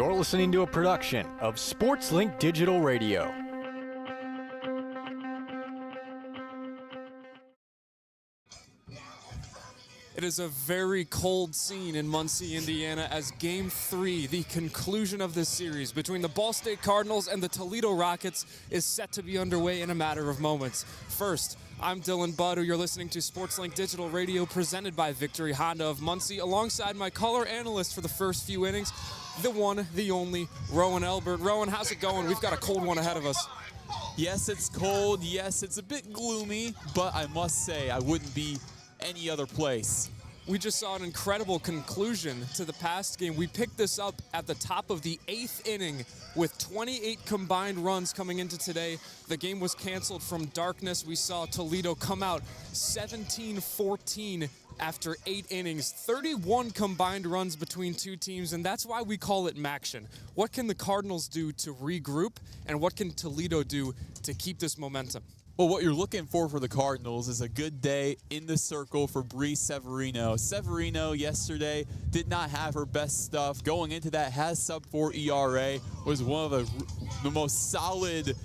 You're listening to a production of SportsLink Digital Radio. It is a very cold scene in Muncie, Indiana, as Game 3, the conclusion of this series between the Ball State Cardinals and the Toledo Rockets, is set to be underway in a matter of moments. First, I'm Dylan Budd, who you're listening to SportsLink Digital Radio, presented by Victory Honda of Muncie, alongside my color analyst for the first few innings, the one, the only, Roen Elbert. Roen, how's it going? We've got a cold one ahead of us. Yes, it's cold. Yes, it's a bit gloomy, but I must say I wouldn't be any other place. We just saw an incredible conclusion to the past game. We picked this up at the top of the 8th inning with 28 combined runs coming into today. The game was canceled from darkness. We saw Toledo come out 17-14 after 8 innings, 31 combined runs between two teams, and that's why we call it Maction. What can the Cardinals do to regroup, and what can Toledo do to keep this momentum? Well, what you're looking for the Cardinals is a good day in the circle for Bree Severino. Severino yesterday did not have her best stuff. Going into that, has sub-4 ERA, was one of the most solid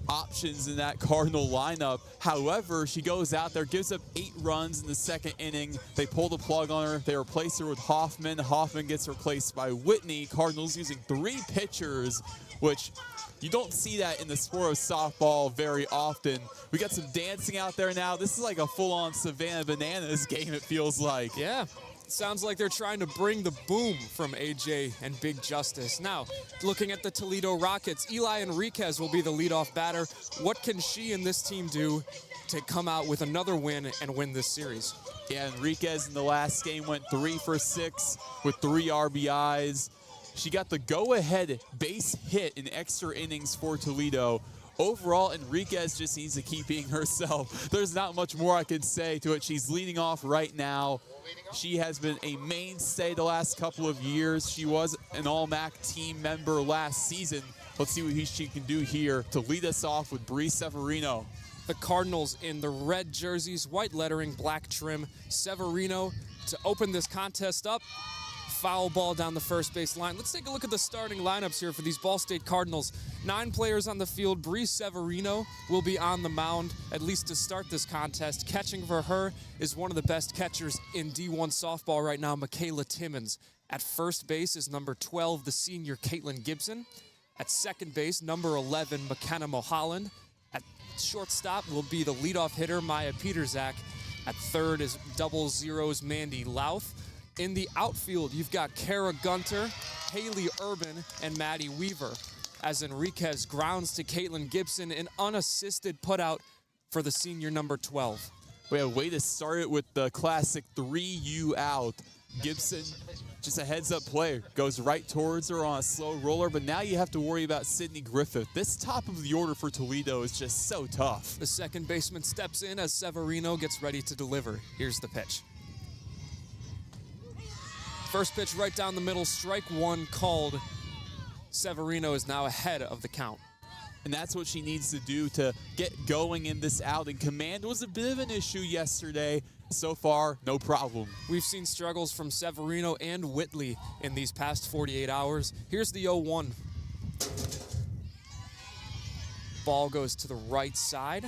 options in that Cardinal lineup. However, she goes out there, gives up 8 runs in the second inning. They pull the plug on her. They replace her with Hoffman. Hoffman gets replaced by Whitney. Cardinals using 3 pitchers, which you don't see that in the sport of softball very often. We got some dancing out there now. This is like a full-on Savannah Bananas game, it feels like. Yeah. Sounds like they're trying to bring the boom from AJ and Big Justice. Now, looking at the Toledo Rockets, Eli Enriquez will be the leadoff batter. What can she and this team do to come out with another win and win this series? Yeah, Enriquez in the last game went 3 for 6 with 3 RBIs. She got the go-ahead base hit in extra innings for Toledo. Overall, Enriquez just needs to keep being herself. There's not much more I could say to it. She's leading off right now. She has been a mainstay the last couple of years. She was an All-MAC team member last season. Let's see what she can do here to lead us off with Bree Severino. The Cardinals in the red jerseys, white lettering, black trim. Severino to open this contest up. Foul ball down the first base line. Let's take a look at the starting lineups here for these Ball State Cardinals. 9 players on the field. Bree Severino will be on the mound, at least to start this contest. Catching for her is one of the best catchers in D1 softball right now, Michaela Timmons. At first base is number 12, the senior Caitlin Gibson. At second base, number 11, McKenna Mulholland. At shortstop will be the leadoff hitter, Maya Peterzak. At third is double zeros, Mandy Louth. In the outfield, you've got Kara Gunter, Haley Urban, and Maddie Weaver. As Enriquez grounds to Caitlin Gibson, an unassisted putout for the senior number 12. We have a way to start it with the classic 3-U out. Gibson, just a heads-up play, goes right towards her on a slow roller, but now you have to worry about Sydney Griffith. This top of the order for Toledo is just so tough. The second baseman steps in as Severino gets ready to deliver. Here's the pitch. First pitch right down the middle, strike one called. Severino is now ahead of the count. And that's what she needs to do to get going in this outing. Command was a bit of an issue yesterday. So far, no problem. We've seen struggles from Severino and Whitley in these past 48 hours. Here's the 0-1. Ball goes to the right side.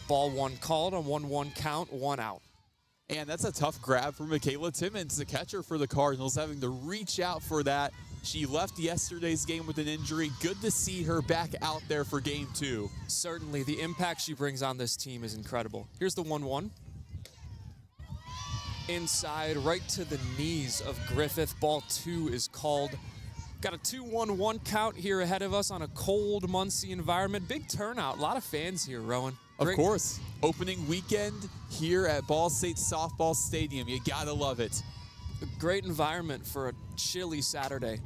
Ball one called, a 1-1 count, 1 out. And that's a tough grab for Michaela Timmons, the catcher for the Cardinals, having to reach out for that. She left yesterday's game with an injury. Good to see her back out there for game 2. Certainly, the impact she brings on this team is incredible. Here's the 1-1. Inside, right to the knees of Griffith. Ball 2 is called. Got a 2-1-1 count here ahead of us on a cold Muncie environment. Big turnout, a lot of fans here, Roen. Of course. Opening weekend here at Ball State Softball Stadium. You gotta love it. A great environment for a chilly Saturday.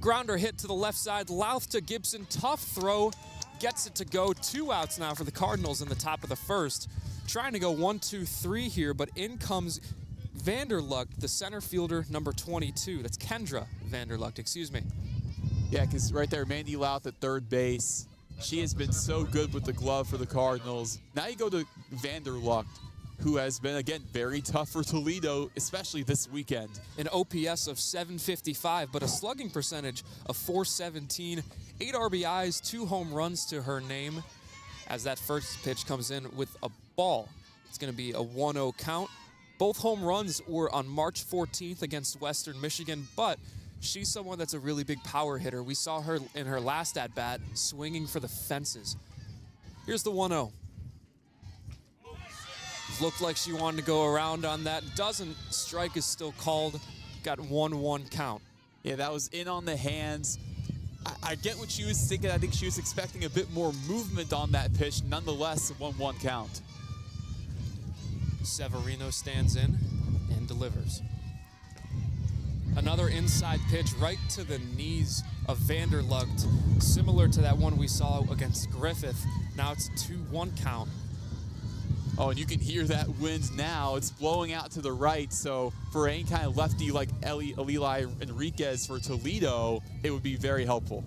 Grounder hit to the left side. Louth to Gibson. Tough throw. Gets it to go. 2 outs now for the Cardinals in the top of the first. Trying to go 1-2-3 here, but in comes Vanderluck, the center fielder, number 22. That's Kendra Vanderluck, excuse me. Yeah, because right there, Mandy Louth at third base. She has been so good with the glove for the Cardinals. Now you go to Vanderluck, who has been, again, very tough for Toledo, especially this weekend. An OPS of 755, but a slugging percentage of 417, 8 RBIs, 2 home runs to her name. As that first pitch comes in with a ball, it's going to be a 1-0 count. Both home runs were on March 14th against Western Michigan, but she's someone that's a really big power hitter. We saw her in her last at-bat swinging for the fences. Here's the 1-0. Looked like she wanted to go around on that. Doesn't. Strike is still called. Got 1-1 count. Yeah, that was in on the hands. I get what she was thinking. I think she was expecting a bit more movement on that pitch. Nonetheless, a 1-1 count. Severino stands in and delivers. Another inside pitch right to the knees of Vanderlugt, similar to that one we saw against Griffith. Now it's a 2-1 count. Oh, and you can hear that wind now. It's blowing out to the right, so for any kind of lefty like Eli Enriquez for Toledo, it would be very helpful.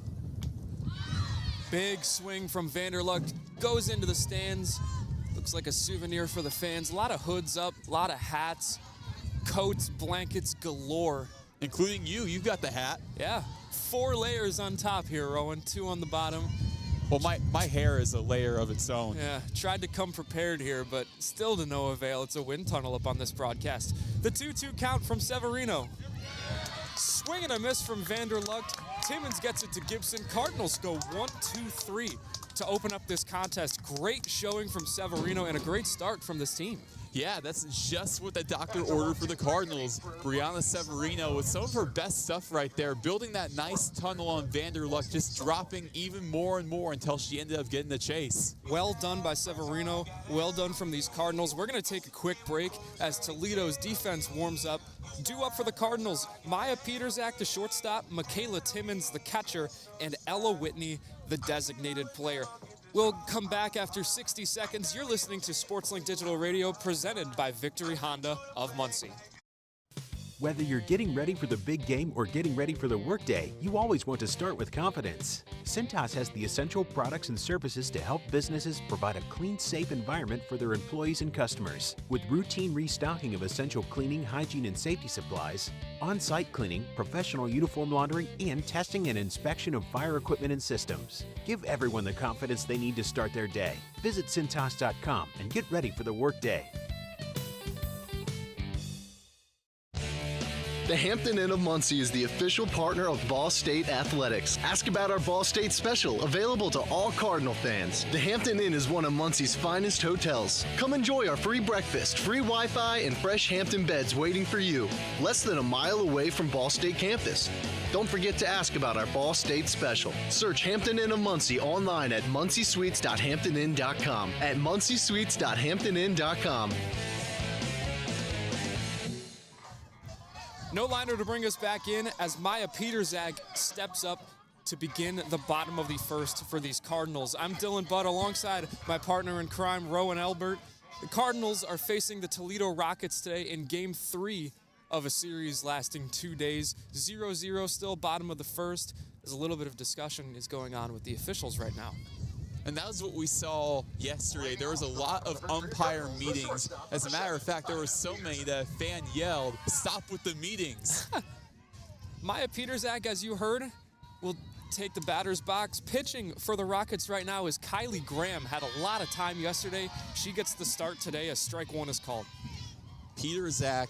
Big swing from Vanderlugt, goes into the stands. Looks like a souvenir for the fans. A lot of hoods up, a lot of hats, coats, blankets galore. Including you. You've got the hat. Yeah, 4 layers on top here, Roen, 2 on the bottom. Well, my hair is a layer of its own. Yeah, tried to come prepared here, but still to no avail. It's a wind tunnel up on this broadcast. The 2-2 count from Severino. Swing and a miss from Vanderlugt. Timmons gets it to Gibson. Cardinals go 1-2-3 to open up this contest. Great showing from Severino and a great start from this team. Yeah, that's just what the doctor ordered for the Cardinals. Brianna Severino with some of her best stuff right there, building that nice tunnel on Vanderlugt, just dropping even more and more until she ended up getting the chase. Well done by Severino. Well done from these Cardinals. We're going to take a quick break as Toledo's defense warms up. Due up for the Cardinals, Maya Petersak, the shortstop, Michaela Timmons, the catcher, and Ella Whitney, the designated player. We'll come back after 60 seconds. You're listening to SportsLink Digital Radio, presented by Victory Honda of Muncie. Whether you're getting ready for the big game or getting ready for the workday, you always want to start with confidence. Cintas has the essential products and services to help businesses provide a clean, safe environment for their employees and customers. With routine restocking of essential cleaning, hygiene, and safety supplies, on-site cleaning, professional uniform laundering, and testing and inspection of fire equipment and systems. Give everyone the confidence they need to start their day. Visit Cintas.com and get ready for the workday. The Hampton Inn of Muncie is the official partner of Ball State Athletics. Ask about our Ball State special, available to all Cardinal fans. The Hampton Inn is one of Muncie's finest hotels. Come enjoy our free breakfast, free Wi-Fi, and fresh Hampton beds waiting for you. Less than a mile away from Ball State campus. Don't forget to ask about our Ball State special. Search Hampton Inn of Muncie online at munciesuites.hamptoninn.com. At munciesuites.hamptoninn.com. No liner to bring us back in as Maya Petersak steps up to begin the bottom of the first for these Cardinals. I'm Dylan Budd alongside my partner in crime, Roen Elbert. The Cardinals are facing the Toledo Rockets today in Game 3 of a series lasting 2 days. 0-0 still, bottom of the first. There's a little bit of discussion is going on with the officials right now. And that was what we saw yesterday. There was a lot of umpire meetings. As a matter of fact, there were so many that a fan yelled, "Stop with the meetings." Maya Petersak, as you heard, will take the batter's box. Pitching for the Rockets right now is Kylie Graham. Had a lot of time yesterday. She gets the start today as strike 1 is called. Petersak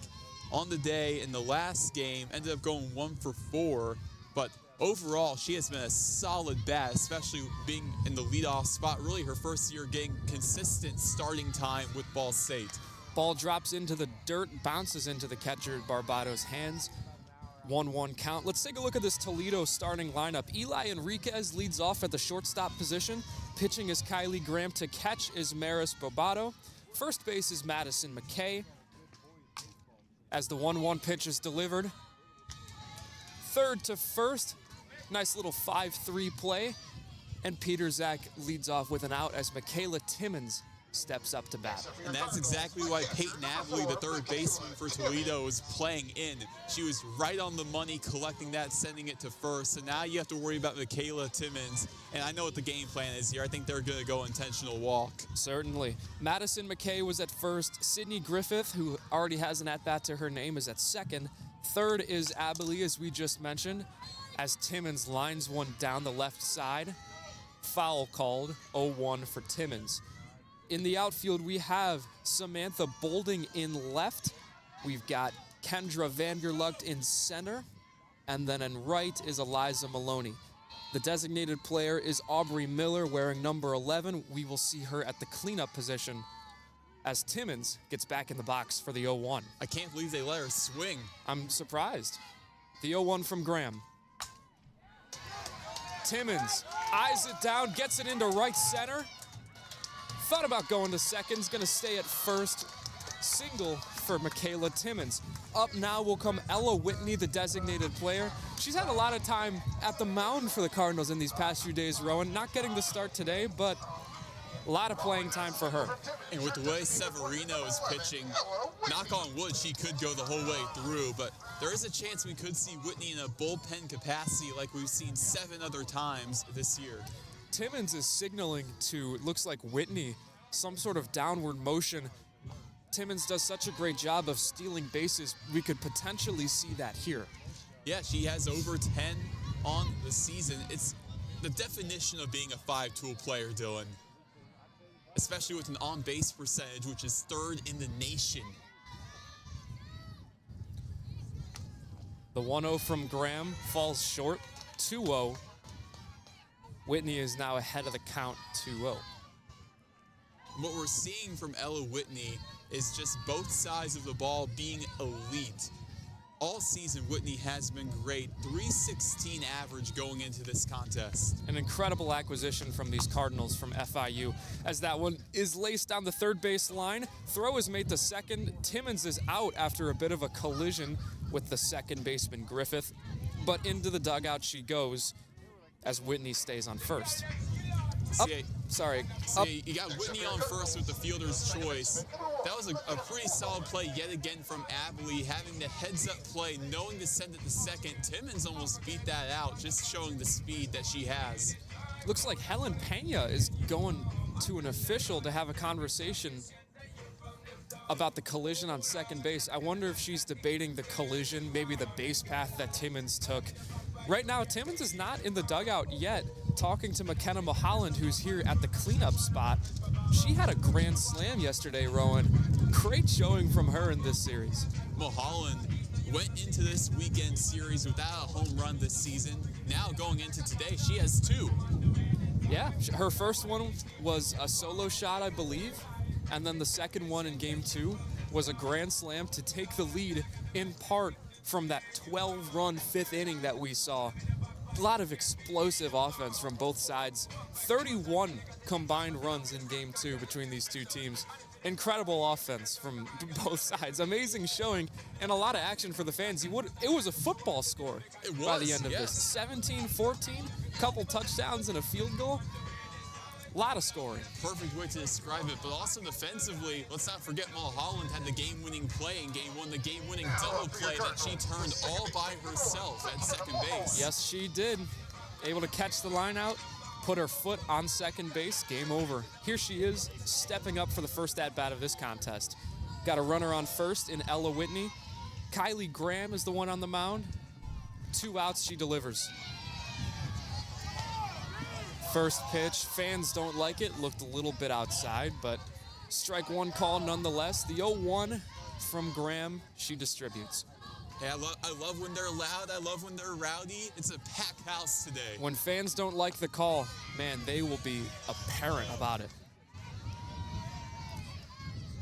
on the day in the last game ended up going 1 for 4, but overall, she has been a solid bat, especially being in the leadoff spot. Really her first year getting consistent starting time with Ball State. Ball drops into the dirt, bounces into the catcher Barbato's hands. 1-1 count. Let's take a look at this Toledo starting lineup. Eli Enriquez leads off at the shortstop position. Pitching is Kylie Graham. To catch is Maris Barbato. First base is Madison McKay. As the 1-1 pitch is delivered. Third to first. Nice little 5-3 play. And Petersak leads off with an out as Michaela Timmons steps up to bat. And that's exactly why Peyton Avley, the third baseman for Toledo, was playing in. She was right on the money, collecting that, sending it to first. So now you have to worry about Michaela Timmons. And I know what the game plan is here. I think they're going to go intentional walk. Certainly. Madison McKay was at first. Sydney Griffith, who already has an at-bat to her name, is at second. Third is Abilene, as we just mentioned, as Timmons lines one down the left side. Foul called, 0-1 for Timmons. In the outfield, we have Samantha Bolding in left. We've got Kendra Vanderlucht in center. And then in right is Eliza Maloney. The designated player is Aubrey Miller wearing number 11. We will see her at the cleanup position as Timmons gets back in the box for the 0-1. I can't believe they let her swing. I'm surprised. The 0-1 from Graham. Timmons eyes it down, gets it into right center. Thought about going to second, gonna stay at first. Single for Michaela Timmons. Up now will come Ella Whitney, the designated player. She's had a lot of time at the mound for the Cardinals in these past few days, Roen. Not getting the start today, but a lot of playing time for her. And with the way Severino is pitching, knock on wood, she could go the whole way through, but there is a chance we could see Whitney in a bullpen capacity like we've seen 7 other times this year. Timmons is signaling to, it looks like Whitney, some sort of downward motion. Timmons does such a great job of stealing bases, we could potentially see that here. Yeah, she has over 10 on the season. It's the definition of being a 5-tool player, Dylan. Especially with an on-base percentage, which is 3rd in the nation. The 1-0 from Graham falls short, 2-0. Whitney is now ahead of the count, 2-0. What we're seeing from Ella Whitney is just both sides of the ball being elite. All season, Whitney has been great. .316 average going into this contest. An incredible acquisition from these Cardinals from FIU, as that one is laced down the third base line. Throw is made to second. Timmons is out after a bit of a collision with the second baseman Griffith, but into the dugout she goes as Whitney stays on first. You got Whitney on first with the fielder's choice. That was a pretty solid play yet again from Abilene, having the heads-up play, knowing to send it to second. Timmons almost beat that out, just showing the speed that she has. Looks like Helen Pena is going to an official to have a conversation about the collision on second base. I wonder if she's debating the collision, maybe the base path that Timmons took. Right now, Timmons is not in the dugout yet, talking to McKenna Mulholland, who's here at the cleanup spot. She had a grand slam yesterday, Roen. Great showing from her in this series. Mulholland went into this weekend series without a home run this season. Now going into today, she has 2. Yeah, her first one was a solo shot, I believe, and then the second one in game 2 was a grand slam to take the lead in part from that 12-run 5th inning that we saw. A lot of explosive offense from both sides. 31 combined runs in game 2 between these two teams. Incredible offense from both sides. Amazing showing and a lot of action for the fans. It was a football score by the end of this. 17-14, couple touchdowns and a field goal. A lot of scoring. Perfect way to describe it, but also defensively, let's not forget Mulholland had the game-winning play in game 1, the game-winning double play that she turned all by herself at second base. Yes, she did. Able to catch the line out, put her foot on second base, game over. Here she is, stepping up for the first at-bat of this contest. Got a runner on first in Ella Whitney. Kylie Graham is the one on the mound. 2 outs, she delivers. First pitch, fans don't like it, looked a little bit outside, but strike 1 call nonetheless. The 0-1 from Graham, she distributes. Hey, I love when they're loud, I love when they're rowdy. It's a packed house today. When fans don't like the call, man, they will be apparent about it.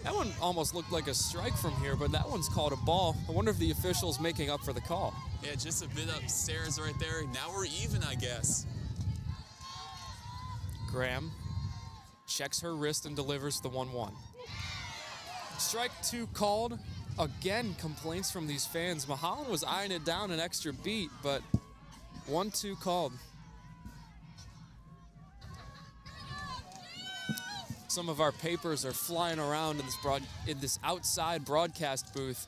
That one almost looked like a strike from here, but that one's called a ball. I wonder if the official's making up for the call. Yeah, just a bit upstairs right there. Now we're even, I guess. Graham checks her wrist and delivers the 1-1. Strike 2 called. Again, complaints from these fans. Mulholland was eyeing it down an extra beat, but 1-2 called. Some of our papers are flying around in this outside broadcast booth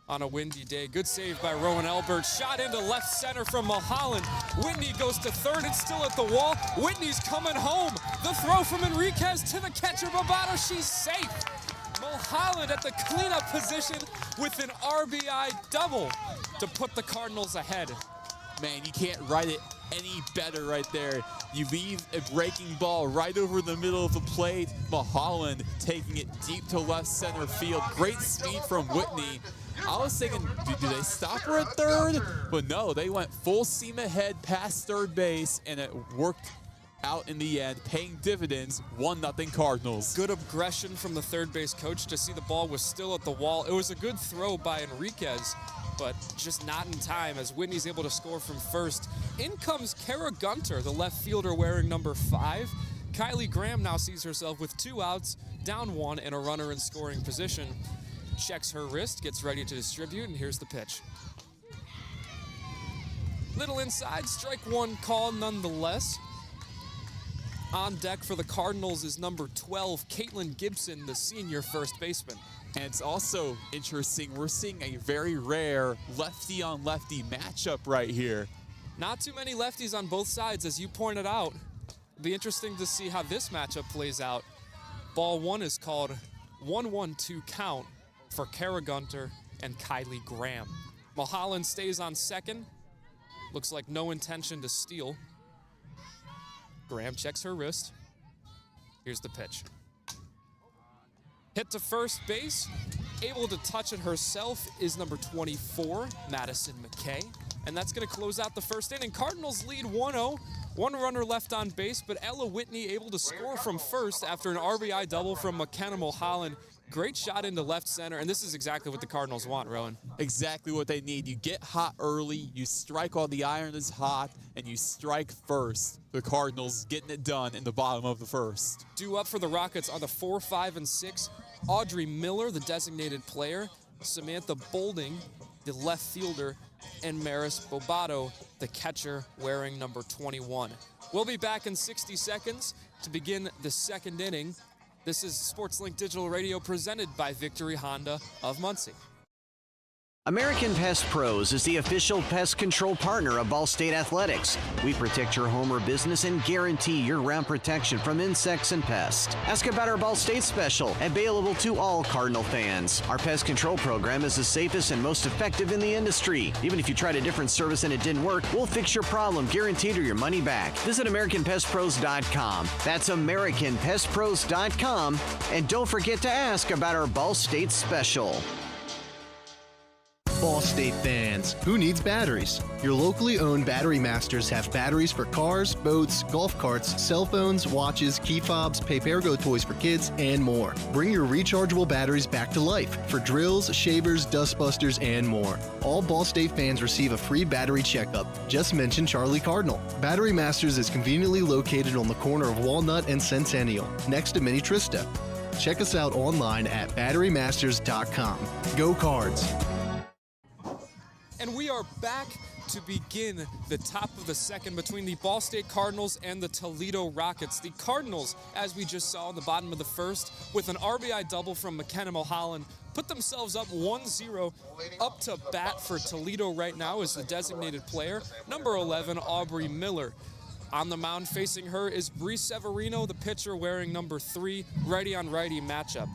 on a windy day. Good save by Roen Elbert. Shot into left center from Mulholland. Whitney goes to third. It's still at the wall. Whitney's coming home. The throw from Enriquez to the catcher, Bobato. She's safe. Mulholland at the cleanup position with an RBI double to put the Cardinals ahead. Man, you can't write it any better right there. You leave a breaking ball right over the middle of the plate. Mulholland taking it deep to left center field. Great speed from Whitney. I was thinking, do they stop her at third? But no, they went full steam ahead past third base, and it worked out in the end, paying dividends. 1-0 Cardinals. Good aggression from the third base coach to see the ball was still at the wall. It was a good throw by Enriquez, but just not in time as Whitney's able to score from first. In comes Kara Gunter, the left fielder wearing number 5. Kylie Graham now sees herself with 2 outs, down 1, and a runner in scoring position. Checks her wrist, gets ready to distribute, and here's the pitch. Little inside, strike 1 call nonetheless. On deck for the Cardinals is number 12, Caitlin Gibson, the senior first baseman. And it's also interesting, we're seeing a very rare lefty-on-lefty matchup right here. Not too many lefties on both sides, as you pointed out. It'll be interesting to see how this matchup plays out. Ball 1 is called 1-1-2 count for Kara Gunter and Kylie Graham. Mulholland stays on second. Looks like no intention to steal. Graham checks her wrist. Here's the pitch. Hit to first base. Able to touch it herself is number 24, Madison McKay. And that's going to close out the first inning. Cardinals lead 1-0. 1 runner left on base, but Ella Whitney able to score from first after an RBI double from McKenna Mulholland. Great shot into left center, and this is exactly what the Cardinals want, Roen. Exactly what they need. You get hot early, you strike while the iron is hot, and you strike first. The Cardinals getting it done in the bottom of the first. Due up for the Rockets are the 4, 5, and 6. Audrey Miller, the designated player. Samantha Bolding, the left fielder. And Maris Bobato, the catcher, wearing number 21. We'll be back in 60 seconds to begin the second inning. This is SportsLink Digital Radio presented by Victory Honda of Muncie. American Pest Pros is the official pest control partner of Ball State Athletics. We protect your home or business and guarantee year-round protection from insects and pests. Ask about our Ball State special, available to all Cardinal fans. Our pest control program is the safest and most effective in the industry. Even if you tried a different service and it didn't work, we'll fix your problem, guaranteed, or your money back. Visit AmericanPestPros.com. That's AmericanPestPros.com. And don't forget to ask about our Ball State special. Ball State fans, who needs batteries? Your locally owned Battery Masters have batteries for cars, boats, golf carts, cell phones, watches, key fobs, Papergo toys for kids, and more. Bring your rechargeable batteries back to life for drills, shavers, dustbusters, and more. All Ball State fans receive a free battery checkup. Just mention Charlie Cardinal. Battery Masters is conveniently located on the corner of Walnut and Centennial, next to Mini Trista. Check us out online at batterymasters.com. Go Cards! And we are back to begin the top of the second between the Ball State Cardinals and the Toledo Rockets. The Cardinals, as we just saw in the bottom of the first, with an RBI double from McKenna Mulholland, put themselves up 1-0. Up to bat for Toledo right now is the designated player, number 11, Aubrey Miller. On the mound facing her is Bree Severino, the pitcher, wearing number 3, righty-on-righty matchup.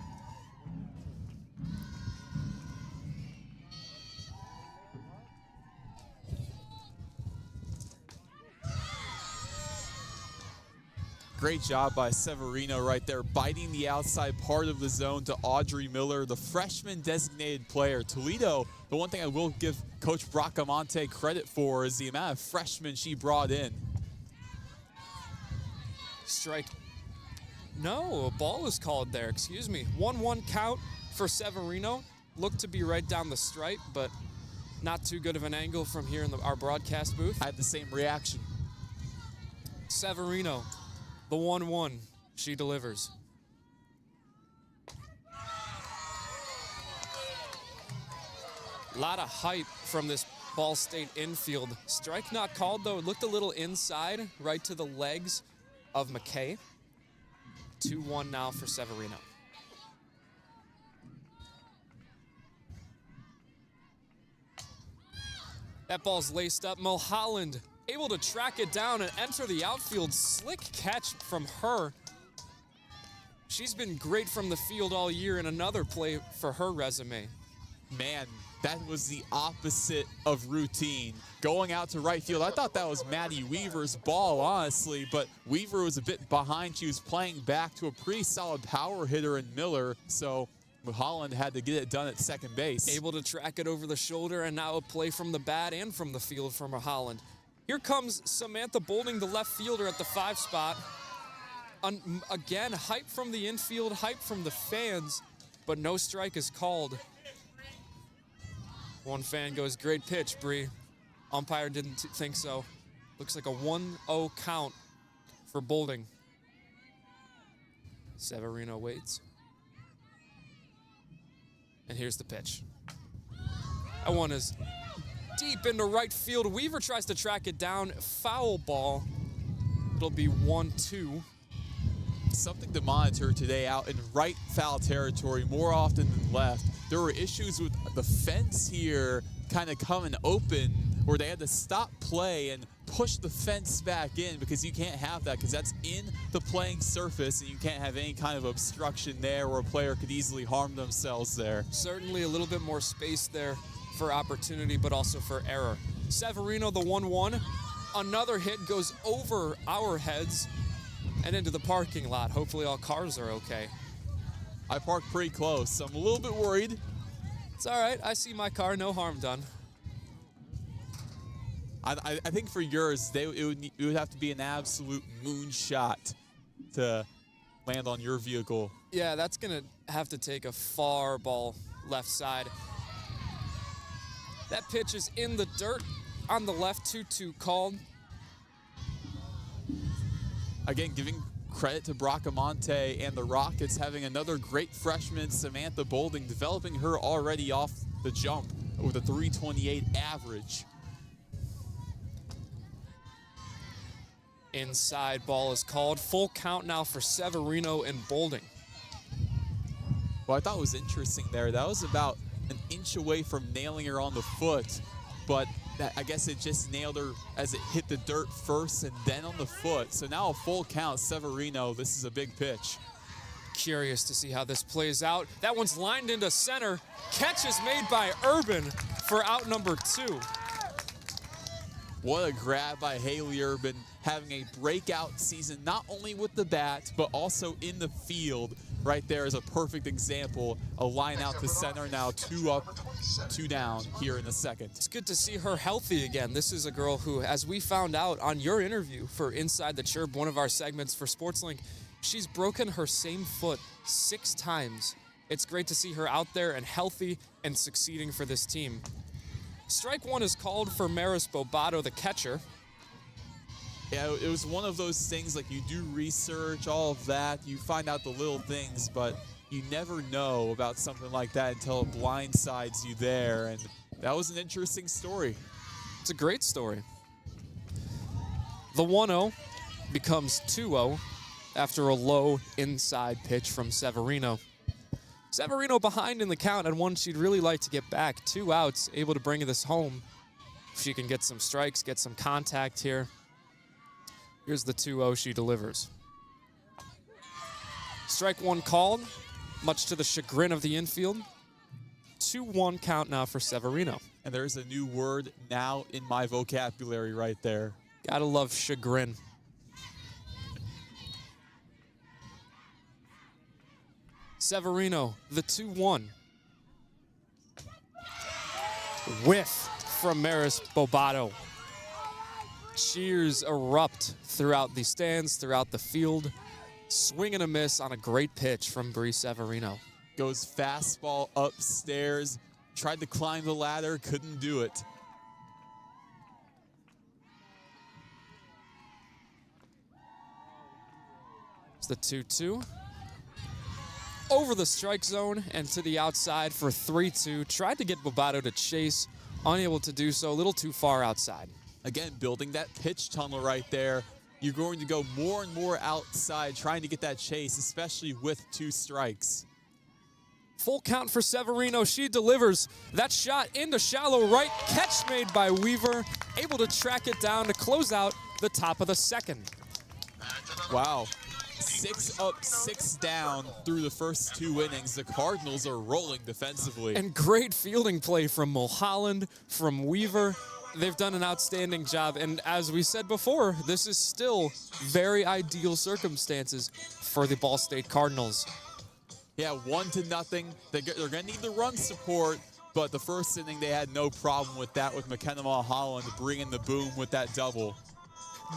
Great job by Severino right there, biting the outside part of the zone to Audrey Miller, the freshman designated player. Toledo, the one thing I will give Coach Bracamonte credit for is the amount of freshmen she brought in. Strike. No, a ball is called there, excuse me. 1-1 count for Severino. Looked to be right down the stripe, but not too good of an angle from here in our broadcast booth. I had the same reaction. Severino. The 1-1, she delivers. A lot of height from this Ball State infield. Strike not called, though. It looked a little inside, right to the legs of McKay. 2-1 now for Severino. That ball's laced up. Mulholland able to track it down and enter the outfield. Slick catch from her. She's been great from the field all year, and another play for her resume. Man, that was the opposite of routine. Going out to right field, I thought that was Maddie Weaver's ball, honestly, but Weaver was a bit behind. She was playing back to a pretty solid power hitter in Miller, so Holland had to get it done at second base. Able to track it over the shoulder, and now a play from the bat and from the field from Holland. Here comes Samantha Bolding, the left fielder at the 5 spot. Again, hype from the infield, hype from the fans, but no strike is called. One fan goes, great pitch, Bree. Umpire didn't think so. Looks like a 1-0 count for Bolding. Severino waits. And here's the pitch. That one is deep into right field. Weaver tries to track it down. Foul ball. It'll be 1-2. Something to monitor today out in right foul territory more often than left. There were issues with the fence here kind of coming open where they had to stop play and push the fence back in, because you can't have that, because that's in the playing surface and you can't have any kind of obstruction there where a player could easily harm themselves there. Certainly a little bit more space there for opportunity, but also for error. Severino, the 1-1. Another hit goes over our heads and into the parking lot. Hopefully all cars are okay. I parked pretty close, so I'm a little bit worried. It's all right. I see my car. No harm done. I think for yours, it would have to be an absolute moonshot to land on your vehicle. Yeah, that's going to have to take a far ball left side. That pitch is in the dirt on the left, 2-2 called. Again, giving credit to Bracamonte and the Rockets having another great freshman, Samantha Bolding, developing her already off the jump with a 328 average. Inside ball is called. Full count now for Severino and Bolding. What I thought was interesting there, that was about an inch away from nailing her on the foot, but I guess it just nailed her as it hit the dirt first and then on the foot. So now a full count, Severino. This is a big pitch. Curious to see how this plays out. That one's lined into center. Catch is made by Urban for out number 2. What a grab by Haley Urban, having a breakout season, not only with the bat, but also in the field. Right there is a perfect example. A line out to center, now 2 up, 2 down here in the second. It's good to see her healthy again. This is a girl who, as we found out on your interview for Inside the Chirp, one of our segments for SportsLink, she's broken her same foot 6 times. It's great to see her out there and healthy and succeeding for this team. Strike 1 is called for Maris Bobato, the catcher. Yeah, it was one of those things, like, you do research, all of that, you find out the little things, but you never know about something like that until it blindsides you there, and that was an interesting story. It's a great story. The 1-0 becomes 2-0 after a low inside pitch from Severino. Severino behind in the count and one she'd really like to get back. 2 outs, able to bring this home. If she can get some strikes, get some contact here. Here's the 2-0 she delivers. Strike 1 called, much to the chagrin of the infield. 2-1 count now for Severino. And there's a new word now in my vocabulary right there. Gotta love chagrin. Severino, the 2-1. Whiff from Maris Bobato. Cheers erupt throughout the stands, throughout the field. Swing and a miss on a great pitch from Bree Severino. Goes fastball upstairs. Tried to climb the ladder, couldn't do it. It's the 2-2. Over the strike zone and to the outside for 3-2. Tried to get Bobato to chase, unable to do so, a little too far outside. Again, building that pitch tunnel right there. you're going to go more and more outside trying to get that chase, especially with 2 strikes. Full count for Severino. She delivers that shot into shallow right. Catch made by Weaver. Able to track it down to close out the top of the second. Wow. 6 up, 6 down through the first 2 innings. The Cardinals are rolling defensively. And great fielding play from Mulholland, from Weaver. They've done an outstanding job. And as we said before, this is still very ideal circumstances for the Ball State Cardinals. Yeah, 1-0. They're going to need the run support, but the first inning they had no problem with that with McKenna Mulholland bringing the boom with that double.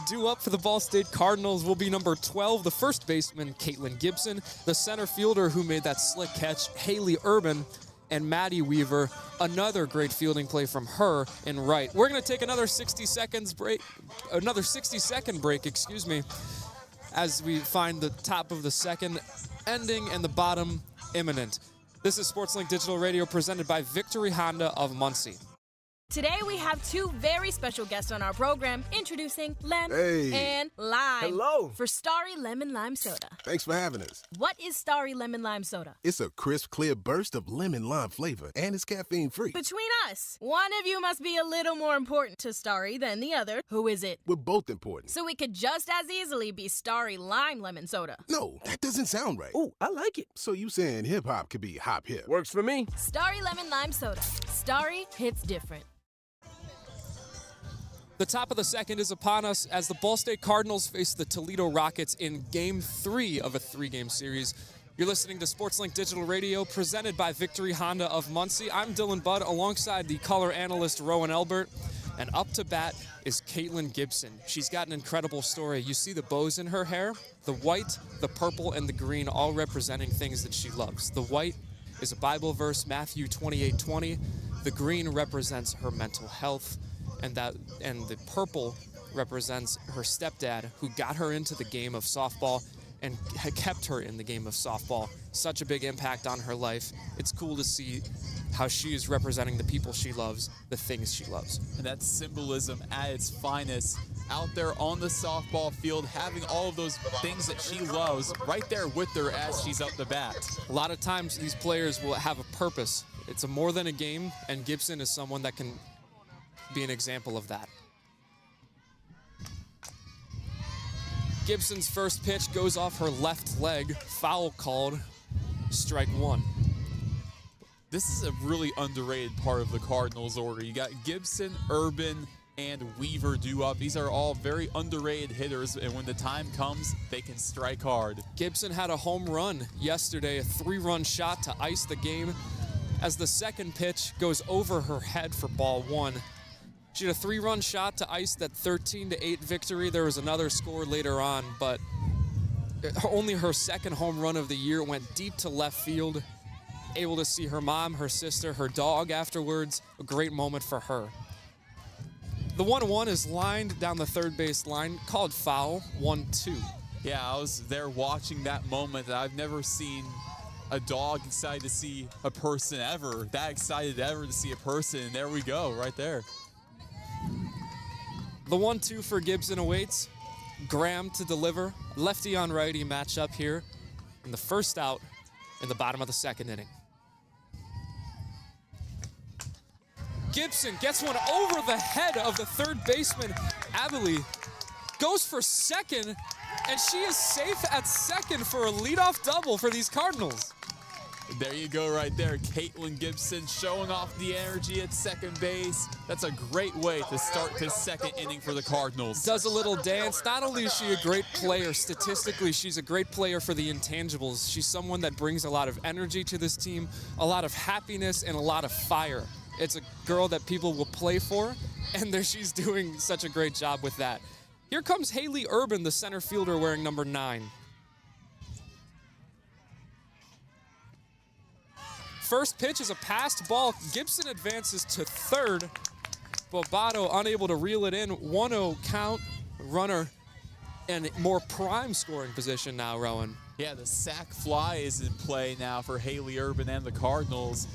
Due up for the Ball State Cardinals will be number 12, the first baseman, Caitlin Gibson, the center fielder who made that slick catch, Haley Urban, and Maddie Weaver. Another great fielding play from her in right. We're going to take another 60-second break, as we find the top of the second ending and the bottom imminent. This is SportsLink Digital Radio presented by Victory Honda of Muncie. Today we have 2 very special guests on our program, introducing Lem and Lime. Hello. For Starry Lemon Lime Soda. Thanks for having us. What is Starry Lemon Lime Soda? It's a crisp, clear burst of lemon lime flavor, and it's caffeine-free. Between us, one of you must be a little more important to Starry than the other. Who is it? We're both important. So it could just as easily be Starry Lime Lemon Soda. No, that doesn't sound right. Oh, I like it. So you saying hip-hop could be hop-hip? Works for me. Starry Lemon Lime Soda. Starry hits different. The top of the second is upon us as the Ball State Cardinals face the Toledo Rockets in Game 3 of a 3-game series. You're listening to SportsLink Digital Radio, presented by Victory Honda of Muncie. I'm Dylan Budd, alongside the color analyst Roen Elbert. And up to bat is Caitlin Gibson. She's got an incredible story. You see the bows in her hair, the white, the purple, and the green, all representing things that she loves. The white is a Bible verse, Matthew 28:20. The green represents her mental health. And the purple represents her stepdad, who got her into the game of softball and kept her in the game of softball. Such a big impact on her life. It's cool to see how she is representing the people she loves, the things she loves. And that's symbolism at its finest. Out there on the softball field, having all of those things that she loves right there with her as she's up the bat. A lot of times these players will have a purpose. It's more than a game, and Gibson is someone that can be an example of that. Gibson's first pitch goes off her left leg, foul called, strike 1. This is a really underrated part of the Cardinals order. You got Gibson, Urban, and Weaver due up. These are all very underrated hitters, and when the time comes, they can strike hard. Gibson had a home run yesterday, a 3-run shot to ice the game, as the second pitch goes over her head for ball 1. She had a 3-run shot to ice that 13-8 victory. There was another score later on, but only her second home run of the year went deep to left field. Able to see her mom, her sister, her dog afterwards. A great moment for her. The 1-1 is lined down the third base line, called foul, 1-2. Yeah, I was there watching that moment. I've never seen a dog excited to see a person ever, that excited ever to see a person, and there we go, right there. The 1-2 for Gibson awaits. Graham to deliver. Lefty on righty matchup here. And the first out in the bottom of the second inning. Gibson gets one over the head of the third baseman, Abilene. Goes for second, and she is safe at second for a leadoff double for these Cardinals. There you go right there. Caitlin Gibson showing off the energy at second base. That's a great way to start this second inning for the Cardinals. Does a little dance. Not only is she a great player, statistically, she's a great player for the intangibles. She's someone that brings a lot of energy to this team, a lot of happiness, and a lot of fire. It's a girl that people will play for, and she's doing such a great job with that. Here comes Haley Urban, the center fielder, wearing number 9. First pitch is a passed ball. Gibson advances to third. Bobato unable to reel it in. 1-0 count. Runner in more prime scoring position now, Roen. Yeah, the sac fly is in play now for Haley Urban and the Cardinals.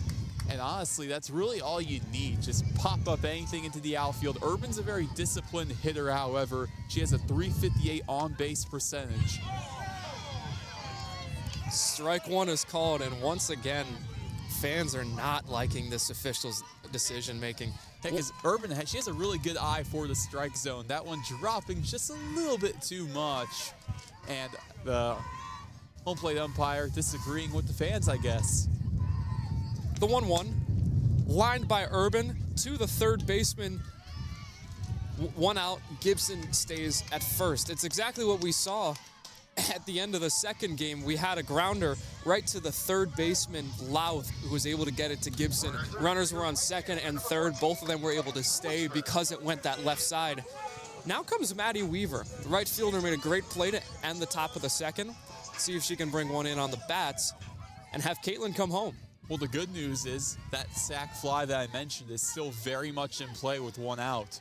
And honestly, that's really all you need. Just pop up anything into the outfield. Urban's a very disciplined hitter, however. She has a .358 on-base percentage. Strike one is called, and once again, fans are not liking this official's decision-making. Because Urban, she has a really good eye for the strike zone. That one dropping just a little bit too much. And the home plate umpire disagreeing with the fans, I guess. The 1-1, lined by Urban to the third baseman. One out, Gibson stays at first. It's exactly what we saw at the end of the second game. We had a grounder right to the third baseman, Louth, who was able to get it to Gibson. Runners were on second and third. Both of them were able to stay because it went that left side. Now comes Maddie Weaver. The right fielder made a great play to end the top of the second. See if she can bring one in on the bats and have Caitlin come home. Well, the good news is that sac fly that I mentioned is still very much in play with one out.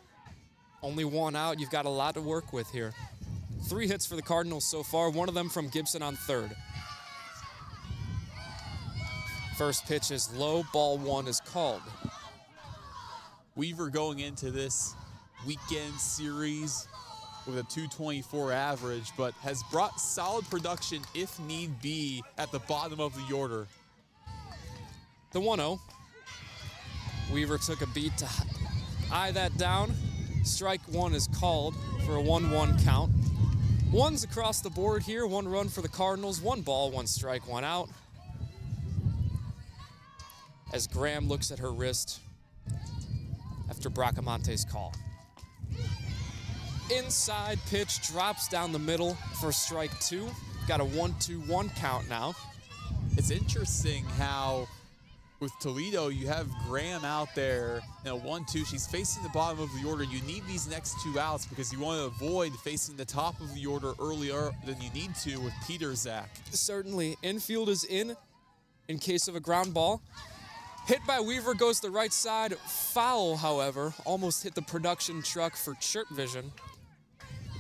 Only one out. You've got a lot to work with here. 3 hits for the Cardinals so far, one of them from Gibson on third. First pitch is low, ball 1 is called. Weaver going into this weekend series with a .224 average, but has brought solid production if need be at the bottom of the order. The 1-0. Weaver took a beat to eye that down. Strike one is called for a 1-1 count. Ones across the board here. 1 run for the Cardinals. 1 ball, 1 strike, 1 out. As Graham looks at her wrist after Bracamonte's call. Inside pitch drops down the middle for strike 2. Got a 1-2-1 count now. It's interesting how with Toledo, you have Graham out there in a 1-2. She's facing the bottom of the order. You need these next 2 outs because you want to avoid facing the top of the order earlier than you need to with Peter Zach. Certainly, infield is in case of a ground ball. Hit by Weaver goes the right side. Foul, however, almost hit the production truck for Chirp Vision,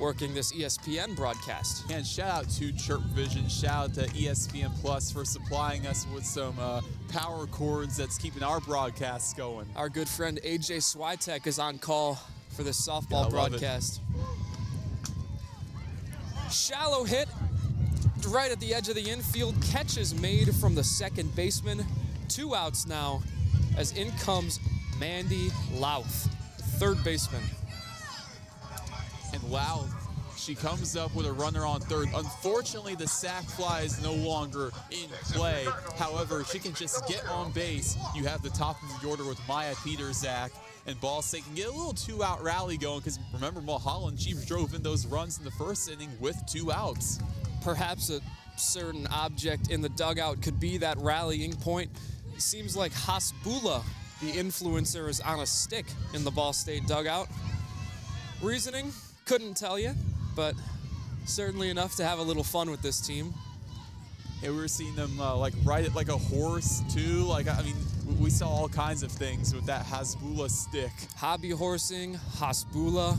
working this ESPN broadcast. And shout out to Chirp Vision, shout out to ESPN Plus for supplying us with some power cords that's keeping our broadcasts going. Our good friend AJ Switek is on call for this softball broadcast. Shallow hit right at the edge of the infield. Catch is made from the second baseman. 2 outs now as in comes Mandy Louth, third baseman. And Louth, she comes up with a runner on third. Unfortunately, the sac fly is no longer in play. However, she can just get on base. You have the top of the order with Maya Peterzak, and Ball State can get a little 2-out rally going because remember, Mulholland, she drove in those runs in the first inning with 2 outs. Perhaps a certain object in the dugout could be that rallying point. It seems like Hasbula, the influencer, is on a stick in the Ball State dugout. Reasoning? Couldn't tell you, but certainly enough to have a little fun with this team. Yeah, we were seeing them ride it like a horse too. We saw all kinds of things with that Hasbula stick. Hobby horsing, Hasbula,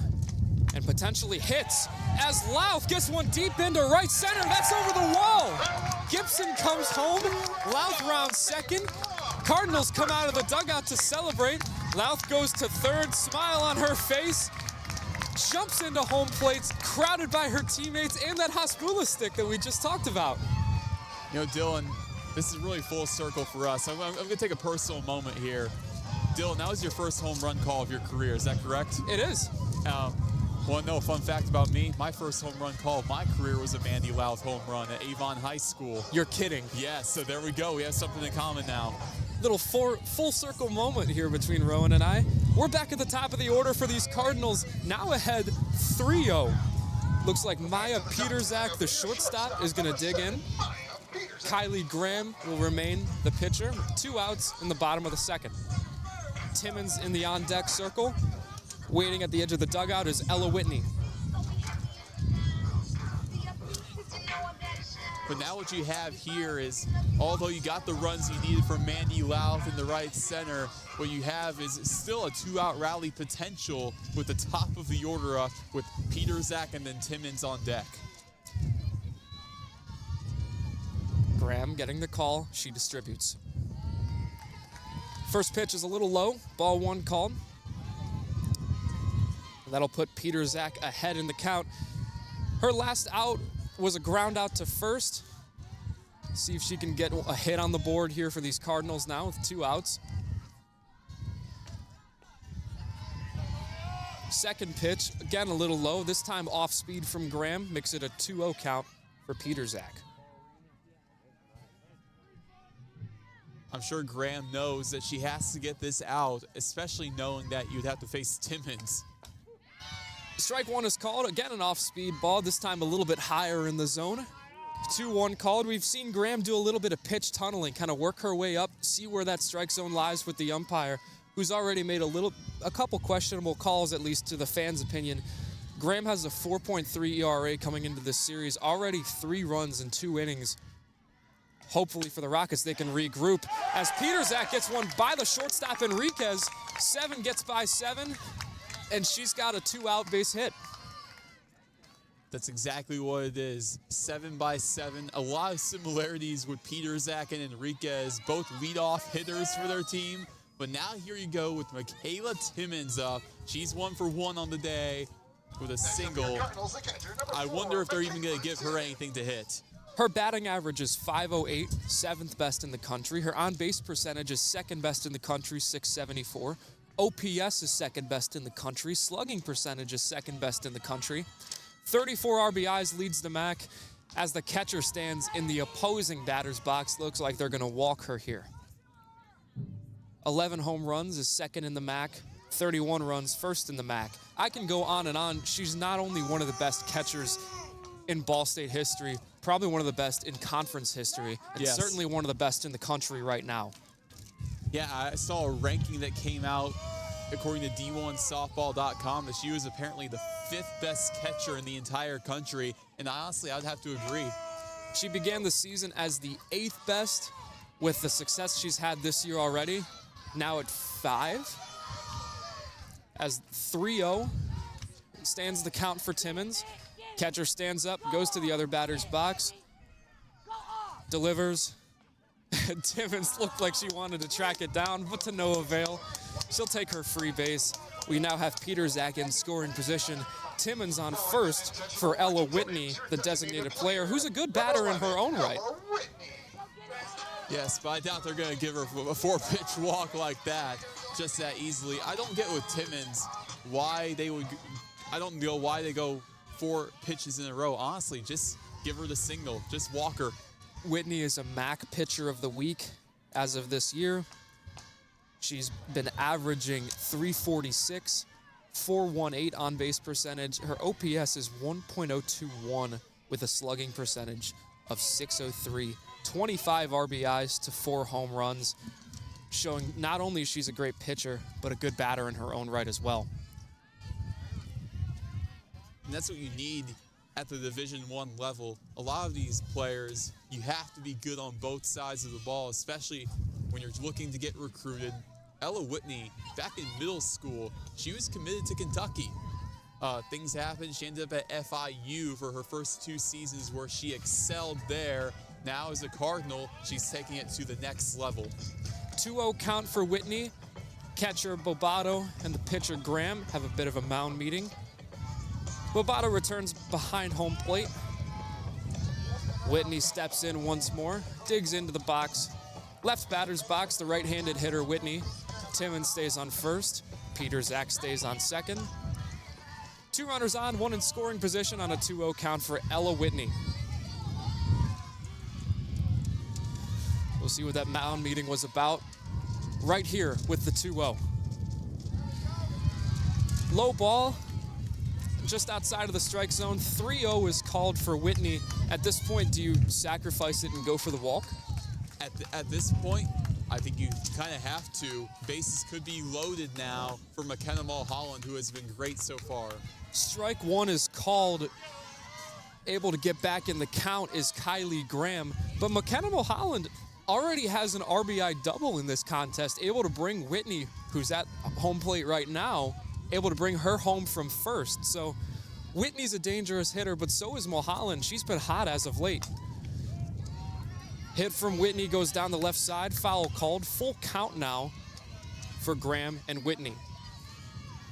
and potentially hits as Louth gets one deep into right center. That's over the wall. Gibson comes home. Louth rounds second. Cardinals come out of the dugout to celebrate. Louth goes to third, smile on her face. Jumps into home plates, crowded by her teammates and that Hasbula stick that we just talked about. You know, Dylan, this is really full circle for us. I'm going to take a personal moment here. Dylan, that was your first home run call of your career, is that correct? It is. Want to know a fun fact about me? My first home run call of my career was a Mandy Louth home run at Avon High School. You're kidding. Yes, so there we go. We have something in common now. Little full circle moment here between Roen and I. We're back at the top of the order for these Cardinals, now ahead 3-0. Looks like Maya Peterzak, the shortstop, is going to dig in. Kylie Graham will remain the pitcher. 2 outs in the bottom of the second. Timmons in the on-deck circle. Waiting at the edge of the dugout is Ella Whitney. But now what you have here is, although you got the runs you needed from Mandy Louth in the right center, what you have is still a 2-out rally potential with the top of the order up with Peterzak and then Timmons on deck. Graham getting the call. She distributes. First pitch is a little low. Ball one called. That'll put Peter Zach ahead in the count. Her last out was a ground out to first. See if she can get a hit on the board here for these Cardinals now with 2 outs. Second pitch, again a little low. This time off speed from Graham. Makes it a 2-0 count for Peter Zach. I'm sure Graham knows that she has to get this out, especially knowing that you'd have to face Timmons. Strike one is called. Again, an off-speed ball, this time a little bit higher in the zone. 2-1 called. We've seen Graham do a little bit of pitch tunneling, kind of work her way up, see where that strike zone lies with the umpire, who's already made a couple questionable calls, at least to the fans' opinion. Graham has a 4.3 ERA coming into this series, already 3 runs in 2 innings. Hopefully for the Rockets, they can regroup. As Peter Zach gets one by the shortstop Enriquez, 7 gets by 7, and she's got a 2-out base hit. That's exactly what it is. 7 by 7. A lot of similarities with Peter Zach and Enriquez, both leadoff hitters for their team. But now here you go with Michaela Timmons up. She's 1 for 1 on the day with a single. I wonder if they're even going to give her anything to hit. Her batting average is .508, 7th best in the country. Her on-base percentage is 2nd best in the country, .674. OPS is 2nd best in the country. Slugging percentage is 2nd best in the country. 34 RBIs leads the MAC. As the catcher stands in the opposing batter's box, looks like they're going to walk her here. 11 home runs is 2nd in the MAC. 31 runs, 1st in the MAC. I can go on and on. She's not only one of the best catchers in Ball State history, probably one of the best in conference history, and certainly one of the best in the country right now. Yeah, I saw a ranking that came out according to D1Softball.com that she was apparently the 5th best catcher in the entire country, and honestly, I'd have to agree. She began the season as the 8th best with the success she's had this year already, now at 5. As 3-0 stands the count for Timmons. Catcher stands up, goes to the other batter's box, delivers. Timmons looked like she wanted to track it down, but to no avail. She'll take her free base. We now have Peter Zach in scoring position. Timmons on first for Ella Whitney, the designated player, who's a good batter in her own right. Yes, but I doubt they're going to give her a 4-pitch walk like that just that easily. I don't get with Timmons why they would. I don't know why they go 4 pitches in a row. Honestly, just give her the single. Just walk her. Whitney is a MAC pitcher of the week as of this year. She's been averaging .346, .418 on base percentage. Her OPS is 1.021 with a slugging percentage of .603. 25 RBIs to 4 home runs, showing not only she's a great pitcher, but a good batter in her own right as well. And that's what you need at the Division I level. A lot of these players, you have to be good on both sides of the ball, especially when you're looking to get recruited. Ella Whitney, back in middle school, she was committed to Kentucky. Things happened. She ended up at FIU for her first 2 seasons where she excelled there. Now as a Cardinal, she's taking it to the next level. 2-0 count for Whitney. Catcher Bobato and the pitcher Graham have a bit of a mound meeting. Bobato returns behind home plate. Whitney steps in once more, digs into the box. Left batter's box, the right-handed hitter Whitney. Timmons stays on first. Peter Zach stays on second. 2 runners on, 1 in scoring position on a 2-0 count for Ella Whitney. We'll see what that mound meeting was about right here with the 2-0. Low ball, just outside of the strike zone. 3-0 is called for Whitney. At this point, do you sacrifice it and go for the walk? At this point, I think you kind of have to. Bases could be loaded now for McKenna Mulholland, who has been great so far. Strike one is called. Able to get back in the count is Kylie Graham. But McKenna Mulholland already has an RBI double in this contest, able to bring Whitney, who's at home plate right now, able to bring her home from first. So Whitney's a dangerous hitter, but so is Mulholland. She's been hot as of late. Hit from Whitney goes down the left side, foul called, full count now for Graham and Whitney.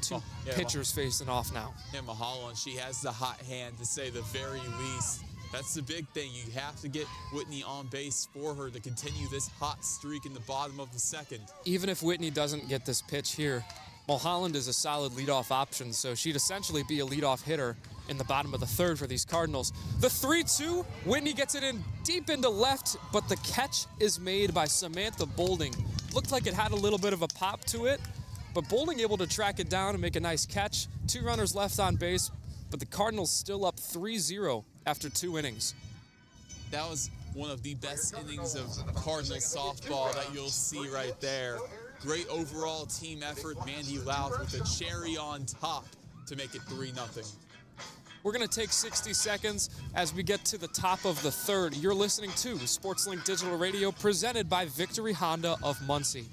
Two pitchers facing off now. And Mulholland, she has the hot hand, to say the very least. That's the big thing. You have to get Whitney on base for her to continue this hot streak in the bottom of the second. Even if Whitney doesn't get this pitch here, Mulholland is a solid leadoff option, so she'd essentially be a leadoff hitter in the bottom of the third for these Cardinals. The 3-2, Whitney gets it in deep into left, but the catch is made by Samantha Bolding. Looked like it had a little bit of a pop to it, but Bolding able to track it down and make a nice catch. 2 runners left on base, but the Cardinals still up 3-0 after 2 innings. That was one of the best innings of Cardinals softball that you'll see right there. Great overall team effort. Mandy Louth with a cherry on top to make it 3-0. We're going to take 60 seconds as we get to the top of the third. You're listening to SportsLink Digital Radio, presented by Victory Honda of Muncie.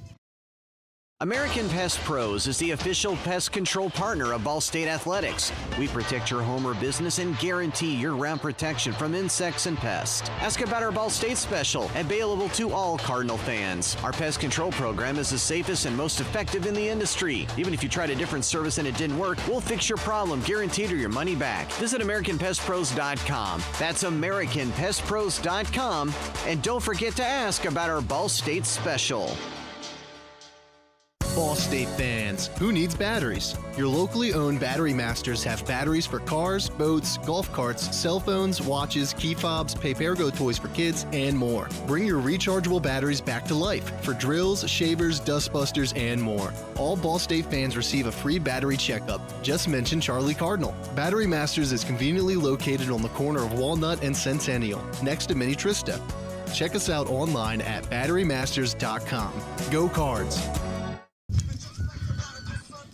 American Pest Pros is the official pest control partner of Ball State Athletics. We protect your home or business and guarantee year-round protection from insects and pests. Ask about our Ball State special, available to all Cardinal fans. Our pest control program is the safest and most effective in the industry. Even if you tried a different service and it didn't work, we'll fix your problem, guaranteed, or your money back. Visit AmericanPestPros.com. That's AmericanPestPros.com. And don't forget to ask about our Ball State special. Ball State fans, who needs batteries? Your locally owned Battery Masters have batteries for cars, boats, golf carts, cell phones, watches, key fobs, Papergo toys for kids, and more. Bring your rechargeable batteries back to life for drills, shavers, dustbusters, and more. All Ball State fans receive a free battery checkup. Just mention Charlie Cardinal. Battery Masters is conveniently located on the corner of Walnut and Centennial, next to Mini Trista. Check us out online at batterymasters.com. Go Cards!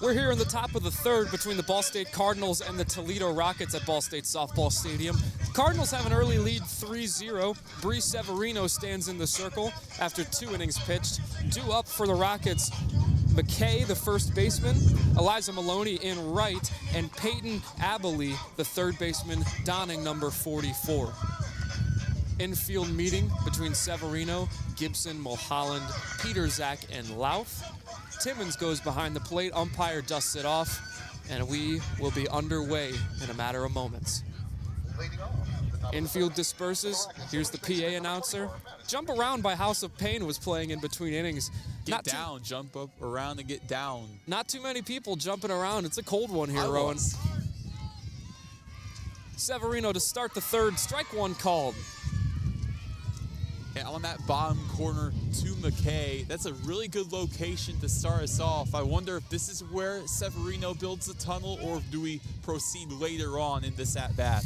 We're here in the top of the third between the Ball State Cardinals and the Toledo Rockets at Ball State Softball Stadium. Cardinals have an early lead 3-0. Bree Severino stands in the circle after 2 innings pitched. Due up for the Rockets, McKay, the first baseman, Eliza Maloney in right, and Peyton Abiley, the third baseman, donning number 44. Infield meeting between Severino, Gibson, Mulholland, Peterzak, and Louth. Timmons goes behind the plate, umpire dusts it off, and we will be underway in a matter of moments. Infield disperses. Here's the PA announcer. Jump Around by House of Pain was playing in between innings. Get down, jump up around and get down. Not too many people jumping around. It's a cold one here, Roen. Severino to start the third, strike one called. And on that bottom corner to McKay, that's a really good location to start us off. I wonder if this is where Severino builds the tunnel, or do we proceed later on in this at-bat?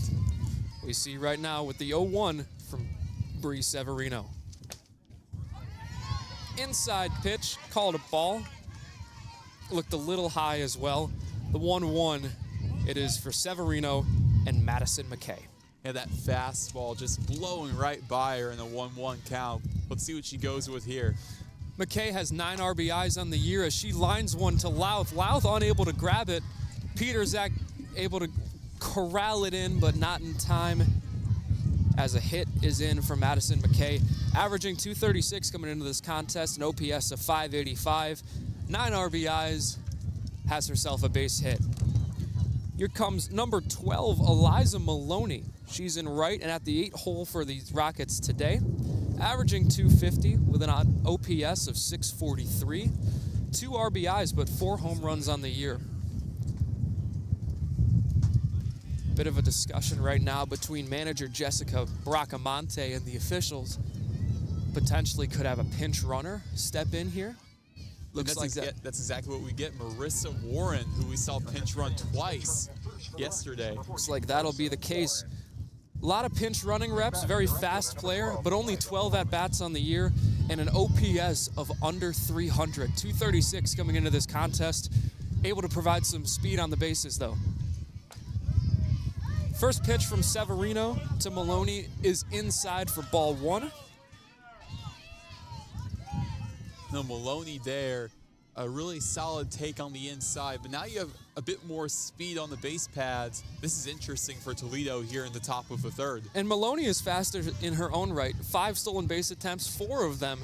We see right now with the 0-1 from Bree Severino. Inside pitch, called a ball. Looked a little high as well. The 1-1, it is for Severino and Madison McKay. Yeah, that fastball just blowing right by her in a 1-1 count. Let's see what she goes with here. McKay has 9 RBIs on the year as she lines one to Louth. Louth unable to grab it. Peterzak able to corral it in, but not in time, as a hit is in for Madison McKay. Averaging .236 coming into this contest, an OPS of .585. 9 RBIs, has herself a base hit. Here comes number 12, Eliza Maloney. She's in right and at the 8 hole for the Rockets today. Averaging .250 with an OPS of .643. 2 RBIs, but 4 home runs on the year. Bit of a discussion right now between manager Jessica Bracamonte and the officials. Potentially could have a pinch runner step in here. Looks like that's exactly what we get. Marissa Warren, who we saw pinch run twice yesterday. Looks like that'll be the case. A lot of pinch running reps, very fast player, but only 12 at-bats on the year and an OPS of under 300. 236 coming into this contest. Able to provide some speed on the bases, though. First pitch from Severino to Maloney is inside for ball 1. No, Maloney there, a really solid take on the inside, but now you have a bit more speed on the base pads. This is interesting for Toledo here in the top of the third. And Maloney is faster in her own right. 5 stolen base attempts, 4 of them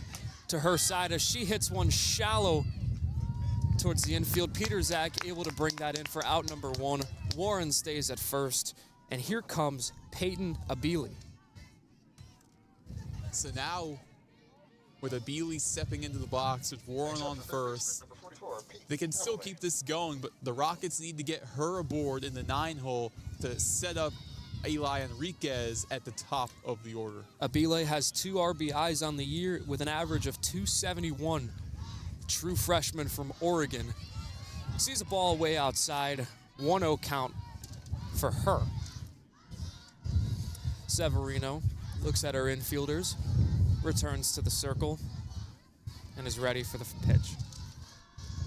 to her side as she hits one shallow towards the infield. Peterzak able to bring that in for out number 1. Warren stays at first. And here comes Peyton Abili. So now, with Abili stepping into the box with Warren on first, they can still keep this going, but the Rockets need to get her aboard in the 9-hole to set up Eli Enriquez at the top of the order. Abile has 2 RBIs on the year with an average of .271. True freshman from Oregon. Sees a ball way outside. 1-0 count for her. Severino looks at her infielders, returns to the circle, and is ready for the pitch.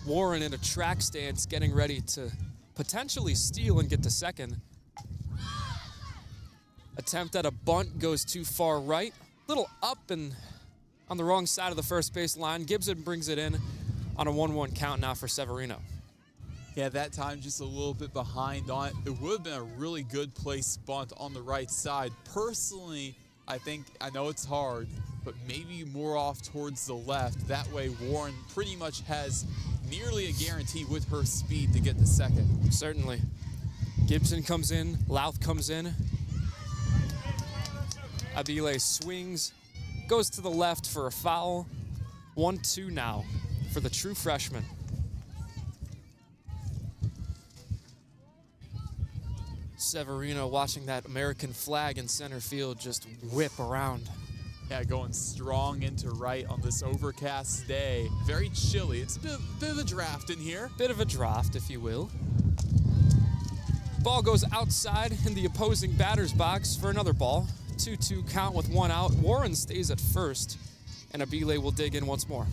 Warren in a track stance, getting ready to potentially steal and get to second. Attempt at a bunt goes too far right. Little up and on the wrong side of the first base line. Gibson brings it in on a 1-1 count now for Severino. Yeah, that time just a little bit behind on it. It would have been a really good place bunt on the right side. Personally, I know it's hard, but maybe more off towards the left. That way Warren pretty much has nearly a guarantee with her speed to get to second. Certainly. Gibson comes in, Louth comes in. Abile swings, goes to the left for a foul. 1-2 now for the true freshman. Severino watching that American flag in center field just whip around. Yeah, going strong into right on this overcast day. Very chilly. It's a bit of a draft in here. Bit of a draft, if you will. Ball goes outside in the opposing batter's box for another ball. 2-2 count with 1 out. Warren stays at first, and Abile will dig in once more.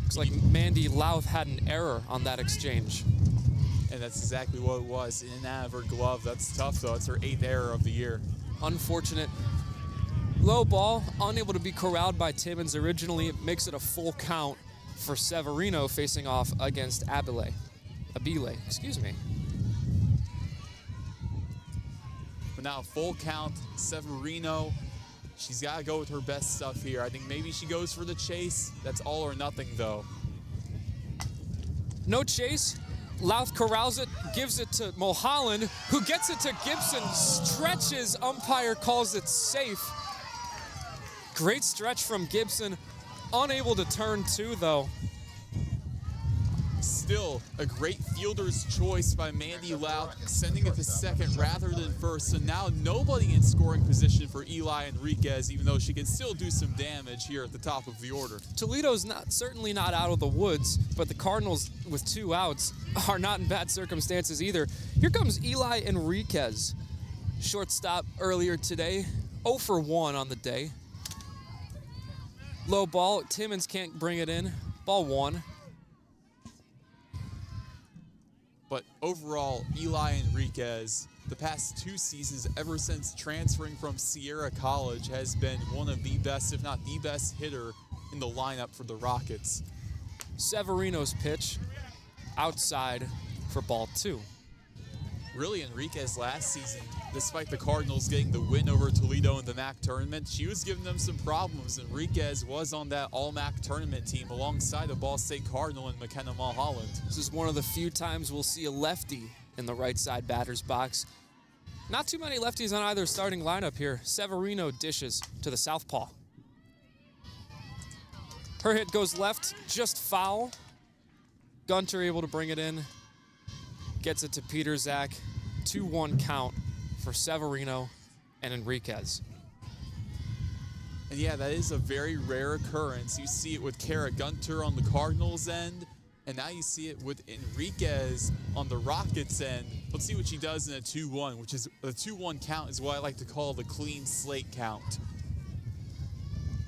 Looks like Mandy Louth had an error on that exchange. And that's exactly what it was. In and out of her glove. That's tough, though. It's her 8th error of the year. Unfortunate. Low ball, unable to be corralled by Timmons originally. It makes it a full count for Severino facing off against Abile, excuse me. But now full count, Severino. She's got to go with her best stuff here. I think maybe she goes for the chase. That's all or nothing, though. No chase. Louth corrals it, gives it to Mulholland, who gets it to Gibson, stretches, umpire calls it safe. Great stretch from Gibson, unable to turn 2 though. Still a great fielder's choice by Mandy Louth, sending it to second rather than first. So now nobody in scoring position for Eli Enriquez, even though she can still do some damage here at the top of the order. Toledo's certainly not out of the woods, but the Cardinals with 2 outs are not in bad circumstances either. Here comes Eli Enriquez, shortstop earlier today, 0 for 1 on the day. Low ball, Timmons can't bring it in, ball 1. But overall, Eli Enriquez, the past 2 seasons, ever since transferring from Sierra College, has been one of the best, if not the best hitter in the lineup for the Rockets. Severino's pitch, outside for ball 2. Really, Enriquez last season, despite the Cardinals getting the win over Toledo in the MAC tournament, she was giving them some problems. Enriquez was on that All-MAC tournament team alongside a Ball State Cardinal and McKenna Mulholland. This is one of the few times we'll see a lefty in the right side batter's box. Not too many lefties on either starting lineup here. Severino dishes to the southpaw. Her hit goes left, just foul. Gunter able to bring it in. Gets it to Peterzak. 2-1 count for Severino and Enriquez. And yeah, that is a very rare occurrence. You see it with Kara Gunter on the Cardinals' end, and now you see it with Enriquez on the Rockets' end. Let's see what she does in a 2-1, which is a 2-1 count is what I like to call the clean slate count.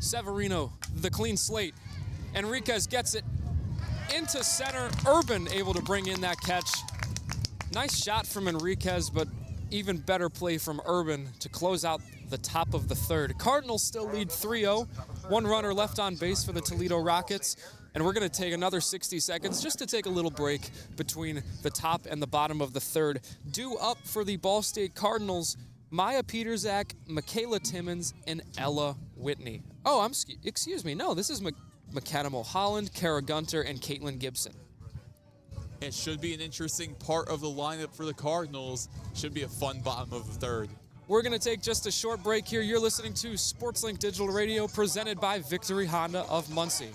Severino, the clean slate. Enriquez gets it into center. Urban able to bring in that catch. Nice shot from Enriquez, but even better play from Urban to close out the top of the 3rd. Cardinals still lead 3-0. 1 runner left on base for the Toledo Rockets. And we're going to take another 60 seconds just to take a little break between the top and the bottom of the 3rd. Due up for the Ball State Cardinals, Maya Peterzak, Michaela Timmons, and Ella Whitney. Oh, excuse me. No, this is McKenna Mulholland, Kara Gunter, and Caitlin Gibson. It should be an interesting part of the lineup for the Cardinals. Should be a fun bottom of the third. We're going to take just a short break here. You're listening to SportsLink Digital Radio, presented by Victory Honda of Muncie.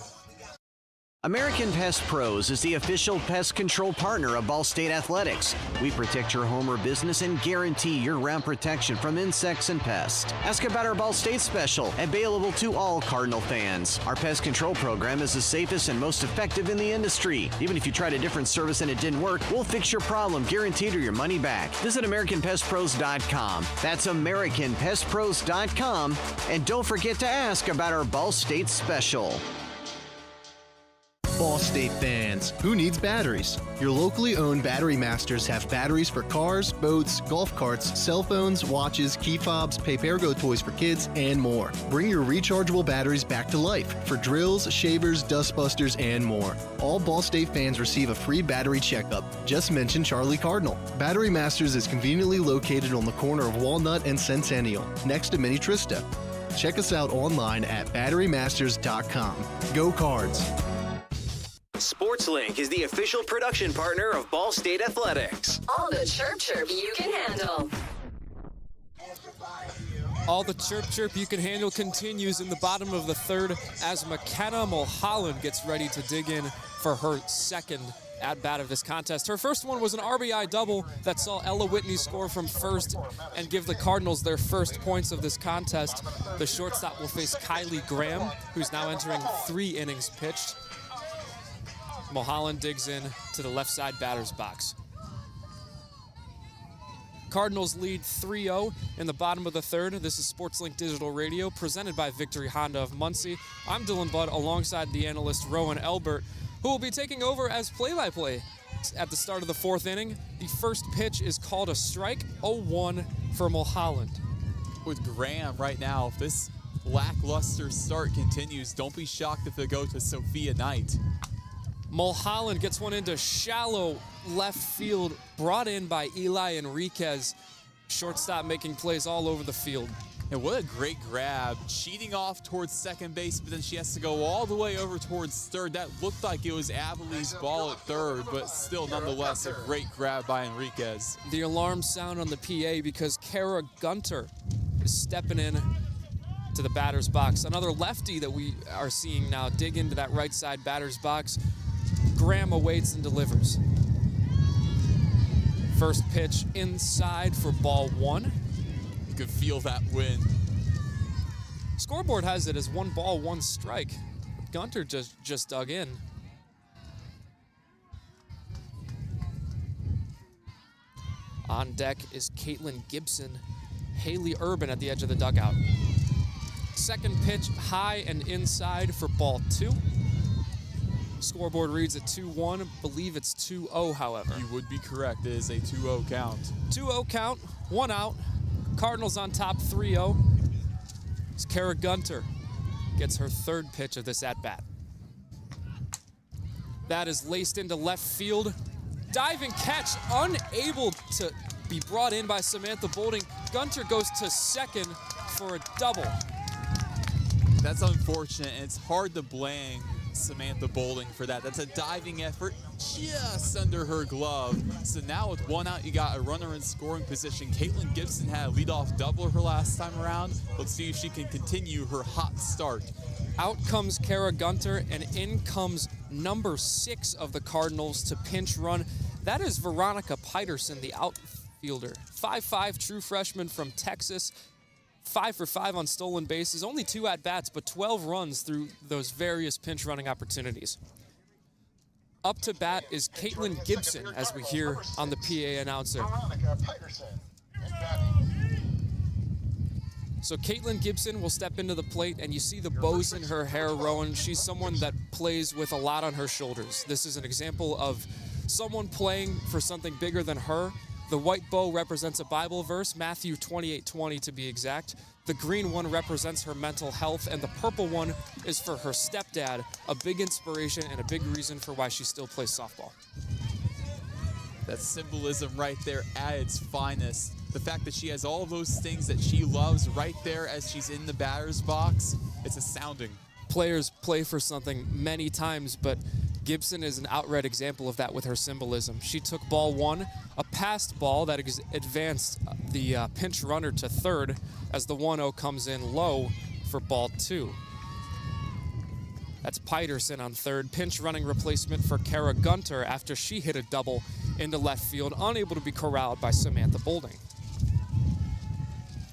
American Pest Pros is the official pest control partner of Ball State Athletics. We protect your home or business and guarantee year-round protection from insects and pests. Ask about our Ball State special, available to all Cardinal fans. Our pest control program is the safest and most effective in the industry. Even if you tried a different service and it didn't work, we'll fix your problem, guaranteed, or your money back. Visit AmericanPestPros.com. That's AmericanPestPros.com. And don't forget to ask about our Ball State special. Ball State fans, who needs batteries? Your locally owned Battery Masters have batteries for cars, boats, golf carts, cell phones, watches, key fobs, Papergo toys for kids, and more. Bring your rechargeable batteries back to life for drills, shavers, dustbusters, and more. All Ball State fans receive a free battery checkup. Just mention Charlie Cardinal. Battery Masters is conveniently located on the corner of Walnut and Centennial, next to Mini Trista. Check us out online at batterymasters.com. Go Cards! SportsLink is the official production partner of Ball State Athletics. All the chirp you can handle. All the chirp you can handle continues in the bottom of the third as McKenna Mulholland gets ready to dig in for her second at-bat of this contest. Her first one was an RBI double that saw Ella Whitney score from first and give the Cardinals their first points of this contest. The shortstop will face Kylie Graham, who's now entering 3 innings pitched. Mulholland digs in to the left side batter's box. Cardinals lead 3-0 in the bottom of the third. This is SportsLink Digital Radio, presented by Victory Honda of Muncie. I'm Dylan Budd, alongside the analyst Roen Elbert, who will be taking over as play-by-play at the start of the fourth inning. The first pitch is called a strike, 0-1 for Mulholland. With Graham right now, if this lackluster start continues, don't be shocked if they go to Sophia Knight. Mulholland gets one into shallow left field, brought in by Eli Enriquez. Shortstop making plays all over the field. And what a great grab. Cheating off towards second base, but then she has to go all the way over towards third. That looked like it was Abilene ball at third, but still nonetheless a great grab by Enriquez. The alarm sound on the PA because Kara Gunter is stepping in to the batter's box. Another lefty that we are seeing now dig into that right side batter's box. Graham awaits and delivers. First pitch inside for ball 1. You could feel that wind. Scoreboard has it as 1 ball, 1 strike. Gunter just dug in. On deck is Caitlin Gibson. Haley Urban at the edge of the dugout. Second pitch high and inside for ball 2. Scoreboard reads at 2-1. Believe it's 2-0, however. You would be correct. It is a 2-0 count. 2-0 count, 1 out. Cardinals on top 3-0. It's Kara Gunter gets her third pitch of this at-bat. That is laced into left field. Diving catch, unable to be brought in by Samantha Bolding. Gunter goes to second for a double. That's unfortunate, and it's hard to blame Samantha Bolding for that. That's a diving effort just under her glove. So now with 1 out, you got a runner in scoring position. Caitlin Gibson had a leadoff doubler her last time around. Let's see if she can continue her hot start. Out comes Kara Gunter, and in comes number 6 of the Cardinals to pinch run. That is Veronica Peiterson, the outfielder. 5'5", true freshman from Texas. 5 for 5 on stolen bases, only 2 at-bats, but 12 runs through those various pinch running opportunities. Up to bat is Caitlin Gibson, as we hear on the PA announcer. So Caitlin Gibson will step into the plate, and you see the bows in her hair, Roen. She's someone that plays with a lot on her shoulders. This is an example of someone playing for something bigger than her. The white bow represents a Bible verse, Matthew 28:20 to be exact. The green one represents her mental health, and the purple one is for her stepdad, a big inspiration and a big reason for why she still plays softball. That symbolism right there at its finest. The fact that she has all of those things that she loves right there as she's in the batter's box, it's astounding. players play for something many times, but Gibson is an outright example of that with her symbolism. She took ball 1, a passed ball that advanced the pinch runner to third as the 1-0 comes in low for ball 2. That's Peterson on third. Pinch running replacement for Kara Gunter after she hit a double into left field, unable to be corralled by Samantha Bolding.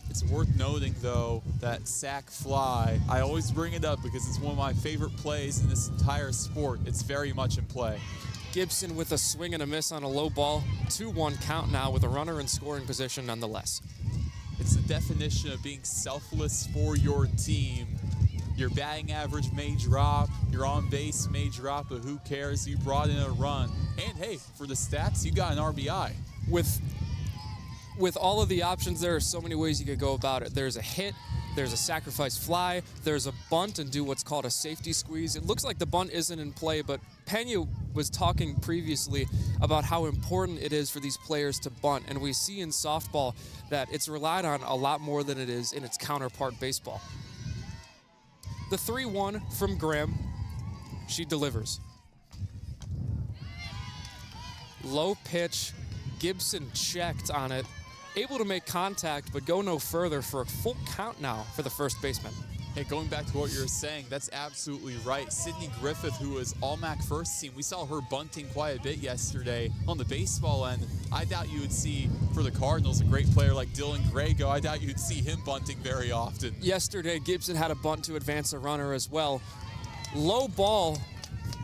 It's worth noting, though, that sac fly, I always bring it up because it's one of my favorite plays in this entire sport. It's very much in play. Gibson with a swing and a miss on a low ball. 2-1 count now with a runner in scoring position nonetheless. It's the definition of being selfless for your team. Your batting average may drop, your on base may drop, but who cares? You brought in a run. And hey, for the stats, you got an RBI. With all of the options, there are so many ways you could go about it. There's a hit, there's a sacrifice fly, there's a bunt and do what's called a safety squeeze. It looks like the bunt isn't in play, but Pena was talking previously about how important it is for these players to bunt, and we see in softball that it's relied on a lot more than it is in its counterpart baseball. The 3-1 from Graham, she delivers. Low pitch, Gibson checked on it, able to make contact but go no further for a full count now for the first baseman. Hey, going back to what you were saying, that's absolutely right. Sydney Griffith, who was All-MAC first team, we saw her bunting quite a bit yesterday. On the baseball end, I doubt you would see, for the Cardinals, a great player like Dylan Grego. I doubt you'd see him bunting very often. Yesterday, Gibson had a bunt to advance a runner as well. Low ball,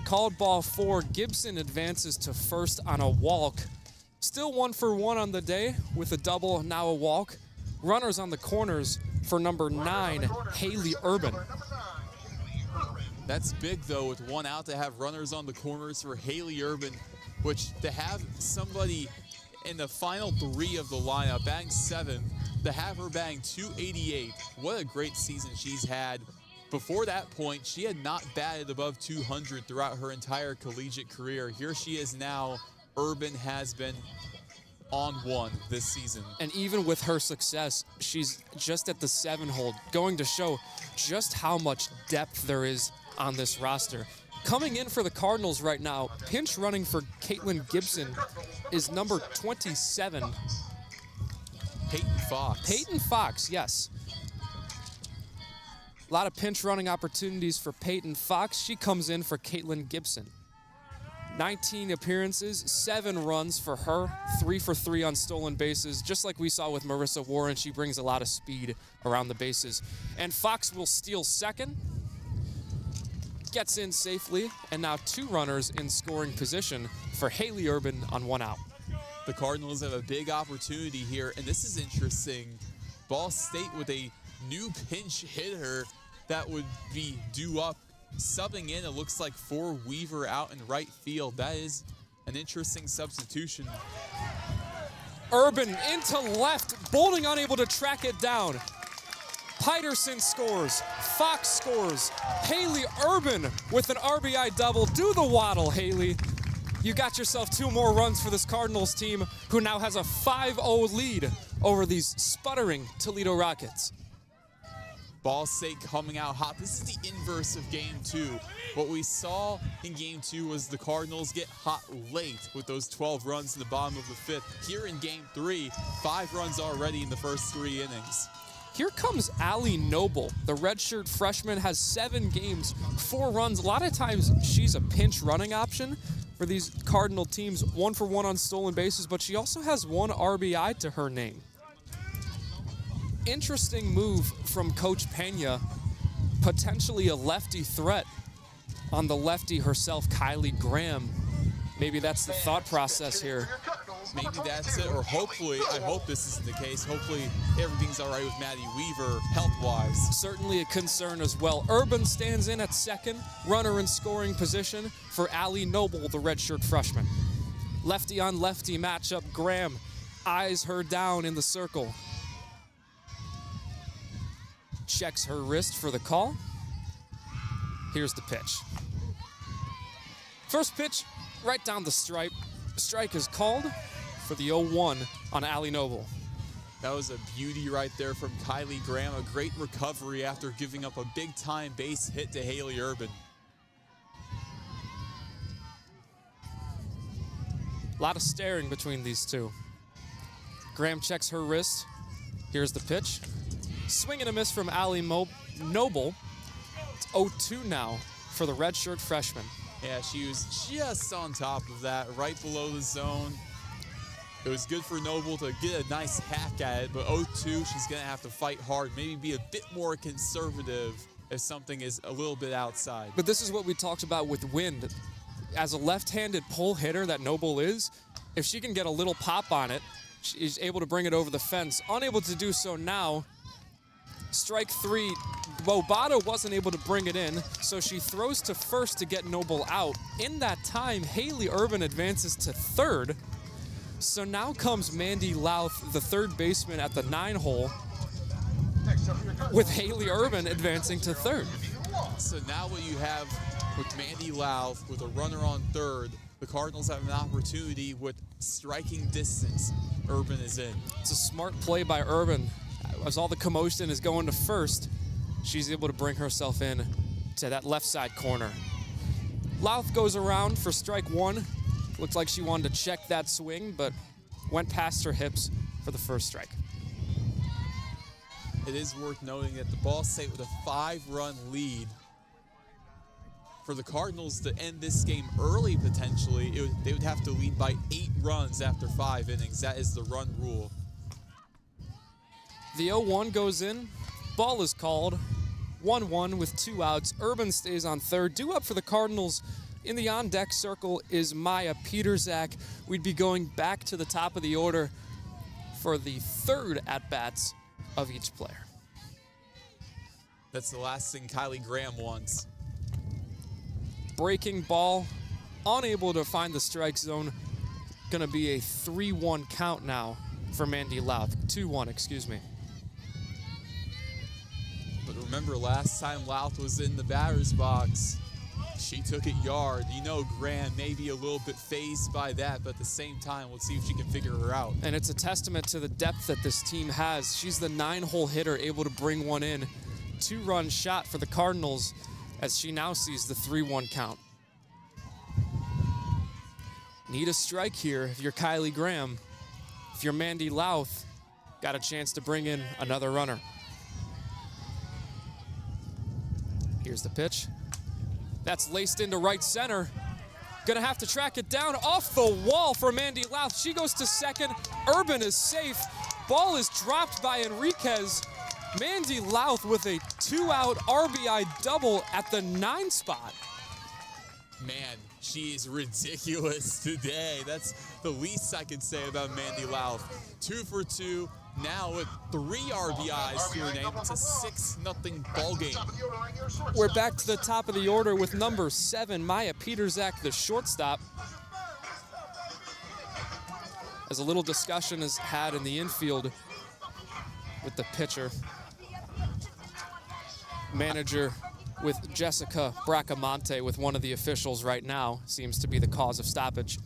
called ball 4. Gibson advances to first on a walk. Still 1 for 1 on the day with a double, now a walk. Runners on the corners for number 9, Haley Urban. That's big, though, with 1 out to have runners on the corners for Haley Urban, which to have somebody in the final 3 of the lineup, batting 7th, to have her batting .288, what a great season she's had. Before that point, she had not batted above 200 throughout her entire collegiate career. Here she is now. Urban has been on 1 this season. And even with her success, she's just at the 7 hole, going to show just how much depth there is on this roster. Coming in for the Cardinals right now, pinch running for Caitlin Gibson is number 27. Peyton Fox. Peyton Fox, yes. A lot of pinch running opportunities for Peyton Fox. She comes in for Caitlin Gibson. 19 appearances, 7 runs for her, 3 for 3 on stolen bases. Just like we saw with Marissa Warren, she brings a lot of speed around the bases. And Fox will steal second, gets in safely, and now 2 runners in scoring position for Haley Urban on 1 out. The Cardinals have a big opportunity here, and this is interesting. Ball State with a new pinch hitter that would be due up. Subbing in, it looks like for Weaver out in right field. That is an interesting substitution. Urban into left, Bolding unable to track it down. Peterson scores, Fox scores, Haley Urban with an RBI double. Do the waddle, Haley. You got yourself 2 more runs for this Cardinals team, who now has a 5-0 lead over these sputtering Toledo Rockets. Ball State coming out hot. This is the inverse of Game 2. What we saw in Game 2 was the Cardinals get hot late with those 12 runs in the bottom of the 5th. Here in Game 3, 5 runs already in the first 3 innings. Here comes Allie Noble. The redshirt freshman has 7 games, 4 runs. A lot of times she's a pinch running option for these Cardinal teams. 1 for 1 on stolen bases, but she also has 1 RBI to her name. Interesting move from Coach Pena, potentially a lefty threat on the lefty herself, Kylie Graham. Maybe that's the thought process here. Maybe that's it, or hopefully, I hope this isn't the case. Hopefully everything's all right with Maddie Weaver health-wise. Certainly a concern as well. Urban stands in at second, runner in scoring position for Allie Noble, the redshirt freshman. Lefty on lefty matchup, Graham eyes her down in the circle. Checks her wrist for the call. Here's the pitch. First pitch, right down the stripe. Strike is called for the 0-1 on Allie Noble. That was a beauty right there from Kylie Graham. A great recovery after giving up a big-time base hit to Haley Urban. A lot of staring between these two. Graham checks her wrist. Here's the pitch. Swing and a miss from Allie Noble. It's 0-2 now for the redshirt freshman. Yeah, she was just on top of that, right below the zone. It was good for Noble to get a nice hack at it, but 0-2, she's going to have to fight hard, maybe be a bit more conservative if something is a little bit outside. But this is what we talked about with wind. As a left-handed pull hitter that Noble is, if she can get a little pop on it, she's able to bring it over the fence. Unable to do so now. Strike three. Bobata wasn't able to bring it in, so she throws to first to get Noble out. In that time, Haley Urban advances to third. So now comes Mandy Louth, the third baseman at the 9-hole, with Haley Urban advancing to third. So now what you have with Mandy Louth, with a runner on third, the Cardinals have an opportunity with striking distance. Urban is in. It's a smart play by Urban. As all the commotion is going to first, she's able to bring herself in to that left side corner. Louth goes around for strike one. Looked like she wanted to check that swing, but went past her hips for the first strike. It is worth noting that the Ball State with a 5-run lead. For the Cardinals to end this game early, potentially, they would have to lead by 8 runs after 5 innings. That is the run rule. The 0-1 goes in. Ball is called. 1-1 with 2 outs. Urban stays on third. Due up for the Cardinals in the on-deck circle is Maya Peterzak. We'd be going back to the top of the order for the third at-bats of each player. That's the last thing Kylie Graham wants. Breaking ball, unable to find the strike zone. Gonna be a 3-1 count now for Mandy Louth. 2-1, excuse me. But remember, last time Louth was in the batter's box, she took it yard. You know, Graham may be a little bit phased by that, but at the same time, let's see if she can figure her out. And it's a testament to the depth that this team has. She's the 9-hole hitter, able to bring one in. 2-run shot for the Cardinals as she now sees the 3-1 count. Need a strike here if you're Kylie Graham. If you're Mandy Louth, got a chance to bring in another runner. Here's the pitch. That's laced into right center. Gonna have to track it down off the wall for Mandy Louth. She goes to second. Urban is safe. Ball is dropped by Enriquez. Mandy Louth with a 2-out RBI double at the 9 spot. Man, she is ridiculous today. That's the least I can say about Mandy Louth. 2 for 2. Now with 3 RBIs to her name, it's a 6-0 ball game. We're back to the top of the order with number 7, Maya Peterzak, the shortstop. As a little discussion is had in the infield with the pitcher. Manager with Jessica Bracamonte with one of the officials right now seems to be the cause of stoppage.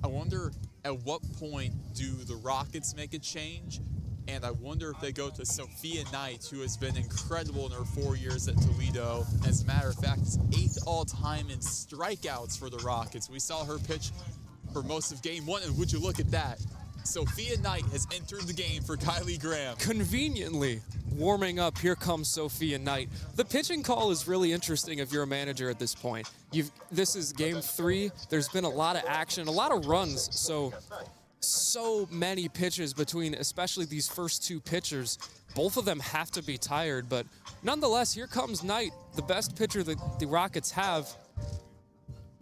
I wonder at what point do the Rockets make a change? And I wonder if they go to Sophia Knight, who has been incredible in her 4 years at Toledo. As a matter of fact, it's 8th all-time in strikeouts for the Rockets. We saw her pitch for most of game 1, and would you look at that? Sophia Knight has entered the game for Kylie Graham. Conveniently warming up, here comes Sophia Knight. The pitching call is really interesting if you're a manager at this point. This is game 3. There's been a lot of action, a lot of runs, so many pitches between, especially these first 2 pitchers. Both of them have to be tired, but nonetheless, here comes Knight, the best pitcher that the Rockets have.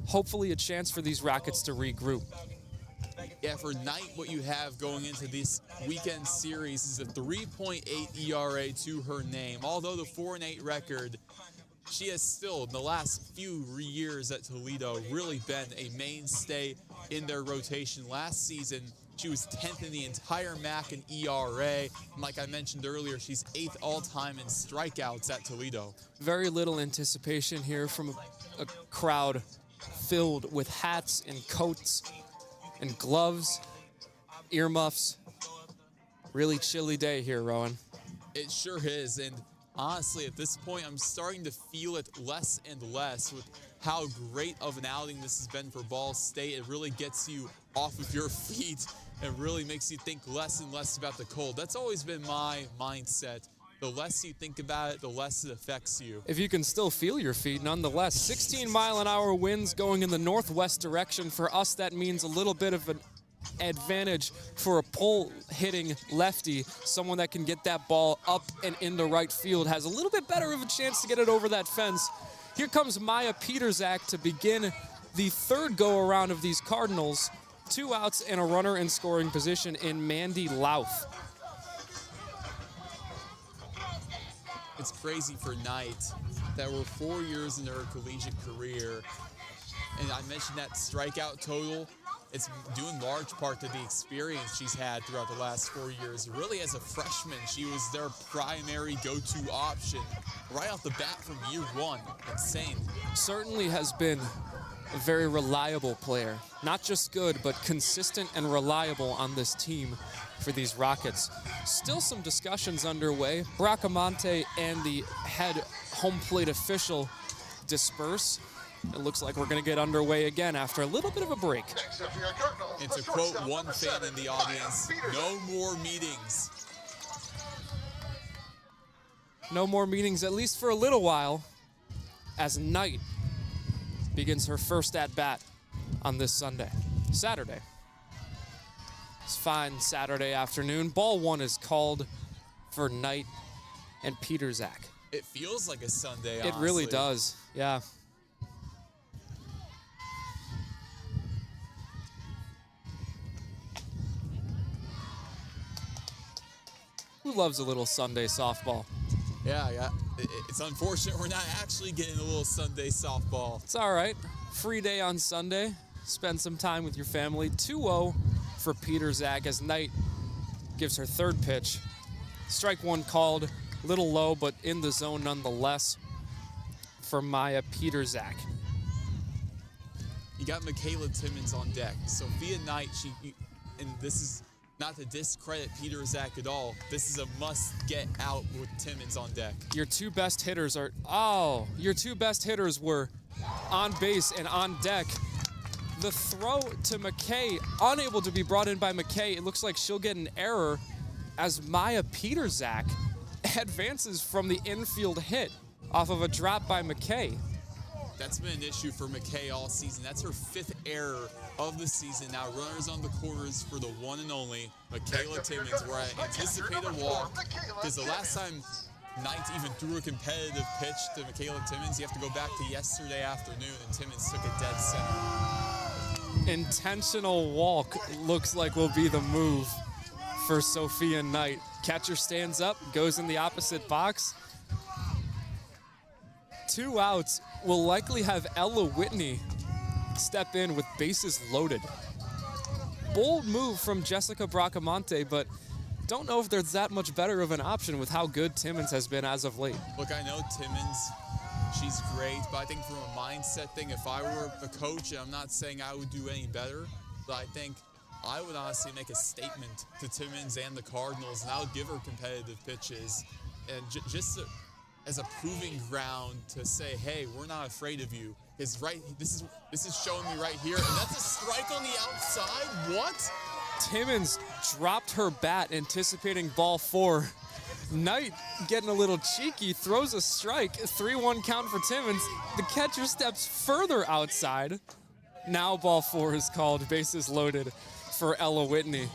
Hopefully a chance for these Rockets to regroup. Yeah, for Knight, what you have going into this weekend series is a 3.8 ERA to her name. Although the 4-8 record, she has still, in the last few years at Toledo, really been a mainstay in their rotation. Last season, she was 10th in the entire MAC in ERA. And like I mentioned earlier, she's 8th all-time in strikeouts at Toledo. Very little anticipation here from a crowd filled with hats and coats and gloves, earmuffs, Really chilly day here, Roen. It sure is, and honestly, at this point, I'm starting to feel it less and less with how great of an outing this has been for Ball State. It really gets you off of your feet and really makes you think less and less about the cold. That's always been my mindset. The less you think about it, the less it affects you. If you can still feel your feet, nonetheless. 16-mile-an-hour winds going in the northwest direction. For us, that means a little bit of an advantage for a pull-hitting lefty. Someone that can get that ball up and into right field has a little bit better of a chance to get it over that fence. Here comes Maya Petersak to begin the third go-around of these Cardinals. 2 outs and a runner in scoring position in Mandy Louth. It's crazy for Knight that we're 4 years into her collegiate career. And I mentioned that strikeout total. It's due in large part to the experience she's had throughout the last 4 years. Really, as a freshman, she was their primary go-to option right off the bat from year one. Insane. Certainly has been a very reliable player. Not just good, but consistent and reliable on this team for these Rockets. Still some discussions underway. Bracamonte and the head home plate official disperse. It looks like we're going to get underway again after a little bit of a break. And to quote one fan in the audience, no more meetings. No more meetings, at least for a little while, as Knight begins her first at-bat on this Saturday. It's fine Saturday afternoon. Ball 1 is called for Knight and Petersak. It feels like a Sunday, honestly. It really does, yeah. Who loves a little Sunday softball? Yeah. It's unfortunate we're not actually getting a little Sunday softball. It's all right. Free day on Sunday. Spend some time with your family. 2-0 for Petersak as Knight gives her third pitch. Strike 1 called. Little low, but in the zone nonetheless for Maya Petersak. You got Michaela Timmons on deck. Sophia Knight, and this is not to discredit Petersak at all. This is a must get out with Timmons on deck. Your two best hitters were on base and on deck. The throw to McKay, unable to be brought in by McKay. It looks like she'll get an error as Maya Petersak advances from the infield hit off of a drop by McKay. That's been an issue for McKay all season. That's her 5th error of the season. Now runners on the corners for the one and only Michaela Timmons, where I anticipate a walk, because the last time Knight even threw a competitive pitch to Michaela Timmons, you have to go back to yesterday afternoon, and Timmons took a dead center. Intentional walk looks like will be the move for Sophia Knight. Catcher stands up, goes in the opposite box. 2 outs. Will likely have Ella Whitney step in with bases loaded. Bold move from Jessica Bracamonte, but don't know if there's that much better of an option with how good Timmons has been as of late. Look, I know Timmons, she's great, but I think from a mindset thing, if I were a coach, and I'm not saying I would do any better, but I think I would honestly make a statement to Timmons and the Cardinals, and I would give her competitive pitches, and just as a proving ground to say, hey, we're not afraid of you. This is showing me right here, and that's a strike on the outside. What? Timmons dropped her bat, anticipating ball 4. Knight getting a little cheeky, throws a strike. 3-1 count for Timmons. The catcher steps further outside. Now ball 4 is called, bases loaded for Ella Whitney.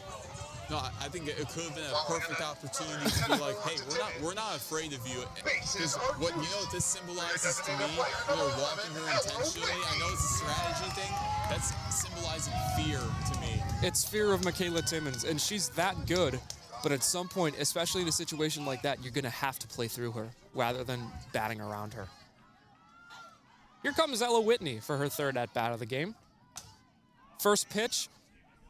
No, I think it could have been a perfect opportunity to be like, hey, we're not afraid of you. Because what this symbolizes to me, when they're walking her intentionally, I know it's a strategy thing, that's symbolizing fear to me. It's fear of Michaela Timmons, and she's that good. But at some point, especially in a situation like that, you're going to have to play through her rather than batting around her. Here comes Ella Whitney for her third at-bat of the game. First pitch.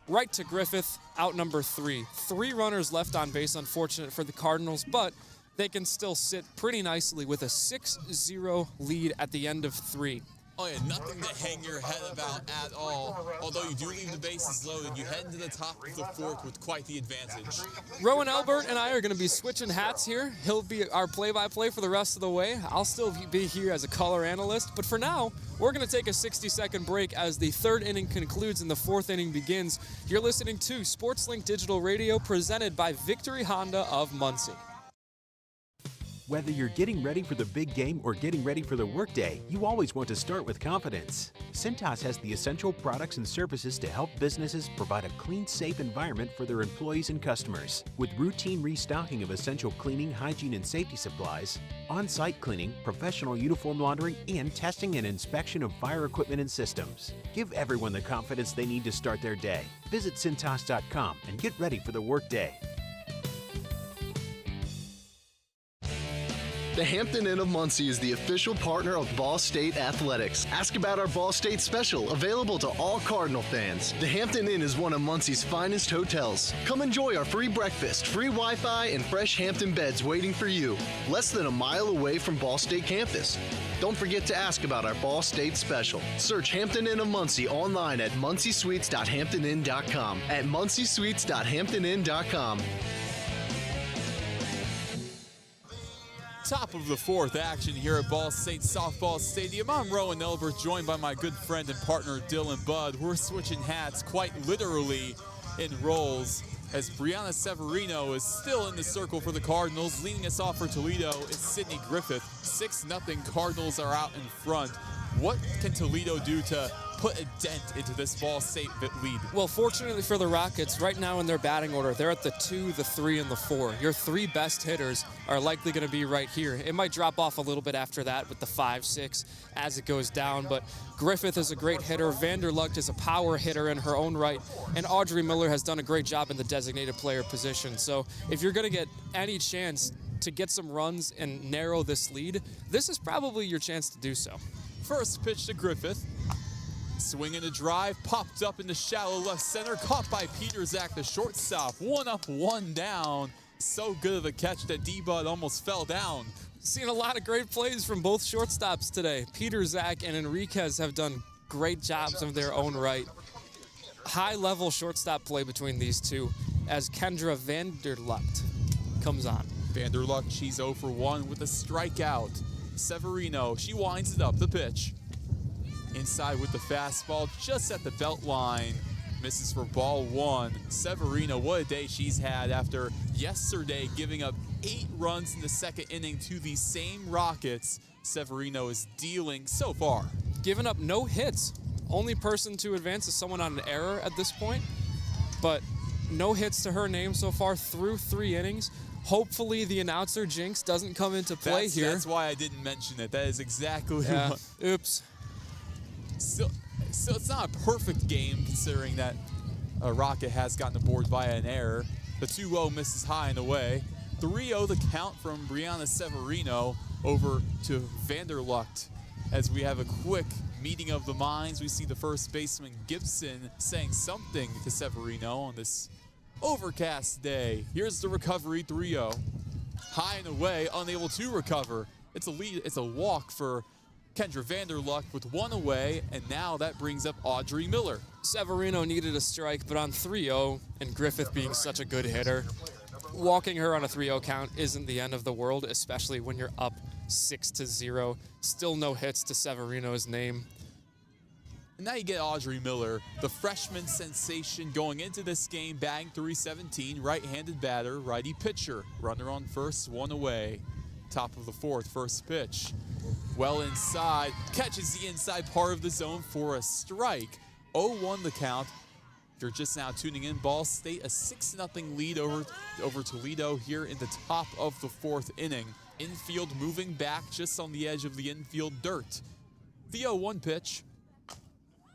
Right to Griffith, out number 3. 3 runners left on base, unfortunate for the Cardinals, but they can still sit pretty nicely with a 6-0 lead at the end of 3. Oh yeah, nothing to hang your head about at all. Although you do leave the bases loaded, you head into the top of the fourth with quite the advantage. Roen, Elbert, and I are going to be switching hats here. He'll be our play-by-play for the rest of the way. I'll still be here as a color analyst. But for now, we're going to take a 60-second break as the third inning concludes and the fourth inning begins. You're listening to SportsLink Digital Radio presented by Victory Honda of Muncie. Whether you're getting ready for the big game or getting ready for the workday, you always want to start with confidence. Cintas has the essential products and services to help businesses provide a clean, safe environment for their employees and customers. With routine restocking of essential cleaning, hygiene, and safety supplies, on-site cleaning, professional uniform laundering, and testing and inspection of fire equipment and systems. Give everyone the confidence they need to start their day. Visit Cintas.com and get ready for the workday. The Hampton Inn of Muncie is the official partner of Ball State Athletics. Ask about our Ball State special, available to all Cardinal fans. The Hampton Inn is one of Muncie's finest hotels. Come enjoy our free breakfast, free Wi-Fi, and fresh Hampton beds waiting for you. Less than a mile away from Ball State campus. Don't forget to ask about our Ball State special. Search Hampton Inn of Muncie online at munciesuites.hamptonin.com. At munciesuites.hamptonin.com. Top of the fourth action here at Ball State Softball Stadium. I'm Roen Elbert, joined by my good friend and partner Dylan Budd. We're switching hats quite literally in roles as Brianna Severino is still in the circle for the Cardinals. Leading us off for Toledo is Sydney Griffith. 6-0 Cardinals are out in front. What can Toledo do to put a dent into this Ball State lead? Well, fortunately for the Rockets, right now in their batting order, they're at the 2, the 3, and the 4. Your three best hitters are likely going to be right here. It might drop off a little bit after that with the 5, 6 as it goes down, but Griffith is a great hitter. Vanderlucht is a power hitter in her own right, and Audrey Miller has done a great job in the designated player position. So if you're going to get any chance to get some runs and narrow this lead, this is probably your chance to do so. First pitch to Griffith. Swing and a drive, popped up in the shallow left center, caught by Peter Zach, the shortstop. 1 up, 1 down. So good of a catch that D-Bud almost fell down. Seen a lot of great plays from both shortstops today. Peter Zach and Enriquez have done great jobs of their own right. High-level shortstop play between these two as Kendra Vanderlucht comes on. Vanderlucht, she's 0 for 1 with a strikeout. Severino, she winds it up, the pitch. Inside with the fastball, just at the belt line. Misses for ball 1. Severino, what a day she's had after yesterday giving up 8 runs in the second inning to the same Rockets. Severino is dealing so far. Giving up no hits. Only person to advance is someone on an error at this point, but no hits to her name so far through 3 innings. Hopefully the announcer jinx doesn't come into play here. That's why I didn't mention it. That is exactly what. Oops. So it's not a perfect game considering that Rocket has gotten aboard via an error. The 2-0 misses high and away. 3-0 the count from Brianna Severino over to Vanderlucht. As we have a quick meeting of the minds, we see the first baseman Gibson saying something to Severino on this overcast day. Here's the recovery, 3-0. High and away, unable to recover. It's a lead, it's a walk for Kendra Vanderlucht with 1 away, and now that brings up Audrey Miller. Severino needed a strike, but on 3-0, and Griffith being such a good hitter, walking her on a 3-0 count isn't the end of the world, especially when you're up 6-0. Still no hits to Severino's name. And now you get Audrey Miller, the freshman sensation going into this game, batting .317, right-handed batter, righty pitcher. Runner on first, 1 away. Top of the fourth, first pitch. Well inside, catches the inside part of the zone for a strike. 0-1 the count. If you're just now tuning in, Ball State a 6-0 lead over Toledo here in the top of the fourth inning. Infield moving back just on the edge of the infield dirt. The 0-1 pitch.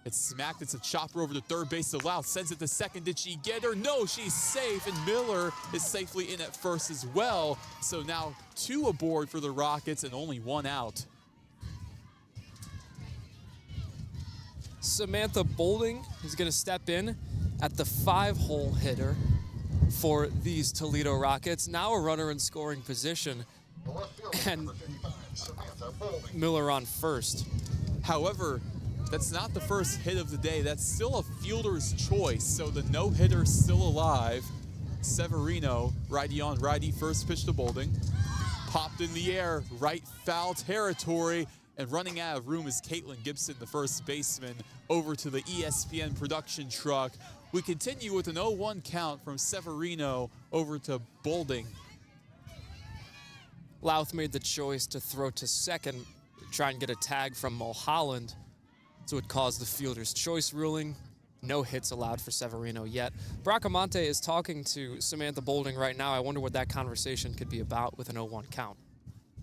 It's smacked, it's a chopper over to third base to Lau, sends it to second. Did she get her? No, she's safe, and Miller is safely in at first as well. So now 2 aboard for the Rockets and only 1 out. Samantha Bolding is going to step in at the 5-hole hitter for these Toledo Rockets. Now a runner in scoring position, and Miller on first. However, that's not the first hit of the day. That's still a fielder's choice, so the no-hitter's still alive. Severino, righty on righty, first pitch to Bolding. Popped in the air, right foul territory, and running out of room is Caitlin Gibson, the first baseman, over to the ESPN production truck. We continue with an 0-1 count from Severino over to Bolding. Louth made the choice to throw to second, try and get a tag from Mulholland, so it caused the fielder's choice ruling. No hits allowed for Severino yet. Bracamonte is talking to Samantha Bolding right now. I wonder what that conversation could be about with an 0-1 count.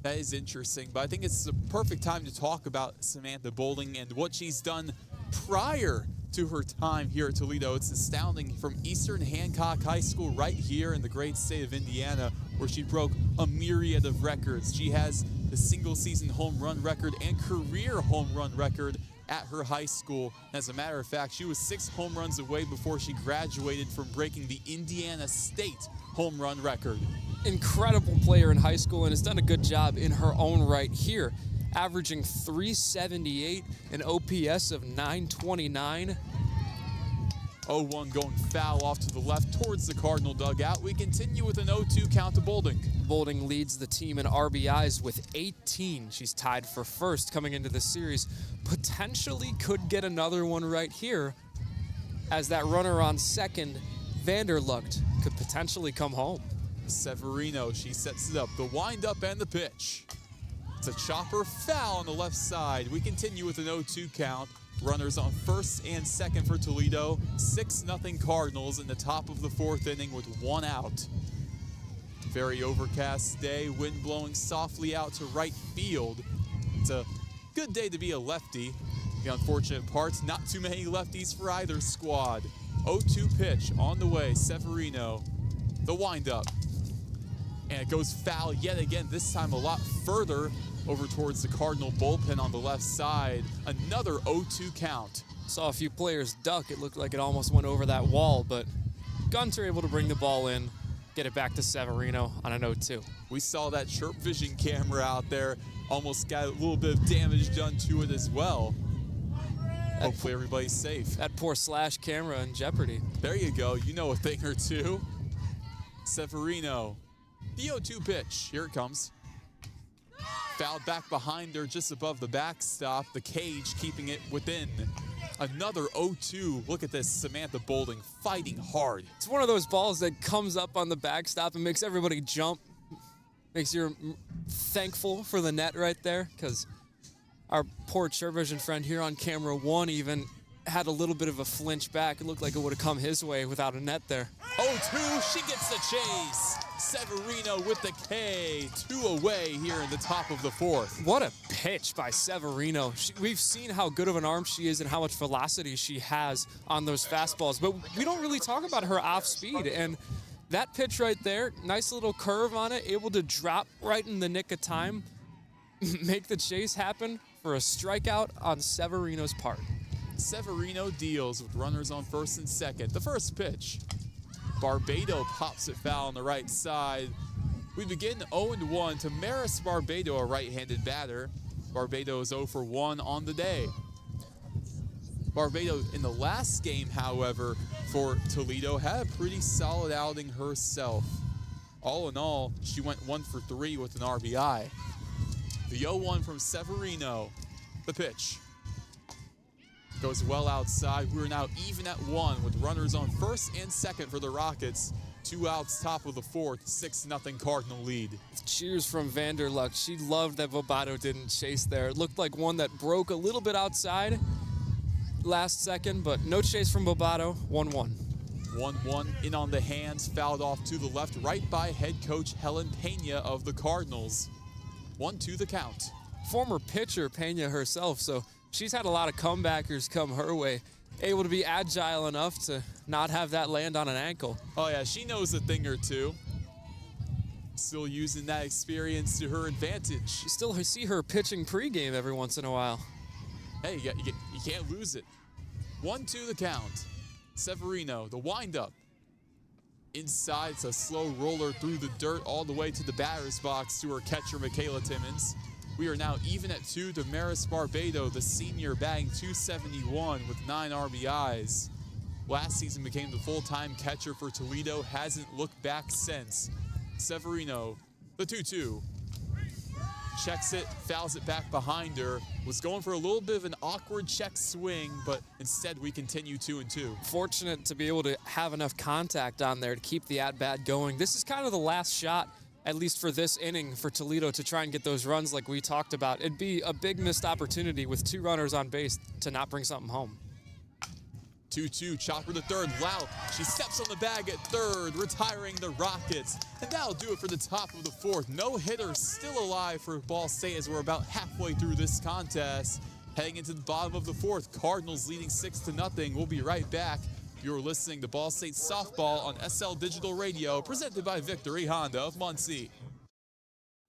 That is interesting, but I think it's the perfect time to talk about Samantha Bolding and what she's done prior to her time here at Toledo. It's astounding. From Eastern Hancock High School right here in the great state of Indiana, where she broke a myriad of records. She has the single-season home run record and career home run record at her high school. As a matter of fact, she was 6 home runs away before she graduated from breaking the Indiana State home run record. Incredible player in high school and has done a good job in her own right here, averaging .378, an OPS of .929. 0-1 going foul off to the left towards the Cardinal dugout. We continue with an 0-2 count to Bolding. Bolding leads the team in RBIs with 18. She's tied for first coming into the series. Potentially could get another one right here, as that runner on second, Vanderlucht, could potentially come home. Severino, she sets it up. The windup and the pitch. It's a chopper foul on the left side. We continue with an 0-2 count. Runners on first and second for Toledo. 6-0 Cardinals in the top of the 4th inning with 1 out. Very overcast day, wind blowing softly out to right field. It's a good day to be a lefty. The unfortunate part, not too many lefties for either squad. 0-2 pitch on the way, Severino. The windup. And it goes foul yet again, this time a lot further over towards the Cardinal bullpen on the left side. Another 0-2 count. Saw a few players duck. It looked like it almost went over that wall, but Gunter able to bring the ball in, get it back to Severino on an 0-2. We saw that Chirp Vision camera out there. Almost got a little bit of damage done to it as well. Hopefully everybody's safe. That poor slash camera in jeopardy. There you go. You know a thing or two. Severino. The 0-2 pitch. Here it comes. Fouled back behind her just above the backstop. The cage keeping it within. Another 0-2. Look at this, Samantha Bolding fighting hard. It's one of those balls that comes up on the backstop and makes everybody jump. Makes you thankful for the net right there, because our poor Chirp Vision friend here on camera 1 even had a little bit of a flinch back. It looked like it would have come his way without a net there. 0-2, she gets the chase. Severino with the K, 2 away here in the top of the 4th. What a pitch by Severino. We've seen how good of an arm she is and how much velocity she has on those fastballs, but we don't really talk about her off speed. And that pitch right there, nice little curve on it, able to drop right in the nick of time, make the chase happen for a strikeout on Severino's part. Severino deals with runners on first and second. The first pitch. Barbado pops it foul on the right side. We begin 0-1 to Maris Barbado, a right-handed batter. Barbado is 0 for 1 on the day. Barbado in the last game, however, for Toledo, had a pretty solid outing herself. All in all, she went 1 for 3 with an RBI. The 0-1 from Severino. The pitch. Goes well outside. We're now even at 1 with runners on first and second for the Rockets. 2 outs, top of the 4th, 6-0 Cardinal lead. Cheers from Vanderlucht. She loved that Bobado didn't chase there. It looked like one that broke a little bit outside last second, but no chase from Bobado. 1-1. 1-1 in on the hands, fouled off to the left, right by head coach Helen Pena of the Cardinals. 1-2 the count. Former pitcher Pena herself, so she's had a lot of comebackers come her way. Able to be agile enough to not have that land on an ankle. Oh yeah, she knows a thing or two. Still using that experience to her advantage. You still see her pitching pregame every once in a while. Hey, you can't lose it. 1-2 the count. Severino, the windup. Inside, it's a slow roller through the dirt all the way to the batter's box to her catcher, Michaela Timmons. We are now even at 2. Damaris Barbado, the senior, batting .271 with 9 RBIs. Last season became the full-time catcher for Toledo, hasn't looked back since. Severino, the 2-2. Checks it, fouls it back behind her. Was going for a little bit of an awkward check swing, but instead we continue 2-2. Fortunate to be able to have enough contact on there to keep the at-bat going. This is kind of the last shot, at least for this inning, for Toledo to try and get those runs like we talked about. It'd be a big missed opportunity with 2 runners on base to not bring something home. 2-2, chopper to third. Wow, she steps on the bag at third, retiring the Rockets. And that'll do it for the top of the 4th. No hitter still alive for Ball State as we're about halfway through this contest. Heading into the bottom of the 4th, Cardinals leading 6-0. We'll be right back. You're listening to Ball State Softball on SL Digital Radio, presented by Victory Honda of Muncie.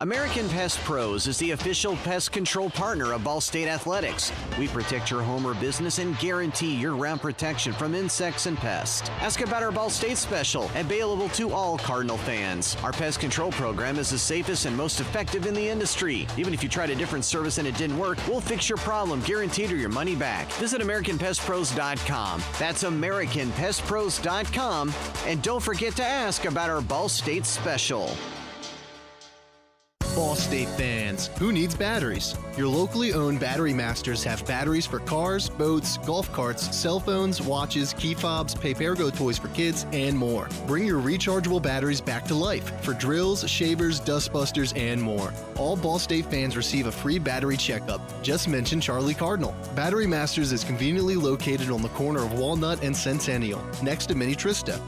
American Pest Pros is the official pest control partner of Ball State Athletics. We protect your home or business and guarantee year-round protection from insects and pests. Ask about our Ball State special, available to all Cardinal fans. Our pest control program is the safest and most effective in the industry. Even if you tried a different service and it didn't work, we'll fix your problem, guaranteed, or your money back. Visit AmericanPestPros.com. That's AmericanPestPros.com. And don't forget to ask about our Ball State special. Ball State fans, who needs batteries? Your locally owned Battery Masters have batteries for cars, boats, golf carts, cell phones, watches, key fobs, Papergo toys for kids, and more. Bring your rechargeable batteries back to life for drills, shavers, dustbusters, and more. All Ball State fans receive a free battery checkup. Just mention Charlie Cardinal. Battery Masters is conveniently located on the corner of Walnut and Centennial, next to Mini Trista.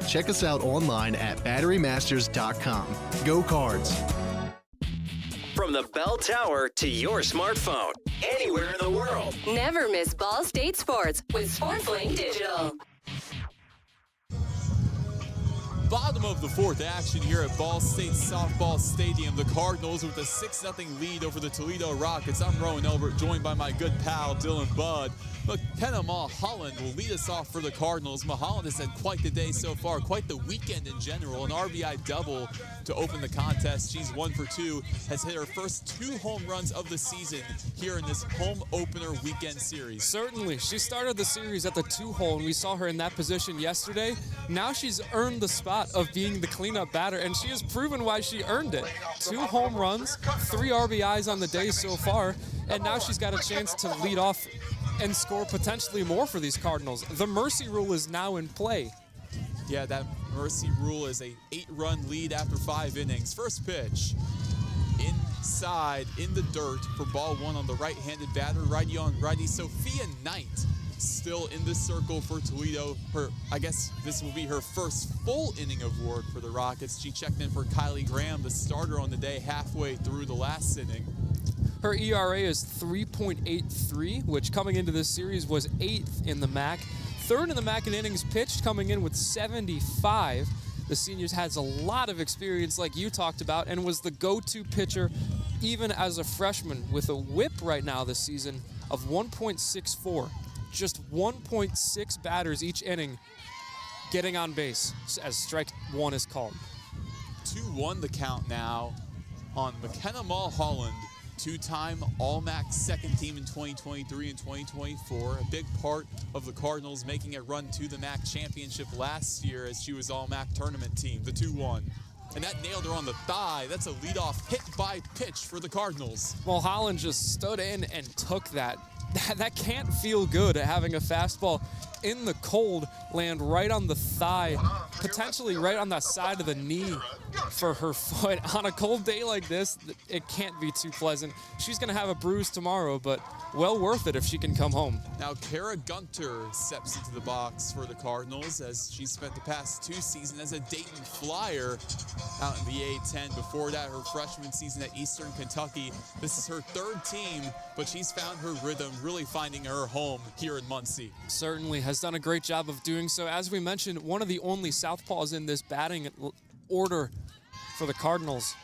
Check us out online at batterymasters.com. Go Cards! From the bell tower to your smartphone, anywhere in the world. Never miss Ball State Sports with SportsLink Digital. Bottom of the 4th action here at Ball State Softball Stadium. The Cardinals with a 6-0 lead over the Toledo Rockets. I'm Roen Elbert, joined by my good pal Dylan Budd. McKenna Mulholland will lead us off for the Cardinals. Mulholland has had quite the day so far, quite the weekend in general. An RBI double to open the contest. She's 1 for 2, has hit her first 2 home runs of the season here in this home opener weekend series. Certainly. She started the series at the 2-hole, and we saw her in that position yesterday. Now she's earned the spot of being the cleanup batter, and she has proven why she earned it. 2 home runs, 3 RBIs on the day so far, and now she's got a chance to lead off and score potentially more for these Cardinals. The mercy rule is now in play. Yeah, that mercy rule is a 8-run lead after 5 innings. First pitch, inside, in the dirt for ball 1 on the right-handed batter, righty on righty. Sophia Knight still in the circle for Toledo. I guess this will be her first full inning of work for the Rockets. She checked in for Kylie Graham, the starter on the day, halfway through the last inning. Her ERA is 3.83, which coming into this series was 8th in the MAC. 3rd in the MAC in innings pitched, coming in with 75. The seniors has a lot of experience like you talked about and was the go-to pitcher even as a freshman with a whip right now this season of 1.64. Just 1.6 batters each inning getting on base as strike 1 is called. 2-1 the count now on McKenna Mulholland. 2-time All-MAC second team in 2023 and 2024. A big part of the Cardinals making a run to the MAC championship last year as she was All-MAC tournament team, the 2-1. And that nailed her on the thigh. That's a leadoff hit by pitch for the Cardinals. Well, Holland just stood in and took that. That can't feel good, having a fastball in the cold land right on the thigh, potentially right on the side of the knee for her foot. On a cold day like this, it can't be too pleasant. She's going to have a bruise tomorrow, but well worth it if she can come home. Now, Kara Gunter steps into the box for the Cardinals as she spent the past 2 seasons as a Dayton Flyer out in the A-10. Before that, her freshman season at Eastern Kentucky. This is her 3rd team, but she's found her rhythm, really finding her home here in Muncie. Certainly has done a great job of doing so. As we mentioned, one of the only southpaws in this batting order for the Cardinals.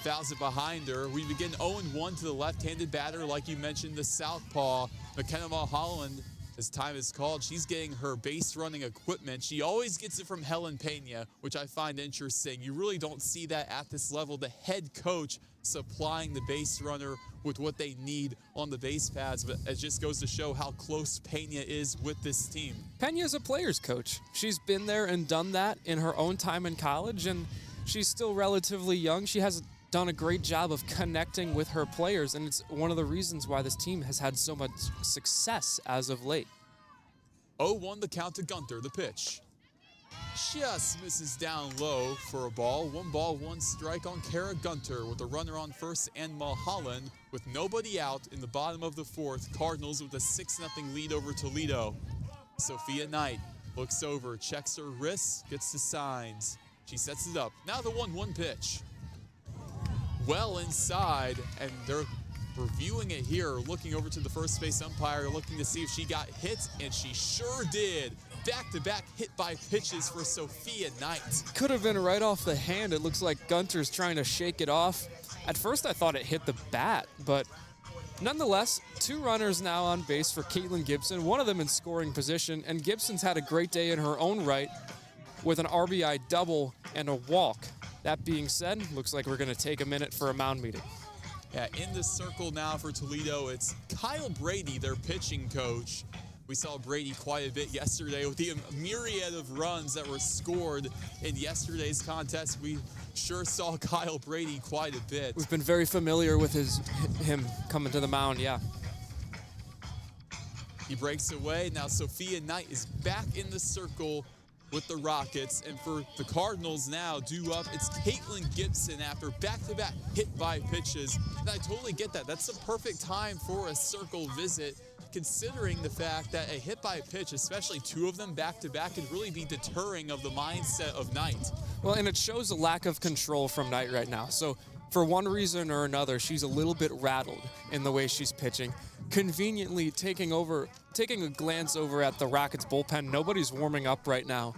Fouls it behind her. We begin 0-1 to the left-handed batter, like you mentioned, the southpaw. McKenna Mulholland As time is called, she's getting her base running equipment. She always gets it from Helen Pena, which I find interesting. You really don't see that at this level. The head coach supplying the base runner with what they need on the base pads, but it just goes to show how close Pena is with this team. Pena's a player's coach. She's been there and done that in her own time in college, and she's still relatively young. She has done a great job of connecting with her players, and it's one of the reasons why this team has had so much success as of late. 0-1 the count to Gunter, the pitch. Just misses down low for a ball. 1 ball, 1 strike on Kara Gunter with a runner on first and Mulholland with nobody out in the bottom of the 4th. Cardinals with a 6-0 lead over Toledo. Sophia Knight looks over, checks her wrists, gets the signs. She sets it up. Now the 1-1 pitch. Well inside, and they're reviewing it here, looking over to the first base umpire, looking to see if she got hit, and she sure did. Back-to-back hit by pitches for Sophia Knight. Could have been right off the hand. It looks like Gunter's trying to shake it off. At first I thought it hit the bat, but nonetheless, 2 runners now on base for Caitlin Gibson, one of them in scoring position, and Gibson's had a great day in her own right with an RBI double and a walk. That being said, looks like we're going to take a minute for a mound meeting. Yeah, in the circle now for Toledo, it's Kyle Brady, their pitching coach. We saw Brady quite a bit yesterday with the myriad of runs that were scored in yesterday's contest. We sure saw Kyle Brady quite a bit. We've been very familiar with him coming to the mound, yeah. He breaks away. Now Sophia Knight is back in the circle with the Rockets. And for the Cardinals now, due up, it's Caitlin Gibson after back-to-back hit by pitches. And I totally get that. That's the perfect time for a circle visit, considering the fact that a hit by pitch, especially 2 of them back-to-back, could really be deterring of the mindset of Knight. Well, and it shows a lack of control from Knight right now. So for one reason or another, she's a little bit rattled in the way she's pitching. Conveniently taking a glance over at the Rockets bullpen, nobody's warming up right now.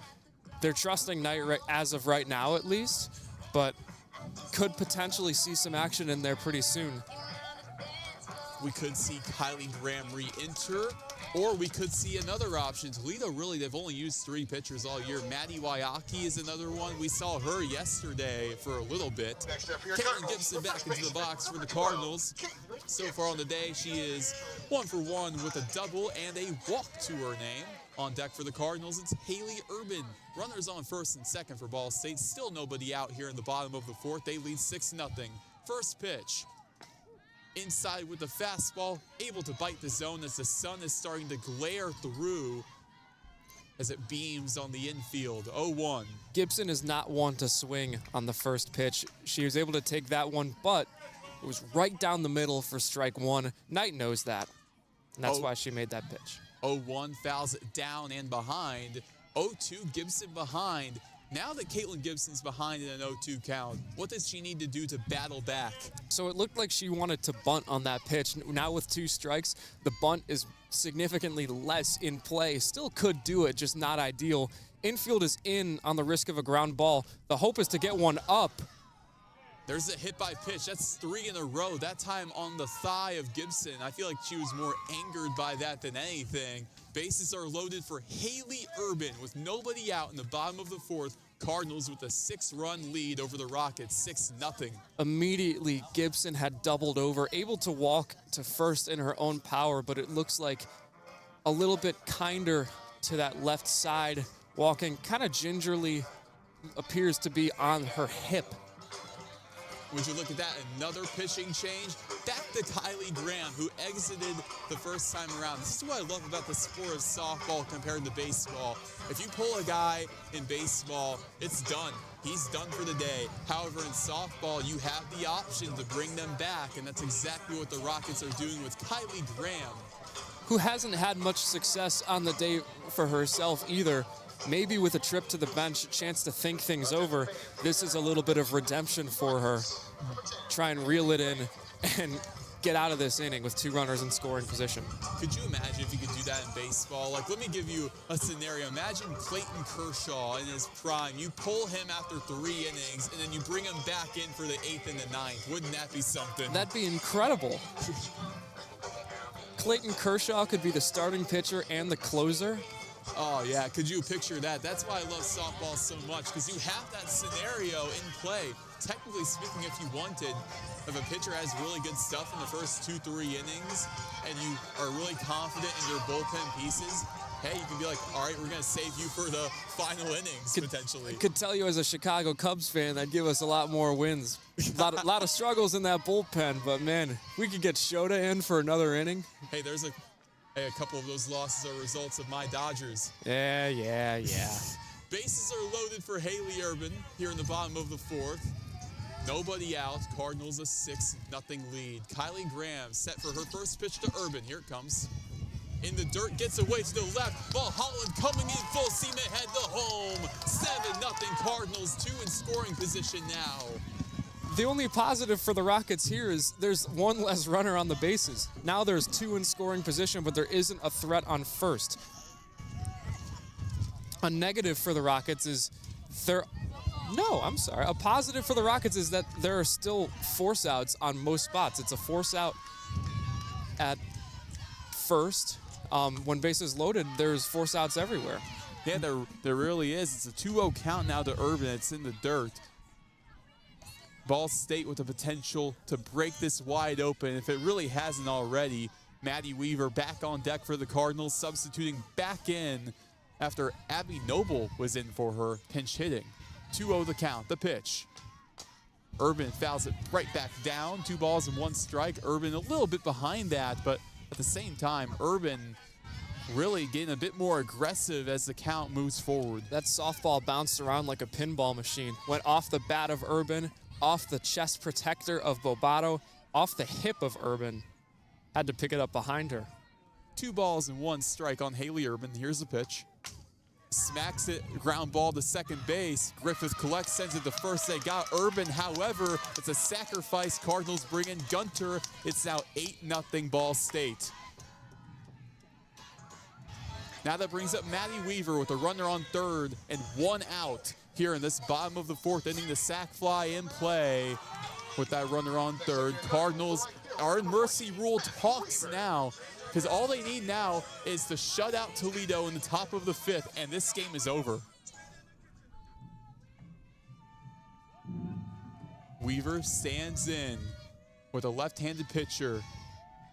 They're trusting Knight as of right now at least, but could potentially see some action in there pretty soon. We could see Kylie Graham re-enter, or we could see another option. Toledo, really, they've only used 3 pitchers all year. Maddie Waiaki is another one. We saw her yesterday for a little bit. Caitlin Gibson back into the box for the Cardinals. So far on the day, she is 1 for 1 with a double and a walk to her name. On deck for the Cardinals, it's Haley Urban. Runners on first and second for Ball State. Still nobody out here in the bottom of the 4th. They lead 6-0. First pitch. Inside with the fastball, able to bite the zone as the sun is starting to glare through as it beams on the infield. 0-1. Gibson is not one to swing on the first pitch. She was able to take that one, but it was right down the middle for strike 1. Knight knows that, and that's why she made that pitch. 0-1, fouls it down and behind. 0-2, Gibson behind. Now that Caitlin Gibson's behind in an 0-2 count, what does she need to do to battle back? So it looked like she wanted to bunt on that pitch. Now with 2 strikes, the bunt is significantly less in play. Still could do it, just not ideal. Infield is in on the risk of a ground ball. The hope is to get one up. There's a hit by pitch. That's 3 in a row. That time on the thigh of Gibson. I feel like she was more angered by that than anything. Bases are loaded for Haley Urban with nobody out in the bottom of the 4th. Cardinals with a 6-run lead over the Rockets, 6-0. Immediately, Gibson had doubled over, able to walk to first in her own power, but it looks like a little bit kinder to that left side, walking kind of gingerly, appears to be on her hip. Would you look at that? Another pitching change. Back to Kylie Graham, who exited the first time around. This is what I love about the sport of softball compared to baseball. If you pull a guy in baseball, it's done. He's done for the day. However, in softball, you have the option to bring them back, and that's exactly what the Rockets are doing with Kylie Graham, who hasn't had much success on the day for herself either. Maybe with a trip to the bench, a chance to think things over, this is a little bit of redemption for her. Try and reel it in and get out of this inning with 2 runners in scoring position. Could you imagine if you could do that in baseball? Like, let me give you a scenario. Imagine Clayton Kershaw in his prime. You pull him after 3 innings, and then you bring him back in for the 8th and the 9th. Wouldn't that be something? That'd be incredible. Clayton Kershaw could be the starting pitcher and the closer. Oh, yeah. Could you picture that? That's why I love softball so much, because you have that scenario in play. Technically speaking, if you wanted, if a pitcher has really good stuff in the first 2-3 innings and you are really confident in your bullpen pieces, hey, you can be like, all right, we're going to save you for the final innings, potentially. I could tell you as a Chicago Cubs fan, that'd give us a lot more wins. A lot of struggles in that bullpen, but, man, we could get Shota in for another inning. Hey, there's a couple of those losses are results of my Dodgers. Yeah. Bases are loaded for Haley Urban here in the bottom of the fourth. Nobody out. Cardinals a 6-0 lead. Kylie Graham set for her first pitch to Urban. Here it comes. In the dirt, gets away to the left. Mulholland coming in full steam ahead to home. 7-0 Cardinals, 2 in scoring position now. The only positive for the Rockets here is there's one less runner on the bases. Now there's 2 in scoring position, but there isn't a threat on first. A negative for the Rockets is a positive for the Rockets is that there are still force outs on most spots. It's a force out at first. When bases loaded, there's force outs everywhere. Yeah, there really is. It's a 2-0 count now to Urban. It's in the dirt. Ball State with the potential to break this wide open if it really hasn't already. Maddie Weaver back on deck for the Cardinals, substituting back in after Abby Noble was in for her pinch hitting. 2-0 the count, the pitch. Urban fouls it right back down. 2 balls and 1 strike. Urban a little bit behind that, but at the same time, Urban really getting a bit more aggressive as the count moves forward. That softball bounced around like a pinball machine. Went off the bat of Urban, off the chest protector of Bobato, off the hip of Urban. Had to pick it up behind her. 2 balls and 1 strike on Haley Urban. Here's the pitch. Smacks it, ground ball to second base. Griffith collects, sends it to first. They got Urban, however, it's a sacrifice. Cardinals bring in Gunter. It's now 8-0 Ball State. Now that brings up Maddie Weaver with a runner on third and 1 out here in this bottom of the fourth inning. The sac fly in play with that runner on third. Cardinals are in mercy rule talks now, because all they need now is to shut out Toledo in the top of the 5th, and this game is over. Weaver stands in with a left-handed pitcher.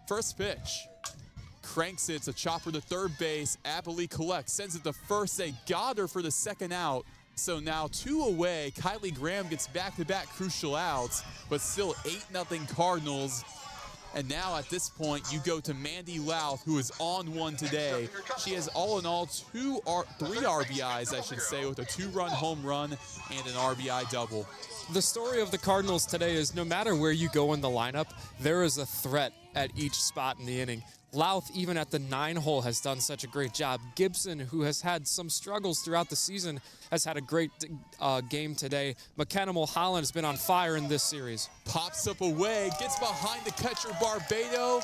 First pitch. Cranks it. It's a chopper to third base. Appley collects. Sends it to first. They got her for the second out. So now 2 away. Kylie Graham gets back-to-back crucial outs, but still 8-0 Cardinals. And now at this point, you go to Mandy Louth, who is on one today. She has all in all 3 RBIs, I should say, with a 2-run home run and an RBI double. The story of the Cardinals today is no matter where you go in the lineup, there is a threat at each spot in the inning. Louth, even at the 9-hole, has done such a great job. Gibson, who has had some struggles throughout the season, has had a great game today. McKenna Mulholland has been on fire in this series. Pops up away, gets behind the catcher Barbado,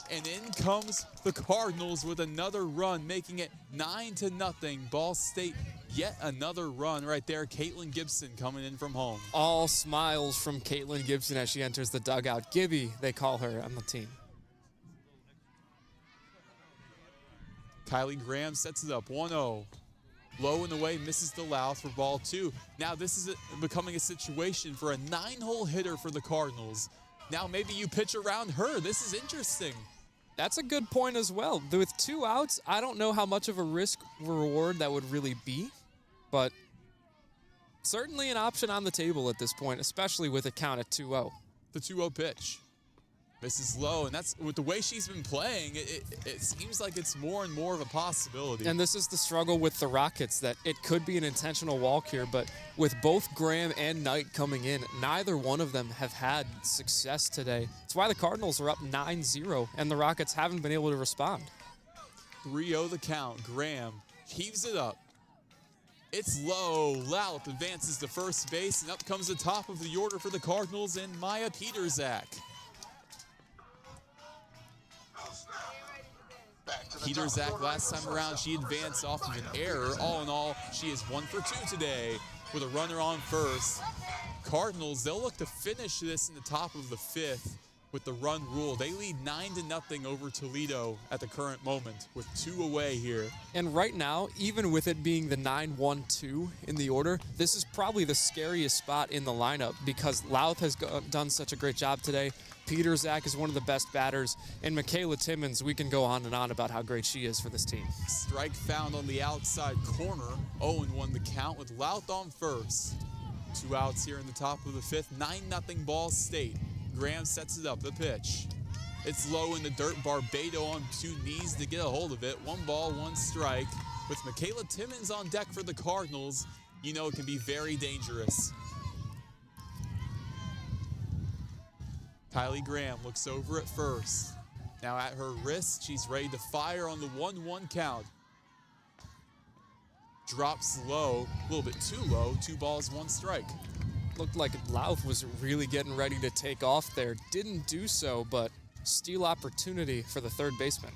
and in comes the Cardinals with another run, making it 9-0. Ball State, yet another run right there. Caitlin Gibson coming in from home. All smiles from Caitlin Gibson as she enters the dugout. Gibby, they call her on the team. Kylie Graham sets it up 1-0. Low and away, misses the Louth for ball 2. Now this is becoming a situation for a 9-hole hitter for the Cardinals. Now maybe you pitch around her. This is interesting. That's a good point as well. With 2 outs, I don't know how much of a risk reward that would really be, but certainly an option on the table at this point, especially with a count at 2-0. The 2-0 pitch. Misses low, and that's with the way she's been playing, it seems like it's more and more of a possibility. And this is the struggle with the Rockets, that it could be an intentional walk here, but with both Graham and Knight coming in, neither one of them have had success today. That's why the Cardinals are up 9-0, and the Rockets haven't been able to respond. 3-0 the count. Graham heaves it up. It's low. Louth advances to first base, and up comes the top of the order for the Cardinals and Maya Peterzak. Peterzak, last time around, she advanced off of an error. All in all, she is 1 for 2 today with a runner on first. Cardinals, they'll look to finish this in the top of the 5th. with the run rule. They lead 9-0 over Toledo at the current moment with 2 away here. And right now, even with it being the 9-1-2 in the order, this is probably the scariest spot in the lineup because Louth has done such a great job today. Peterzak is one of the best batters, and Michaela Timmons, we can go on and on about how great she is for this team. Strike found on the outside corner. Owen won the count with Louth on first. 2 outs here in the top of the 5th. 9-0 Ball State. Graham sets it up, the pitch. It's low in the dirt. Barbado on 2 knees to get a hold of it. 1 ball, 1 strike. With Michaela Timmons on deck for the Cardinals, you know it can be very dangerous. Kylie Graham looks over at first. Now at her wrist, she's ready to fire on the 1-1 count. Drops low, a little bit too low. 2 balls, 1 strike. Looked like Louth was really getting ready to take off there. Didn't do so, but steal opportunity for the third baseman.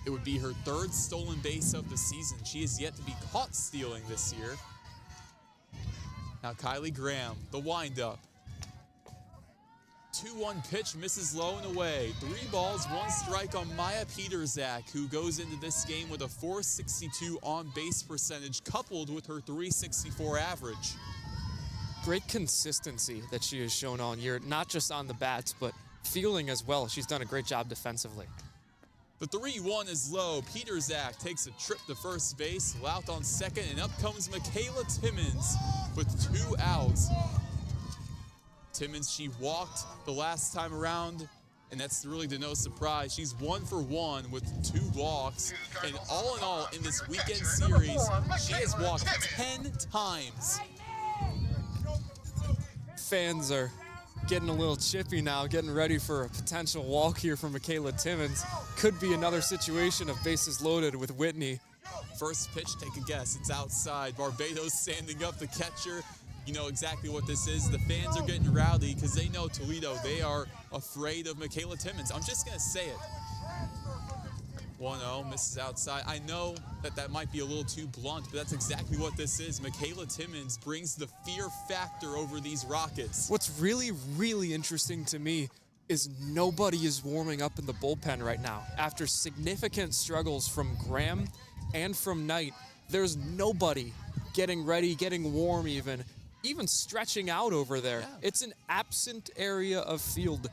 It would be her 3rd stolen base of the season. She is yet to be caught stealing this year. Now Kylie Graham, the windup. 2-1 pitch, misses low and away. 3 balls, 1 strike on Maya Peterzak, who goes into this game with a .462 on-base percentage, coupled with her .364 average. Great consistency that she has shown all year, not just on the bats, but fielding as well. She's done a great job defensively. The 3-1 is low. Peterzak takes a trip to first base. Louth on second, and up comes Michaela Timmons with 2 outs. Timmons, she walked the last time around, and that's really to no surprise. She's 1 for 1 with 2 walks, and all in all, in this weekend series, she has walked 10 times. Fans are getting a little chippy now, getting ready for a potential walk here from Michaela Timmons. Could be another situation of bases loaded with Whitney. First pitch, take a guess. It's outside. Barbados standing up, the catcher. You know exactly what this is. The fans are getting rowdy because they know Toledo. They are afraid of Michaela Timmons. I'm just going to say it. 1-0, misses outside. I know that might be a little too blunt, but that's exactly what this is. Michaela Timmons brings the fear factor over these Rockets. What's really, really interesting to me is nobody is warming up in the bullpen right now. After significant struggles from Graham and from Knight, there's nobody getting ready, getting warm even stretching out over there. Yeah. It's an absent area of field,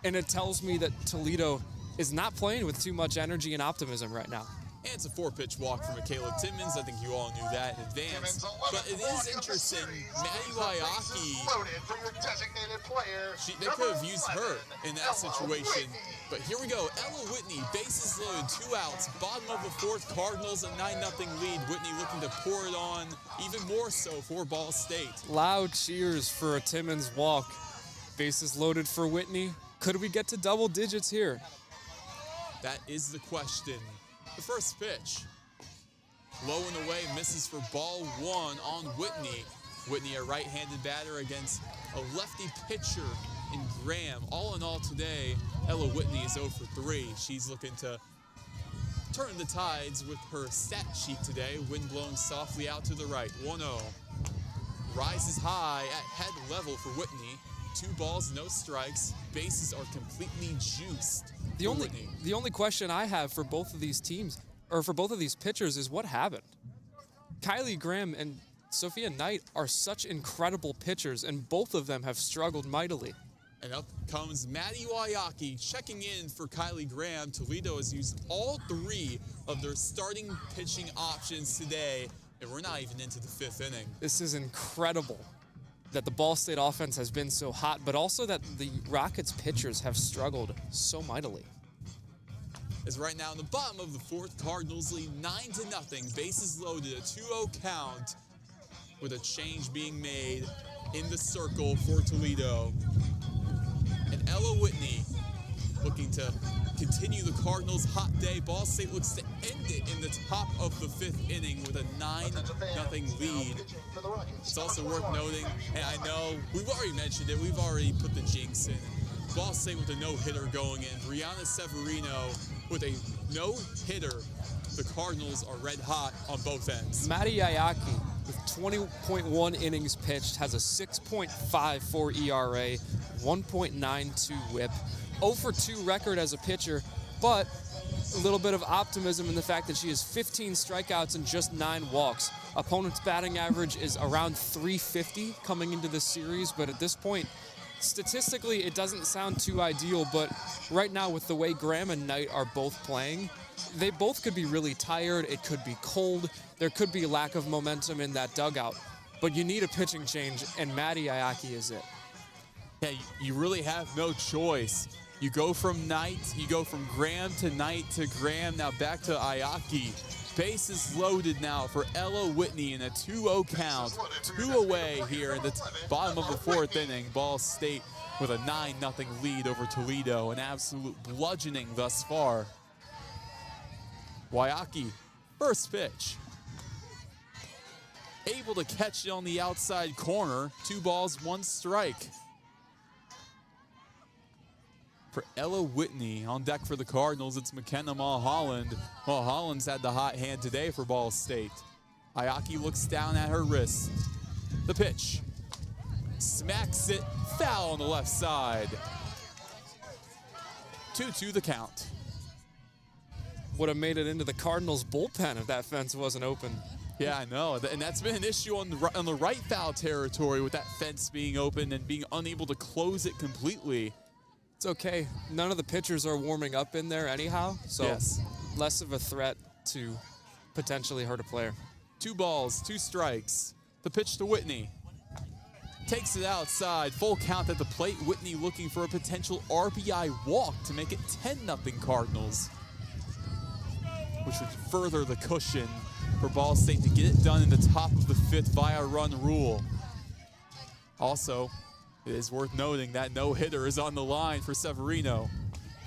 and it tells me that Toledo is not playing with too much energy and optimism right now. And it's a 4-pitch walk for Michaela Timmons. I think you all knew that in advance. But it is interesting, Maddie Wayaki, they could have used her in that situation. But here we go, Ella Whitney, bases loaded, 2 outs, bottom of the 4th, Cardinals a 9-0 lead. Whitney looking to pour it on, even more so for Ball State. Loud cheers for a Timmons walk. Bases loaded for Whitney. Could we get to double digits here? That is the question. The first pitch, low and away, misses for ball 1 on Whitney. Whitney, a right-handed batter against a lefty pitcher in Graham. All in all today, Ella Whitney is 0 for 3. She's looking to turn the tides with her stat sheet today. Wind blowing softly out to the right, 1-0. Rises high at head level for Whitney. 2 balls, no strikes. Bases are completely juiced. The only question I have for both of these teams, or for both of these pitchers, is what happened. Kylie Graham and Sophia Knight are such incredible pitchers, and both of them have struggled mightily. And up comes Maddie Wayaki checking in for Kylie Graham. Toledo has used all 3 of their starting pitching options today, and we're not even into the 5th inning. This is incredible that the Ball State offense has been so hot, but also that the Rockets pitchers have struggled so mightily. As right now in the bottom of the 4th, Cardinals lead 9-0. Bases loaded, a 2-0 count, with a change being made in the circle for Toledo. And Ella Whitney looking to continue the Cardinals' hot day. Ball State looks to end it in the top of the 5th inning with a 9-0 lead. It's also worth noting, and I know we've already mentioned it, we've already put the jinx in. Ball State with a no-hitter going in. Brianna Severino with a no-hitter. The Cardinals are red hot on both ends. Maddie Ayaki, with 20.1 innings pitched, has a 6.54 ERA, 1.92 WHIP. 0 for 2 record as a pitcher, but a little bit of optimism in the fact that she has 15 strikeouts and just 9 walks. Opponent's batting average is around 350 coming into this series, but at this point, statistically, it doesn't sound too ideal, but right now with the way Graham and Knight are both playing, they both could be really tired. It could be cold. There could be lack of momentum in that dugout, but you need a pitching change, and Maddie Ayaki is it. Yeah, you really have no choice. You go from Knight, you go from Graham to Knight to Graham, now back to Ayaki. Bases loaded now for Ella Whitney in a 2-0 count. 2 away here in the bottom of the 4th inning. Ball State with a 9-0 lead over Toledo. An absolute bludgeoning thus far. Ayaki, first pitch. Able to catch it on the outside corner. 2 balls, 1 strike. For Ella Whitney on deck for the Cardinals, it's McKenna Mulholland. Mulholland's had the hot hand today for Ball State. Ayaki looks down at her wrist. The pitch. Smacks it, foul on the left side. 2-2 the count. Would have made it into the Cardinals bullpen if that fence wasn't open. Yeah, I know, and that's been an issue on the right foul territory with that fence being open and being unable to close it completely. It's okay. None of the pitchers are warming up in there anyhow, so yes, less of a threat to potentially hurt a player. 2 balls, 2 strikes. The pitch to Whitney. Takes it outside. Full count at the plate. Whitney looking for a potential RBI walk to make it 10-0 Cardinals, which would further the cushion for Ball State to get it done in the top of the 5th via run rule. Also, it is worth noting that no-hitter is on the line for Severino.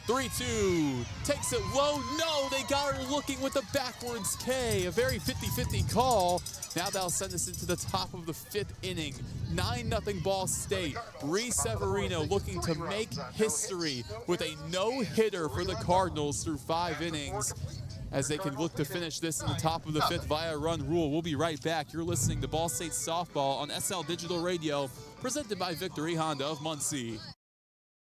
3-2, takes it low, no, they got her looking with a backwards K, a very 50-50 call. Now that'll send us into the top of the 5th inning. 9-0 Ball State. Bree Severino looking to make history with a no-hitter for the Cardinals through 5 innings. As they can look to finish this in the top of the 5th via run rule. We'll be right back. You're listening to Ball State Softball on SL Digital Radio, presented by Victory Honda of Muncie.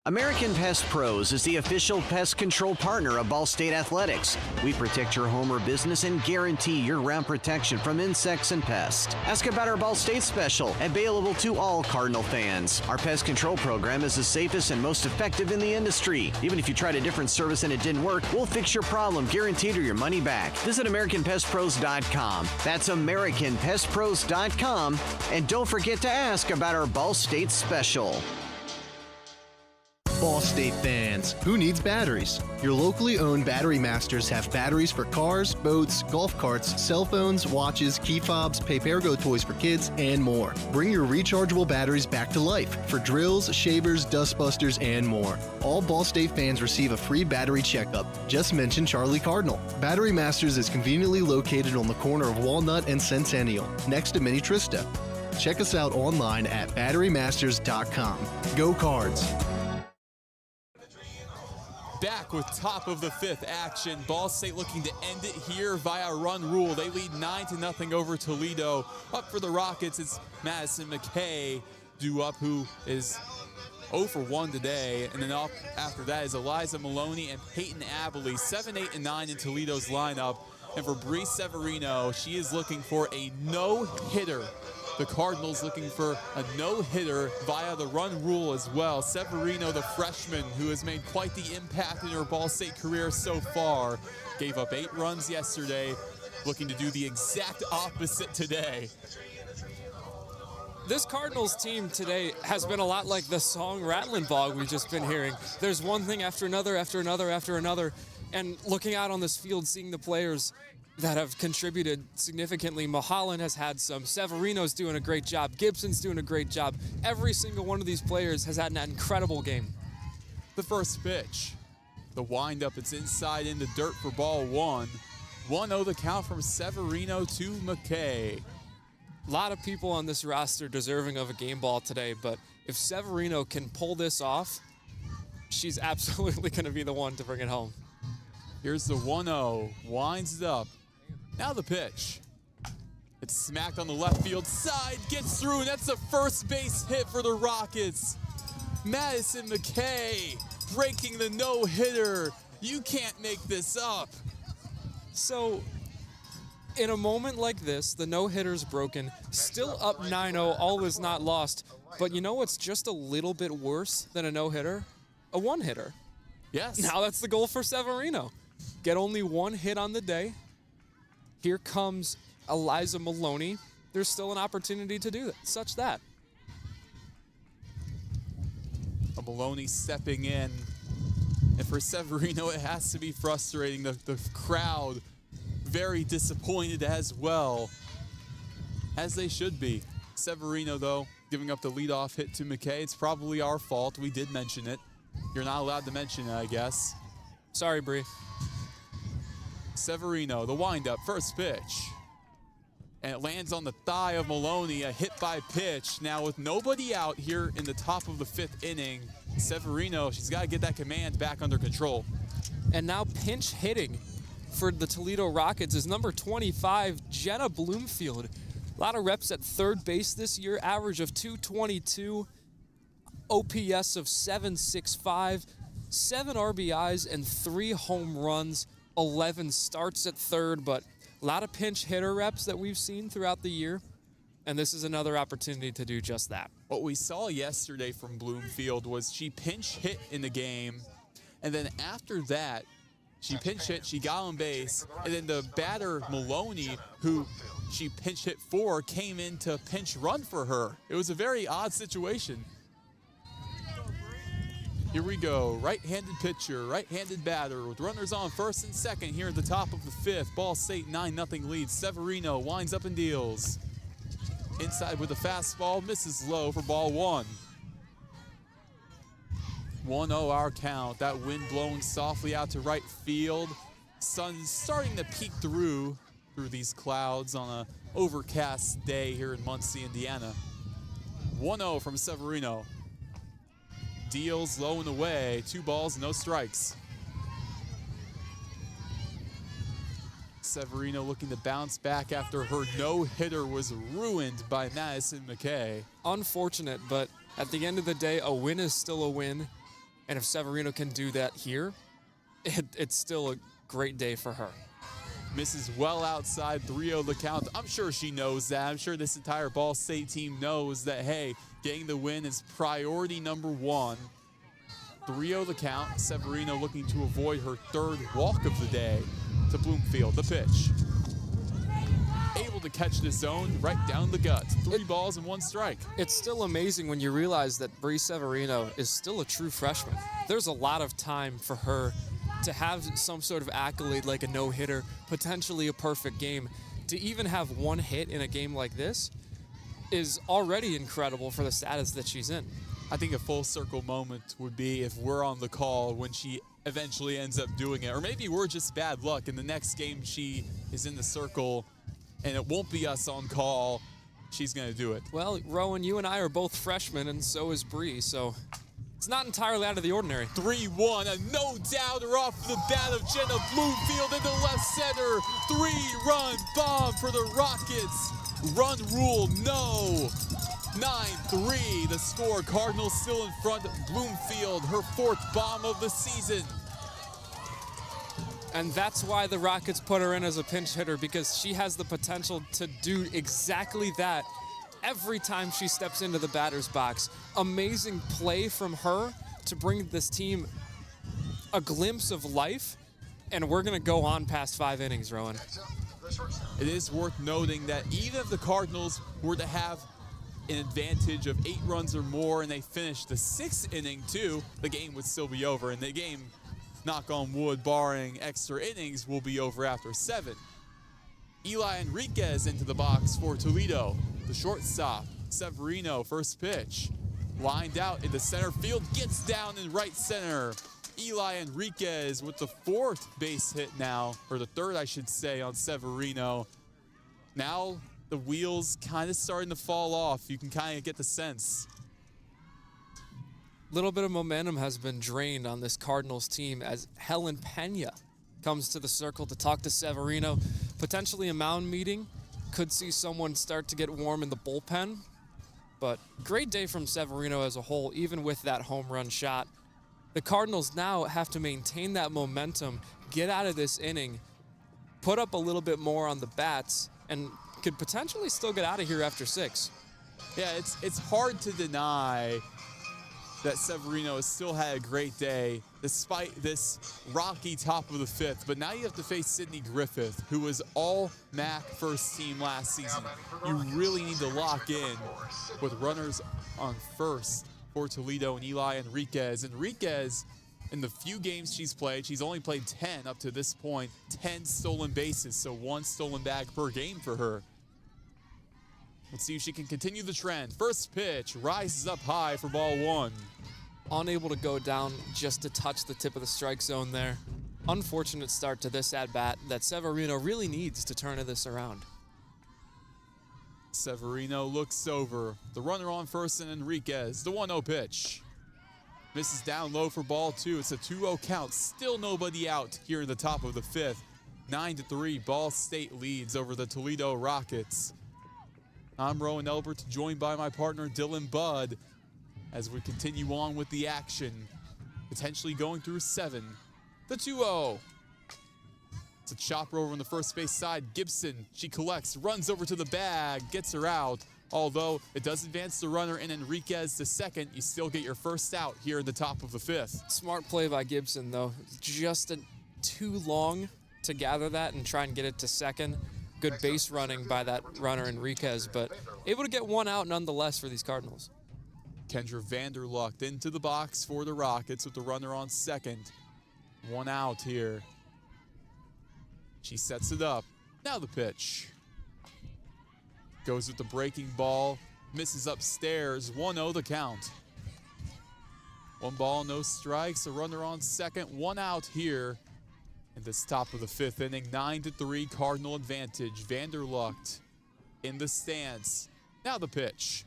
American Pest Pros is the official pest control partner of Ball State Athletics. We protect your home or business and guarantee year-round protection from insects and pests. Ask about our Ball State special, available to all Cardinal fans. Our pest control program is the safest and most effective in the industry. Even if you tried a different service and it didn't work, we'll fix your problem, guaranteed, or your money back. Visit AmericanPestPros.com. That's AmericanPestPros.com. And don't forget to ask about our Ball State special. Ball State fans, who needs batteries? Your locally owned Battery Masters have batteries for cars, boats, golf carts, cell phones, watches, key fobs, Pay-Per-Go toys for kids, and more. Bring your rechargeable batteries back to life for drills, shavers, dustbusters, and more. All Ball State fans receive a free battery checkup. Just mention Charlie Cardinal. Battery Masters is conveniently located on the corner of Walnut and Centennial, next to Mini Trista. Check us out online at batterymasters.com. Go Cards! Back with top of the 5th action. Ball State looking to end it here via run rule. They lead 9-0 over Toledo. Up for the Rockets, it's Madison McKay due up, who is 0 for 1 today. And then up after that is Eliza Maloney and Peyton Abilene. 7, 8, and 9 in Toledo's lineup. And for Bree Severino, she is looking for a no-hitter. The Cardinals looking for a no-hitter via the run rule as well. Severino, the freshman, who has made quite the impact in her Ball State career so far, gave up 8 runs yesterday, looking to do the exact opposite today. This Cardinals team today has been a lot like the song Rattlin' Bog we've just been hearing. There's one thing after another, after another, after another. And looking out on this field, seeing the players that have contributed significantly. Mulholland has had some. Severino's doing a great job. Gibson's doing a great job. Every single one of these players has had an incredible game. The first pitch. The windup, it's inside in the dirt for ball 1. 1-0 the count from Severino to McKay. A lot of people on this roster deserving of a game ball today, but if Severino can pull this off, she's absolutely going to be the one to bring it home. Here's the 1-0, winds it up. Now the pitch. It's smacked on the left field side, gets through, and that's the first base hit for the Rockets. Madison McKay breaking the no-hitter. You can't make this up. So, in a moment like this, the no-hitter's broken, still up 9-0, all is not lost. But you know what's just a little bit worse than a no-hitter? A one-hitter. Yes. Now that's the goal for Severino. Get only one hit on the day. Here comes Eliza Maloney. There's still an opportunity to do that. A Maloney stepping in. And for Severino, it has to be frustrating. The crowd very disappointed as well, as they should be. Severino, though, giving up the leadoff hit to McKay. It's probably our fault. We did mention it. You're not allowed to mention it, I guess. Sorry, Bree. Severino, the windup, first pitch. And it lands on the thigh of Maloney, a hit by pitch. Now with nobody out here in the top of the 5th inning, Severino, she's got to get that command back under control. And now pinch hitting for the Toledo Rockets is number 25, Jenna Bloomfield. A lot of reps at third base this year, average of .222, OPS of .765, 7 RBIs and 3 home runs, 11 starts at third, but a lot of pinch hitter reps that we've seen throughout the year, and this is another opportunity to do just that. What we saw yesterday from Bloomfield was she pinch hit in the game, and then after that, she pinch hit, she got on base, and then the batter, Maloney, who she pinch hit for, came in to pinch run for her. It was a very odd situation. Here we go, right-handed pitcher, right-handed batter with runners on first and second here at the top of the 5th. Ball State 9-0 lead. Severino winds up and deals. Inside with a fastball, misses low for ball 1. 1-0 our count. That wind blowing softly out to right field. Sun starting to peek through these clouds on an overcast day here in Muncie, Indiana. 1-0 from Severino. Deals low and away, 2 balls, no strikes. Severino looking to bounce back after her no-hitter was ruined by Madison McKay. Unfortunate, but at the end of the day, a win is still a win. And if Severino can do that here, it's still a great day for her. Misses well outside, 3-0 the count. I'm sure she knows that. I'm sure this entire Ball State team knows that, hey, getting the win is priority number 1. 3-0 the count. Severino looking to avoid her 3rd walk of the day to Bloomfield. The pitch. Able to catch the zone right down the gut. 3 balls and 1 strike. It's still amazing when you realize that Bree Severino is still a true freshman. There's a lot of time for her to have some sort of accolade like a no-hitter, potentially a perfect game. To even have 1 hit in a game like this is already incredible for the status that she's in. I think a full circle moment would be if we're on the call when she eventually ends up doing it. Or maybe we're just bad luck and the next game she is in the circle and it won't be us on call. She's going to do it. Well, Roen, you and I are both freshmen and so is Bree, so it's not entirely out of the ordinary. 3-1, a no-doubter off the bat of Jenna Bloomfield into left center. 3-run bomb for the Rockets. Run rule, no. 9-3, the score. Cardinals still in front. Bloomfield, her 4th bomb of the season. And that's why the Rockets put her in as a pinch hitter, because she has the potential to do exactly that every time she steps into the batter's box. Amazing play from her to bring this team a glimpse of life, and we're going to go on past 5 innings, Roen. It is worth noting that even if the Cardinals were to have an advantage of 8 runs or more and they finish the 6th inning too, the game would still be over, and the game, knock on wood, barring extra innings, will be over after 7. Eli Enriquez into the box for Toledo. The shortstop, Severino, first pitch. Lined out into center field, gets down in right center. Eli Enriquez with the 4th base hit now, or the 3rd, I should say, on Severino. Now the wheels kind of starting to fall off. You can kind of get the sense. Little bit of momentum has been drained on this Cardinals team as Helen Pena comes to the circle to talk to Severino. Potentially a mound meeting. Could see someone start to get warm in the bullpen. But great day from Severino as a whole, even with that home run shot. The Cardinals now have to maintain that momentum, get out of this inning, put up a little bit more on the bats, and could potentially still get out of here after 6. Yeah, it's hard to deny that Severino has still had a great day despite this rocky top of the 5th. But now you have to face Sidney Griffith, who was all MAC first team last season. You really need to lock in with runners on first for Toledo and Eli Enriquez. Enriquez, in the few games she's played, she's only played 10 up to this point, 10 stolen bases, so 1 stolen bag per game for her. Let's see if she can continue the trend. First pitch rises up high for ball 1. Unable to go down just to touch the tip of the strike zone there. Unfortunate start to this at-bat that Severino really needs to turn this around. Severino looks over. The runner on first and Enriquez. The 1-0 pitch. Misses down low for ball 2. It's a 2-0 count. Still nobody out here in the top of the 5th. 9-3, Ball State leads over the Toledo Rockets. I'm Roen Elbert, joined by my partner Dylan Budd as we continue on with the action. Potentially going through 7. The 2-0. It's a chopper over on the first base side. Gibson, she collects, runs over to the bag, gets her out. Although it does advance the runner in Enriquez to second, you still get your first out here in the top of the 5th. Smart play by Gibson, though. Just too long to gather that and try and get it to second. Good base running by that runner Enriquez, but able to get 1 out nonetheless for these Cardinals. Kendra Vanderlucht into the box for the Rockets with the runner on second. 1 out here. She sets it up. Now the pitch. Goes with the breaking ball. Misses upstairs. 1-0 the count. 1 ball, no strikes. A runner on second. 1 out here in this top of the 5th inning. 9-3 Cardinal advantage. Vanderlucht in the stance. Now the pitch.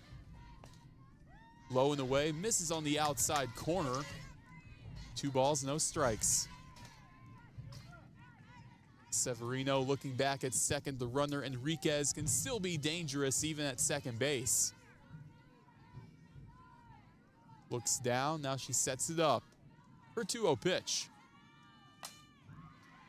Low and away. Misses on the outside corner. 2 balls, no strikes. Severino looking back at second. The runner Enriquez can still be dangerous even at second base. Looks down. Now she sets it up. Her 2-0 pitch.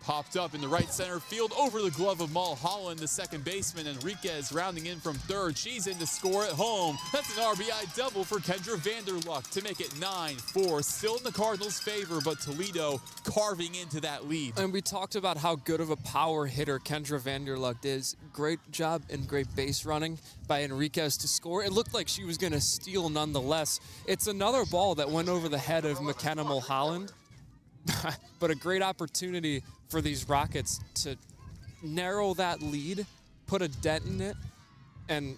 Popped up in the right center field over the glove of Mulholland, the second baseman. Enriquez rounding in from third. She's in to score at home. That's an RBI double for Kendra Vanderlucht to make it 9-4. Still in the Cardinals' favor, but Toledo carving into that lead. And we talked about how good of a power hitter Kendra Vanderlucht is. Great job and great base running by Enriquez to score. It looked like she was going to steal nonetheless. It's another ball that went over the head of McKenna Mulholland. But a great opportunity for these Rockets to narrow that lead, put a dent in it, and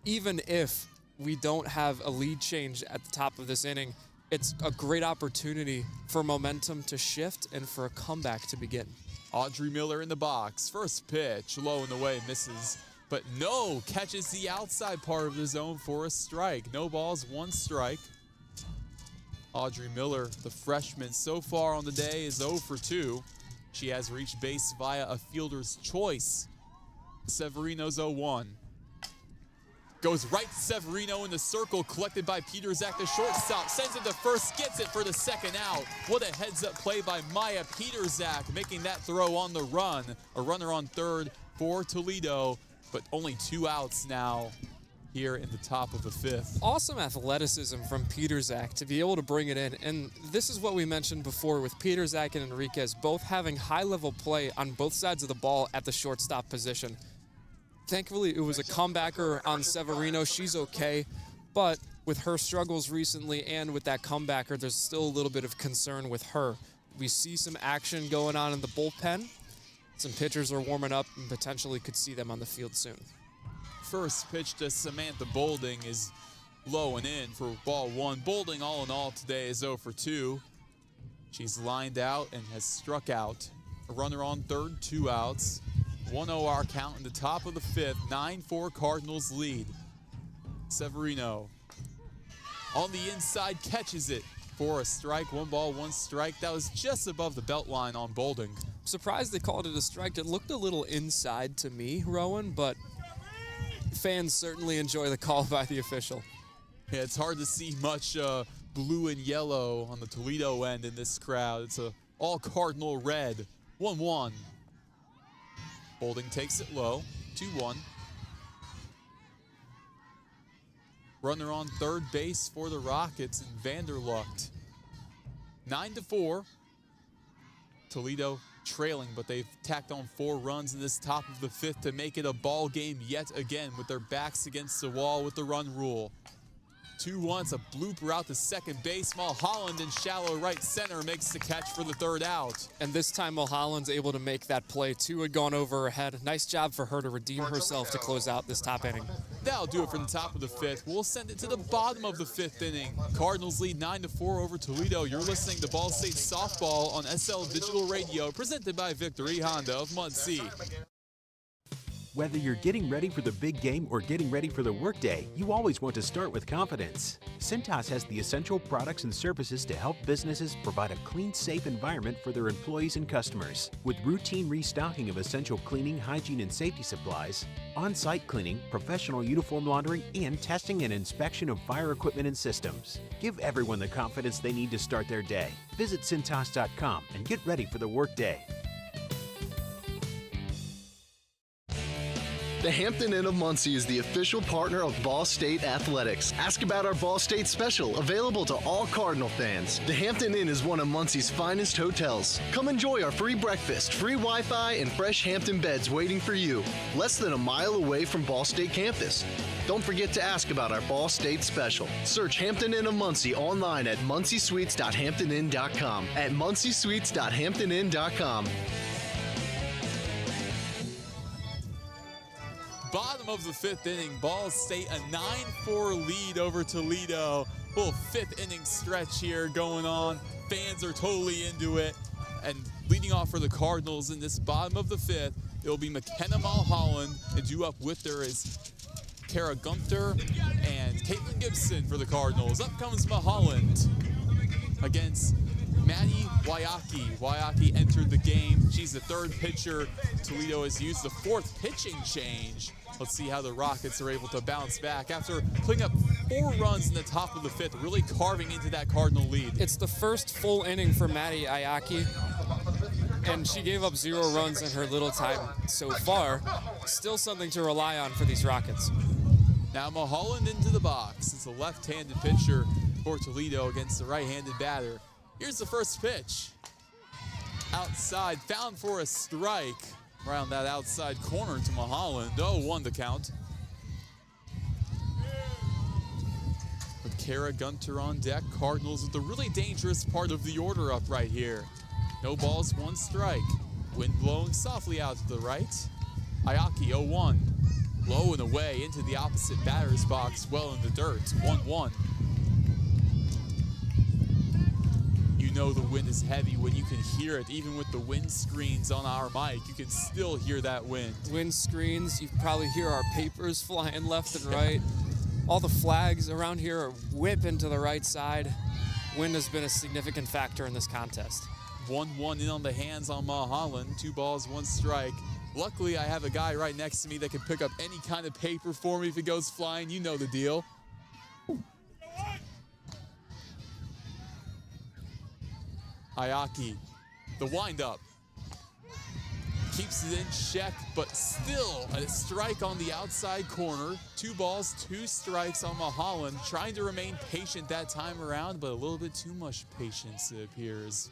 even if we don't have a lead change at the top of this inning, it's a great opportunity for momentum to shift and for a comeback to begin. Audrey Miller in the box. First pitch, low and away, misses. But no, catches the outside part of the zone for a strike. No balls, 1 strike. Audrey Miller, the freshman, so far on the day is 0 for 2. She has reached base via a fielder's choice. Severino's 0-1. Goes right to Severino in the circle, collected by Peterzak, the shortstop. Sends it to first, gets it for the second out. What a heads-up play by Maya Peterzak, making that throw on the run. A runner on third for Toledo, but only 2 outs now here in the top of the 5th. Awesome athleticism from Peterzak to be able to bring it in. And this is what we mentioned before with Peterzak and Enriquez both having high-level play on both sides of the ball at the shortstop position. Thankfully, it was a comebacker on Severino. She's okay. But with her struggles recently and with that comebacker, there's still a little bit of concern with her. We see some action going on in the bullpen. Some pitchers are warming up and potentially could see them on the field soon. First pitch to Samantha Bolding is low and in for ball 1. Bolding, all in all, today is 0 for 2. She's lined out and has struck out. A runner on third, 2 outs. 1-0 our count in the top of the 5th. 9-4 Cardinals lead. Severino on the inside, catches it for a strike. 1 ball, 1 strike. That was just above the belt line on Bolding. Surprised they called it a strike. It looked a little inside to me, Rowan, but fans certainly enjoy the call by the official. Yeah, it's hard to see much blue and yellow on the Toledo end in this crowd. It's a all Cardinal red. 1-1. Bolding takes it low. 2-1. Runner on third base for the Rockets and Vanderlucht. 9-4. Toledo trailing, but they've tacked on 4 runs in this top of the 5th to make it a ball game yet again with their backs against the wall with the run rule. 2-1, it's a blooper out to second base. Mulholland in shallow right center makes the catch for the 3rd out. And this time Mulholland's able to make that play. 2 had gone over her head. Nice job for her to redeem herself to close out this top inning. That'll do it from the top of the 5th. We'll send it to the bottom of the 5th inning. Cardinals lead 9-4 over Toledo. You're listening to Ball State Softball on SL Digital Radio, presented by Victory Honda of Muncie. Whether you're getting ready for the big game or getting ready for the workday, you always want to start with confidence. Cintas has the essential products and services to help businesses provide a clean, safe environment for their employees and customers. With routine restocking of essential cleaning, hygiene, and safety supplies, on-site cleaning, professional uniform laundering, and testing and inspection of fire equipment and systems. Give everyone the confidence they need to start their day. Visit Cintas.com and get ready for the workday. The Hampton Inn of Muncie is the official partner of Ball State Athletics. Ask about our Ball State special, available to all Cardinal fans. The Hampton Inn is one of Muncie's finest hotels. Come enjoy our free breakfast, free Wi-Fi, and fresh Hampton beds waiting for you. Less than a mile away from Ball State campus. Don't forget to ask about our Ball State special. Search Hampton Inn of Muncie online at munciesweets.hamptonin.com. At munciesweets.hamptonin.com. Bottom of the 5th inning, Ball State a 9-4 lead over Toledo. Little 5th inning stretch here going on. Fans are totally into it. And leading off for the Cardinals in this bottom of the 5th, it'll be McKenna Mulholland, and due up with her is Kara Gunther and Caitlin Gibson for the Cardinals. Up comes Mulholland against Maddie Wayaki. Wayaki entered the game. She's the 3rd pitcher. Toledo has used the 4th pitching change. Let's see how the Rockets are able to bounce back after putting up 4 runs in the top of the 5th, really carving into that Cardinal lead. It's the first full inning for Maddie Ayaki, and she gave up 0 runs in her little time so far. Still something to rely on for these Rockets. Now Mulholland into the box. It's a left-handed pitcher for Toledo against the right-handed batter. Here's the first pitch. Outside, found for a strike. Around that outside corner to Mulholland. 0-1 the count. With Kara Gunter on deck, Cardinals with the really dangerous part of the order up right here. No balls, 1 strike. Wind blowing softly out to the right. Ayaki 0-1. Low and away into the opposite batter's box, well in the dirt. 1-1. You know the wind is heavy when you can hear it. Even with the wind screens on our mic, you can still hear that wind. Wind screens, you probably hear our papers flying left and right. All the flags around here are whipping to the right side. Wind has been a significant factor in this contest. 1-1 in on the hands on Mulholland. 2 balls, 1 strike. Luckily, I have a guy right next to me that can pick up any kind of paper for me if it goes flying. You know the deal. Ayaki, the windup, keeps it in check, but still a strike on the outside corner. 2 balls, 2 strikes on Mulholland, trying to remain patient that time around, but a little bit too much patience, it appears.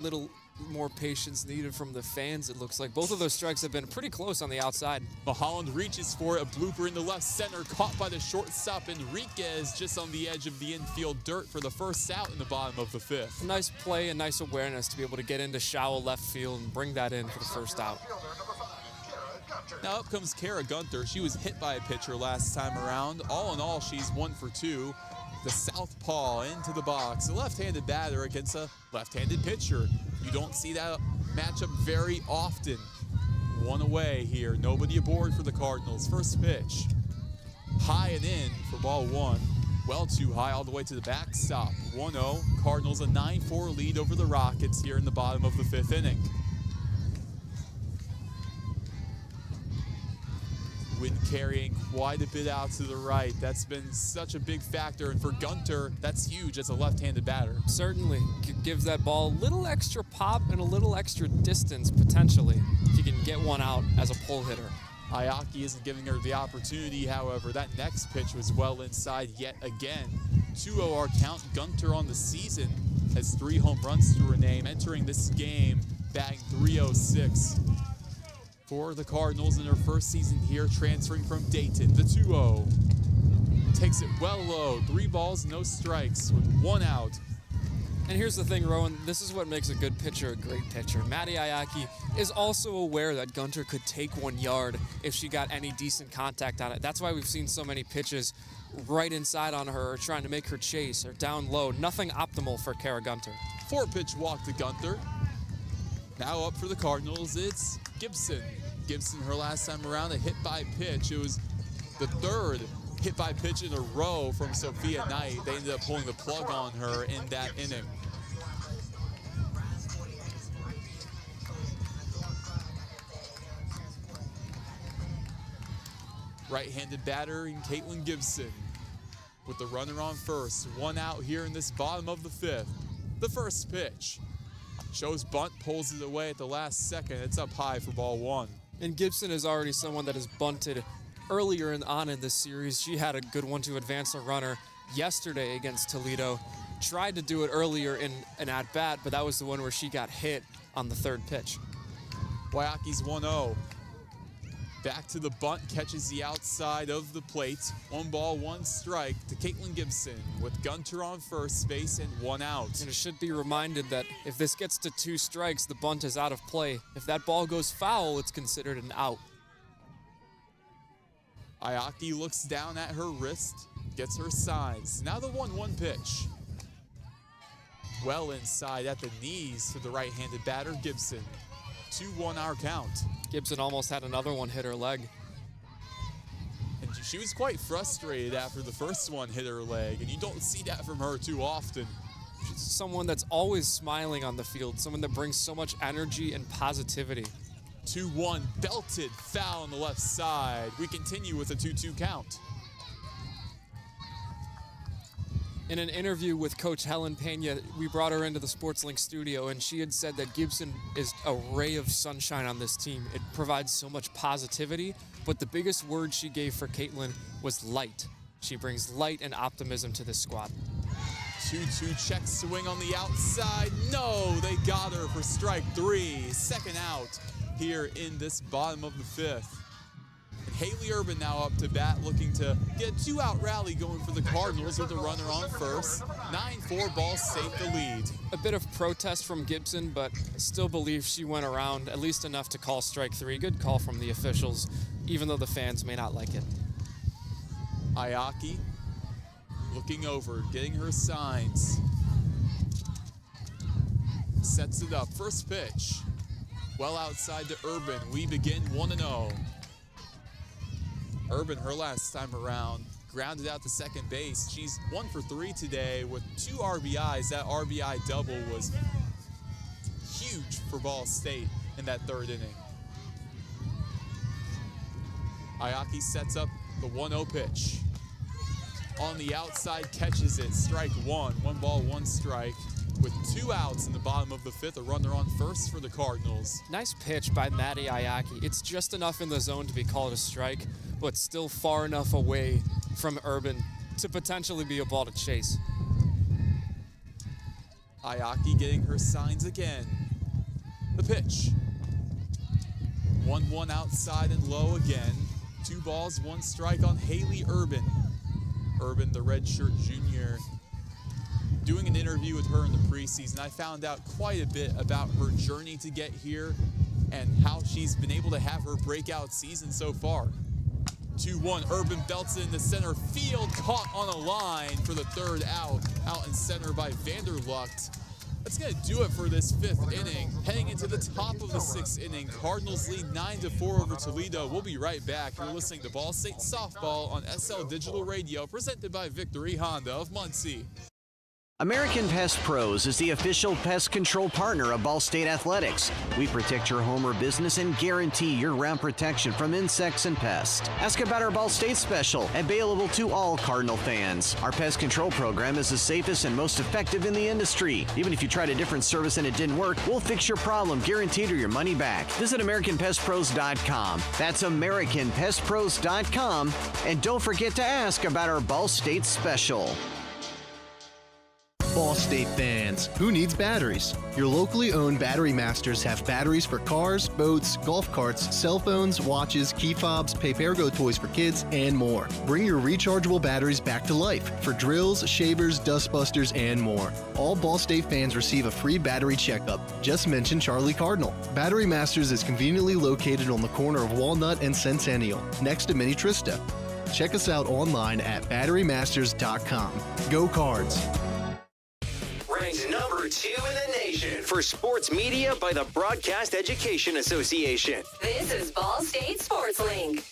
Little more patience needed from the fans, it looks like. Both of those strikes have been pretty close on the outside. Mulholland reaches for a blooper in the left center, caught by the shortstop Enriquez, just on the edge of the infield dirt for the first out in the bottom of the 5th. Nice play and nice awareness to be able to get into shallow left field and bring that in for the first out. Now up comes Kara Gunter. She was hit by a pitcher last time around. All in all, she's 1 for 2. The southpaw into the box. A left-handed batter against a left-handed pitcher. You don't see that matchup very often. 1 away here. Nobody aboard for the Cardinals. First pitch. High and in for ball 1. Well too high all the way to the backstop. 1-0. Cardinals a 9-4 lead over the Rockets here in the bottom of the 5th inning. Wind carrying quite a bit out to the right. That's been such a big factor, and for Gunter, that's huge as a left-handed batter. Certainly gives that ball a little extra pop and a little extra distance potentially if you can get one out as a pull hitter. Ayaki isn't giving her the opportunity, however. That next pitch was well inside yet again. 2-0 our count. Gunter on the season has 3 home runs to her name, entering this game batting .306. For the Cardinals in her first season here, transferring from Dayton. The 2-0 takes it well low. 3 balls, no strikes with 1 out. And here's the thing, Roen, this is what makes a good pitcher a great pitcher. Maddie Ayaki is also aware that Gunter could take 1 yard if she got any decent contact on it. That's why we've seen so many pitches right inside on her, or trying to make her chase, or down low. Nothing optimal for Kara Gunter. 4-pitch walk to Gunter. Now up for the Cardinals, it's Gibson. Gibson, her last time around, a hit-by-pitch. It was the 3rd hit-by-pitch in a row from Sophia Knight. They ended up pulling the plug on her in that inning. Right-handed batter in Caitlin Gibson with the runner on first. 1 out here in this bottom of the 5th. The first pitch shows bunt, pulls it away at the last second. It's up high for ball 1. And Gibson is already someone that has bunted earlier on in this series. She had a good one to advance a runner yesterday against Toledo. Tried to do it earlier in an at-bat, but that was the one where she got hit on the 3rd pitch. Waiaki's 1-0. Back to the bunt, catches the outside of the plate. 1 ball, 1 strike to Caitlin Gibson with Gunter on first base and 1 out. And it should be reminded that if this gets to 2 strikes, the bunt is out of play. If that ball goes foul, it's considered an out. Ayaki looks down at her wrist, gets her signs. Now the 1-1 pitch. Well inside at the knees to the right-handed batter, Gibson. 2-1 our count. Gibson almost had another one hit her leg. And she was quite frustrated after the first one hit her leg, and you don't see that from her too often. She's someone that's always smiling on the field, someone that brings so much energy and positivity. 2-1, belted foul on the left side. We continue with a 2-2 count. In an interview with Coach Helen Pena, we brought her into the SportsLink studio, and she had said that Gibson is a ray of sunshine on this team. It provides so much positivity, but the biggest word she gave for Caitlin was light. She brings light and optimism to this squad. 2-2 check swing on the outside. No, they got her for strike 3. 2nd out here in this bottom of the 5th. And Haley Urban now up to bat, looking to get a 2-out rally going for the Cardinals with a runner on first. 9-4, ball safe the lead. A bit of protest from Gibson, but still believe she went around at least enough to call strike 3. Good call from the officials, even though the fans may not like it. Ayaki looking over, getting her signs. Sets it up, first pitch. Well outside to Urban, we begin 1-0. Urban, her last time around, grounded out to second base. She's 1 for 3 today with 2 RBIs. That RBI double was huge for Ball State in that 3rd inning. Ayaki sets up the 1-0 pitch. On the outside, catches it, strike 1. 1 ball, 1 strike. With 2 outs in the bottom of the 5th, a runner on first for the Cardinals. Nice pitch by Maddie Ayaki. It's just enough in the zone to be called a strike, but still far enough away from Urban to potentially be a ball to chase. Ayaki getting her signs again. The pitch. 1-1 outside and low again. 2 balls, 1 strike on Haley Urban. Urban, the redshirt junior. Doing an interview with her in the preseason, I found out quite a bit about her journey to get here and how she's been able to have her breakout season so far. 2-1, Urban belts it in the center field, caught on a line for the 3rd out in center by Vanderlucht. That's going to do it for this 5th inning. Heading into the top of the 6th inning, Cardinals lead 9-4 over Toledo. We'll be right back. You're listening to Ball State Softball on SL Digital Radio, presented by Victory Honda of Muncie. American Pest Pros is the official pest control partner of Ball State Athletics. We protect your home or business and guarantee year-round protection from insects and pests. Ask about our Ball State special, available to all Cardinal fans. Our pest control program is the safest and most effective in the industry. Even if you tried a different service and it didn't work, we'll fix your problem, guaranteed, or your money back. Visit AmericanPestPros.com. That's AmericanPestPros.com. And don't forget to ask about our Ball State special. Ball State fans, who needs batteries? Your locally owned Battery Masters have batteries for cars, boats, golf carts, cell phones, watches, key fobs, Papergo toys for kids, and more. Bring your rechargeable batteries back to life for drills, shavers, dustbusters, and more. All Ball State fans receive a free battery checkup. Just mention Charlie Cardinal. Battery Masters is conveniently located on the corner of Walnut and Centennial, next to Mini Trista. Check us out online at batterymasters.com. Go Cards! Ranked number 2 in the nation for sports media by the Broadcast Education Association. This is Ball State Sports Link.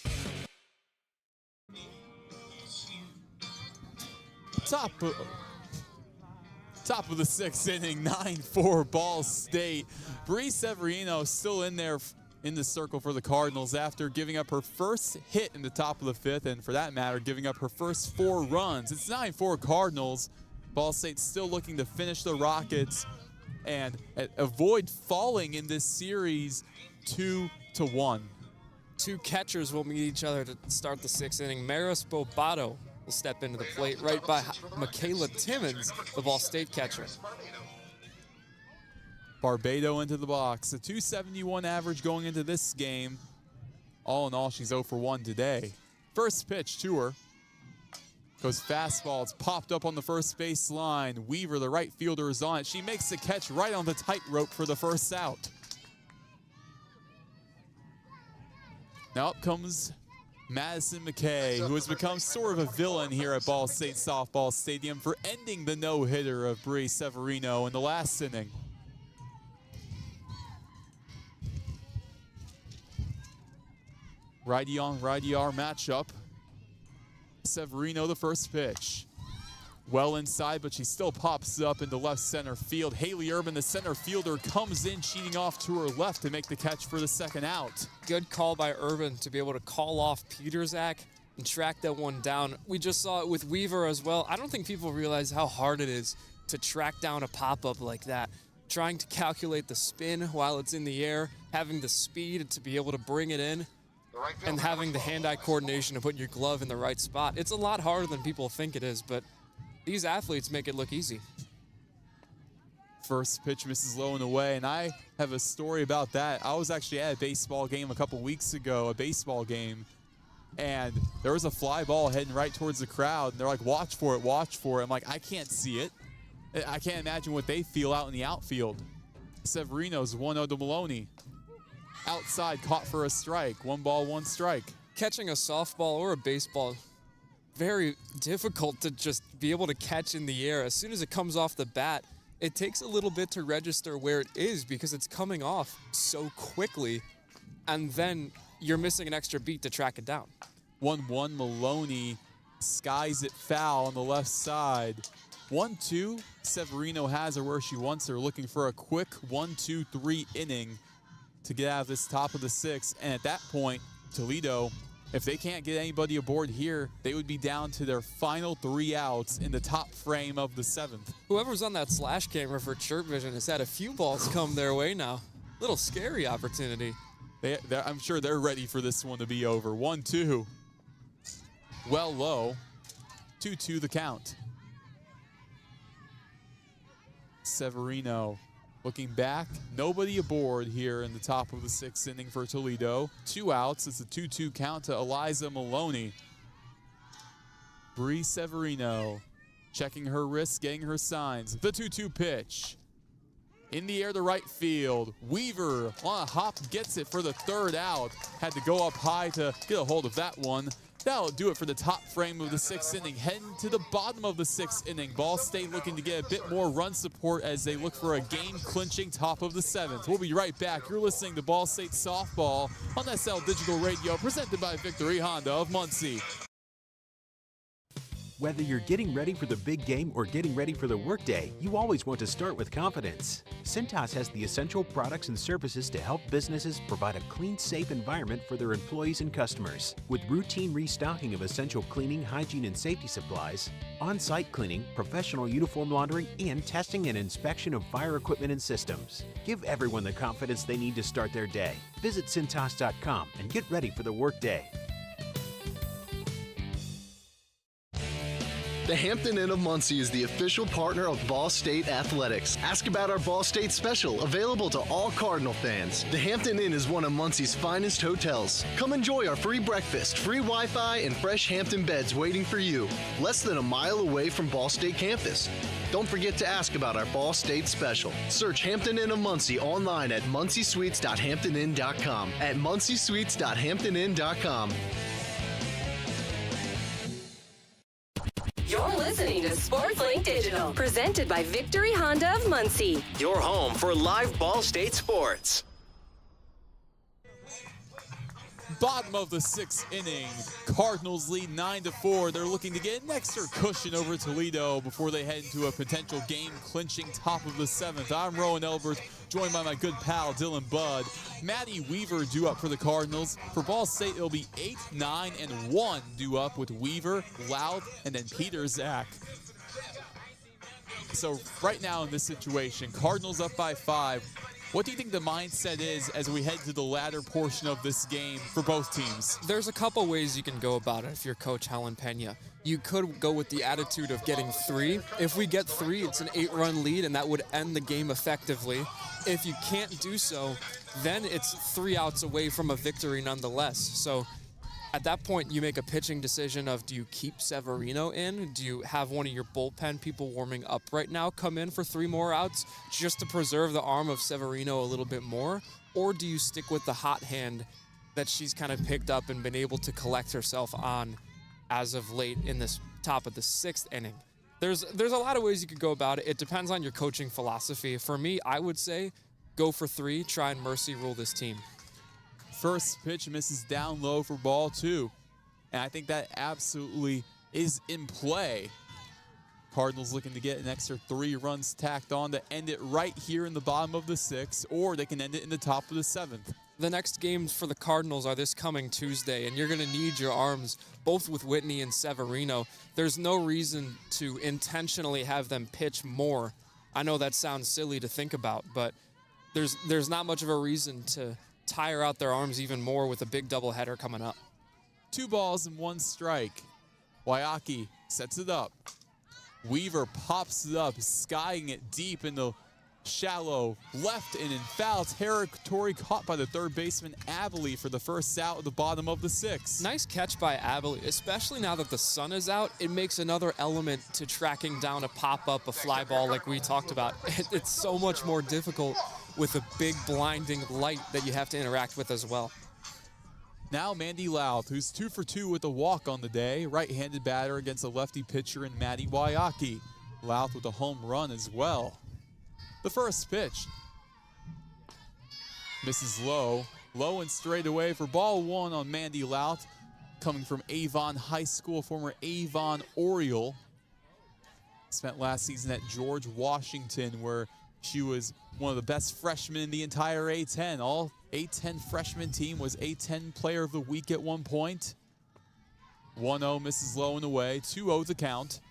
Top of the 6th inning, 9-4 Ball State. Bree Severino still in there in the circle for the Cardinals after giving up her first hit in the top of the 5th, and for that matter, giving up her first 4 runs. It's 9-4 Cardinals. Ball State's still looking to finish the Rockets and avoid falling in this series 2-1. Two catchers will meet each other to start the 6th inning. Maris Bobato will step into the plate right by Michaela Timmons, the Ball State catcher. Barbado into the box. A 271 average going into this game. All in all, she's 0 for 1 today. First pitch to her. Goes fastball. It's popped up on the first base line. Weaver, the right fielder, is on it. She makes the catch right on the tightrope for the first out. Now up comes Madison McKay, who has become sort of a villain here at Ball State Softball Stadium for ending the no-hitter of Bree Severino in the last inning. Righty on righty R matchup. Severino, the first pitch. Well inside, but she still pops up into left center field. Haley Urban, the center fielder, comes in, cheating off to her left to make the catch for the second out. Good call by Urban to be able to call off Peterzak and track that one down. We just saw it with Weaver as well. I don't think people realize how hard it is to track down a pop-up like that. Trying to calculate the spin while it's in the air, having the speed to be able to bring it in, and having the hand-eye coordination to put your glove in the right spot. It's a lot harder than people think it is, but these athletes make it look easy. First pitch misses low and away, and I have a story about that. I was actually at a baseball game a couple weeks ago, and there was a fly ball heading right towards the crowd, and they're like, watch for it, watch for it. I'm like, I can't see it. I can't imagine what they feel out in the outfield. Severino's 1-0 to Maloney. Outside, caught for a strike. 1 ball, 1 strike. Catching a softball or a baseball, very difficult to just be able to catch in the air. As soon as it comes off the bat, it takes a little bit to register where it is because it's coming off so quickly, and then you're missing an extra beat to track it down. 1-1, Maloney skies it foul on the left side. 1-2, Severino has her where she wants her, looking for a quick 1-2-3 inning to get out of this top of the 6th. And at that point, Toledo, if they can't get anybody aboard here, they would be down to their final 3 outs in the top frame of the 7th. Whoever's on that slash camera for Chirp Vision has had a few balls come their way now. Little scary opportunity. I'm sure they're ready for this one to be over. 1-2. Well low. 2-2 the count. Severino looking back, nobody aboard here in the top of the 6th inning for Toledo. 2 outs. It's a 2-2 count to Eliza Maloney. Bree Severino checking her wrist, getting her signs. The 2-2 pitch. In the air to right field. Weaver on a hop gets it for the 3rd out. Had to go up high to get a hold of that one. That'll do it for the top frame of the 6th inning. Heading to the bottom of the 6th inning. Ball State looking to get a bit more run support as they look for a game-clinching top of the 7th. We'll be right back. You're listening to Ball State Softball on SL Digital Radio, presented by Victory Honda of Muncie. Whether you're getting ready for the big game or getting ready for the workday, you always want to start with confidence. Cintas has the essential products and services to help businesses provide a clean, safe environment for their employees and customers. With routine restocking of essential cleaning, hygiene, and safety supplies, on-site cleaning, professional uniform laundering, and testing and inspection of fire equipment and systems. Give everyone the confidence they need to start their day. Visit Cintas.com and get ready for the workday. The Hampton Inn of Muncie is the official partner of Ball State Athletics. Ask about our Ball State special, available to all Cardinal fans. The Hampton Inn is one of Muncie's finest hotels. Come enjoy our free breakfast, free Wi-Fi, and fresh Hampton beds waiting for you. Less than a mile away from Ball State campus. Don't forget to ask about our Ball State special. Search Hampton Inn of Muncie online at munciesuites.hamptoninn.com. At munciesuites.hamptoninn.com. You're listening to SportsLink Digital, presented by Victory Honda of Muncie. Your home for live Ball State sports. Bottom of the sixth inning, Cardinals lead 9-4. They're looking to get an extra cushion over Toledo before they head into a potential game-clinching top of the seventh. I'm Roen Elbert, joined by my good pal Dylan Budd. Maddie Weaver due up for the Cardinals. For Ball State, it'll be 8, 9, and 1 due up with Weaver, Louth, and then Peter Zach. So right now in this situation, Cardinals up by 5. What do you think the mindset is as we head to the latter portion of this game for both teams? There's a couple ways you can go about it if you're Coach Helen Pena. You could go with the attitude of getting 3. If we get 3, it's an 8-run lead, and that would end the game effectively. If you can't do so, then it's 3 outs away from a victory nonetheless. So at that point, you make a pitching decision of, do you keep Severino in? Do you have one of your bullpen people warming up right now come in for 3 more outs just to preserve the arm of Severino a little bit more? Or do you stick with the hot hand that she's kind of picked up and been able to collect herself on as of late in this top of the 6th inning? There's a lot of ways you could go about it. It depends on your coaching philosophy. For me, I would say go for 3, try and mercy rule this team. First pitch misses down low for ball 2. And I think that absolutely is in play. Cardinals looking to get an extra 3 runs tacked on to end it right here in the bottom of the 6th, or they can end it in the top of the 7th. The next games for the Cardinals are this coming Tuesday, and you're going to need your arms, both with Whitney and Severino. There's no reason to intentionally have them pitch more. I know that sounds silly to think about, but there's not much of a reason to tire out their arms even more with a big doubleheader coming up. 2 balls and 1 strike. Waiaki sets it up. Weaver pops it up, skying it deep in the shallow left and in foul territory, caught by the third baseman Abilene for the first out at the bottom of the 6th. Nice catch by Abilene, especially now that the sun is out. It makes another element to tracking down a pop-up, a fly ball like we talked about. It's so much more difficult with a big blinding light that you have to interact with as well. Now Mandy Louth, who's 2 for 2 with a walk on the day, right-handed batter against a lefty pitcher in Maddie Waiaki. Louth with a home run as well. The first pitch misses low and straight away for ball 1 on Mandy Louth, coming from Avon High School, former Avon Oriole. Spent last season at George Washington, where she was one of the best freshmen in the entire A10. All A10 freshman team was A10 player of the week at one point. 1-0 misses low and away, 2-0 to count.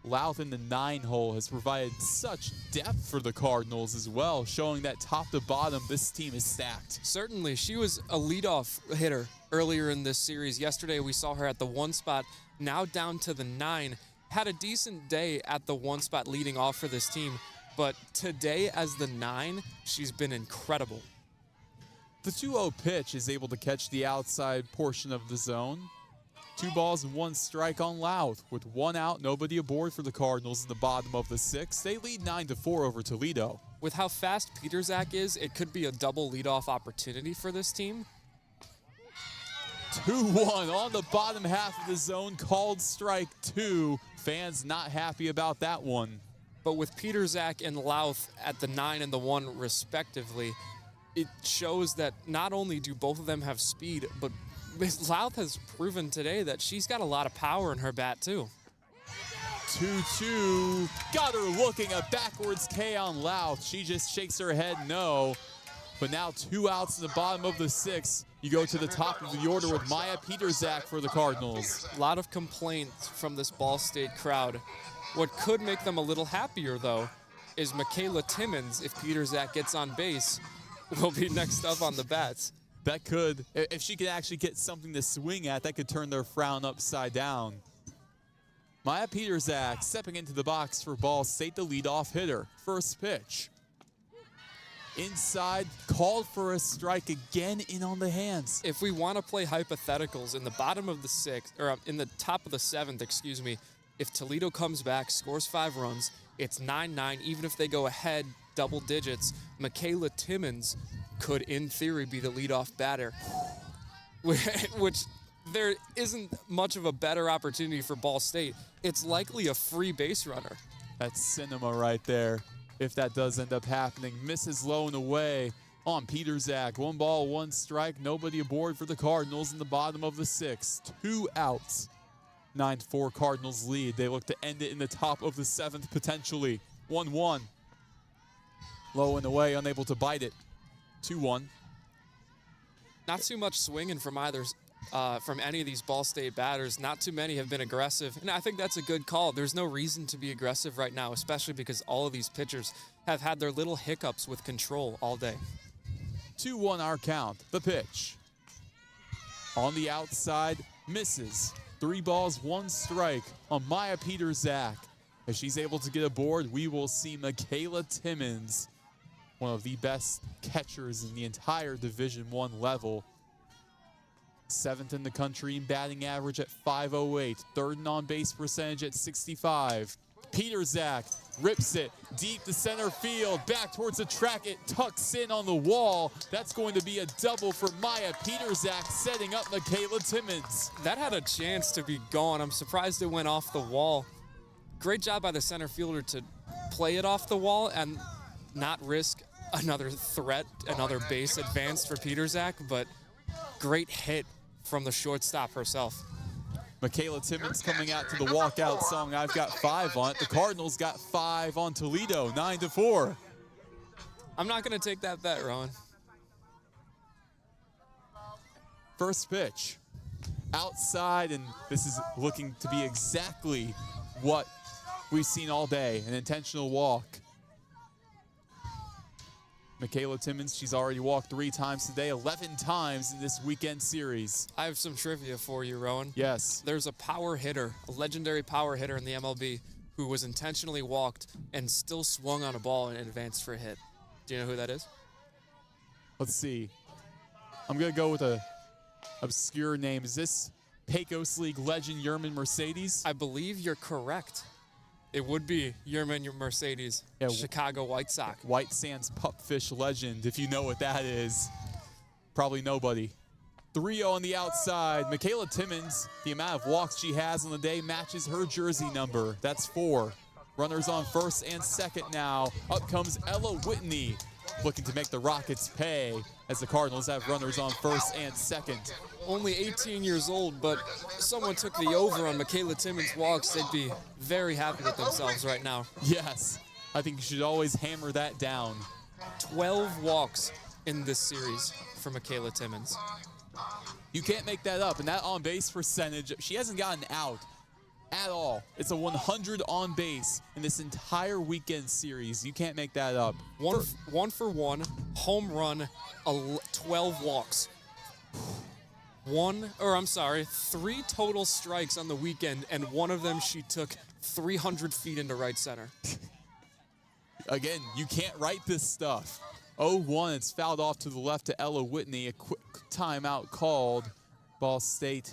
Louth in the 9 hole has provided such depth for the Cardinals as well, showing that top to bottom, this team is stacked. Certainly, she was a leadoff hitter earlier in this series. Yesterday, we saw her at the 1 spot, now down to the 9. Had a decent day at the 1 spot leading off for this team, but today as the 9, she's been incredible. The 2-0 pitch is able to catch the outside portion of the zone. 2 balls and 1 strike on Louth. With 1 out, nobody aboard for the Cardinals in the bottom of the 6th. They lead 9-4 over Toledo. With how fast Peter Zach is, it could be a double leadoff opportunity for this team. 2-1 on the bottom half of the zone, called strike 2. Fans not happy about that one. But with Peter Zach and Louth at the 9 and the 1 respectively, it shows that not only do both of them have speed, but Louth has proven today that she's got a lot of power in her bat, too. 2-2. Got her looking, a backwards K on Louth. She just shakes her head no. But now 2 outs in the bottom of the 6th. You go to the top of the order with Maya Peterzak for the Cardinals. A lot of complaints from this Ball State crowd. What could make them a little happier, though, is Michaela Timmons, if Peterzak gets on base, will be next up on the bats. That could, if she could actually get something to swing at, that could turn their frown upside down. Maya Peterzak stepping into the box for Ball State, the leadoff hitter. First pitch. Inside, called for a strike again, in on the hands. If we want to play hypotheticals, in the bottom of the 6th, or in the top of the 7th, excuse me, if Toledo comes back, scores 5 runs, it's 9-9. Even if they go ahead double digits, Michaela Timmons could, in theory, be the leadoff batter, which there isn't much of a better opportunity for Ball State. It's likely a free base runner. That's cinema right there. If that does end up happening, misses low and away on Peterzak. 1 ball, 1 strike. Nobody aboard for the Cardinals in the bottom of the 6th. 2 outs. 9-4 Cardinals lead. They look to end it in the top of the 7th potentially. 1-1. Low and away, unable to bite it. 2-1. Not too much swinging from from any of these Ball State batters. Not too many have been aggressive, and I think that's a good call. There's no reason to be aggressive right now, especially because all of these pitchers have had their little hiccups with control all day. 2-1 our count. The pitch. On the outside, misses. 3 balls, 1 strike on Maya Peterzak. If she's able to get aboard, we will see Michaela Timmons, one of the best catchers in the entire Division I level. 7th in the country in batting average at .508. 3rd in on-base percentage at 65. Peterzak rips it deep to center field. Back towards the track. It tucks in on the wall. That's going to be a double for Maya Peterzak, setting up Michaela Timmons. That had a chance to be gone. I'm surprised it went off the wall. Great job by the center fielder to play it off the wall and not risk another threat, another base advance for Peterzak, but great hit from the shortstop herself. Michaela Timmons coming out to the walkout song, I've got 5 on it. The Cardinals got 5 on Toledo, 9-4. I'm not going to take that bet, Roen. First pitch. Outside, and this is looking to be exactly what we've seen all day, an intentional walk. Michaela Timmons, she's already walked 3 times today, 11 times in this weekend series. I have some trivia for you, Roen. Yes. There's a power hitter, a legendary power hitter in the MLB who was intentionally walked and still swung on a ball and advanced for a hit. Do you know who that is? Let's see. I'm going to go with a obscure name. Is this Pecos League legend Yerman Mercedes? I believe you're correct. It would be Yerman Mercedes, Chicago White Sox. White Sands Pupfish legend, if you know what that is. Probably nobody. 3-0 on the outside. Michaela Timmons, the amount of walks she has on the day matches her jersey number. That's 4. Runners on first and second now. Up comes Ella Whitney, looking to make the Rockets pay as the Cardinals have runners on first and second. Only 18 years old, but someone took the over on Michaela Timmons' walks. They'd be very happy with themselves right now. Yes, I think you should always hammer that down. 12 walks in this series for Michaela Timmons. You can't make that up, and that on-base percentage, she hasn't gotten out at all. It's a 100 on base in this entire weekend series. You can't make that up. One for one, home run, 12 walks. 3 total strikes on the weekend, and one of them she took 300 feet into right center. Again, you can't write this stuff. 0-1, it's fouled off to the left to Ella Whitney. A quick timeout called. Ball State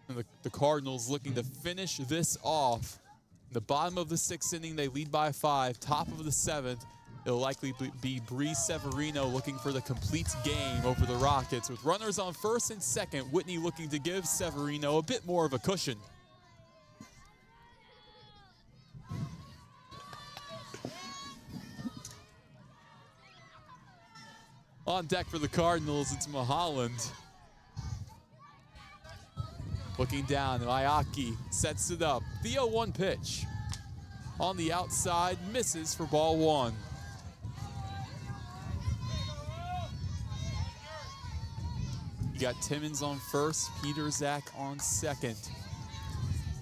and the Cardinals looking to finish this off. In the bottom of the 6th inning, they lead by 5. Top of the 7th, it'll likely be Bree Severino looking for the complete game over the Rockets. With runners on first and second, Whitney looking to give Severino a bit more of a cushion. On deck for the Cardinals, it's Mulholland. Looking down, Ayaki sets it up. The 0-1 pitch. On the outside, misses for ball one. You got Timmons on first, Peterzak on second.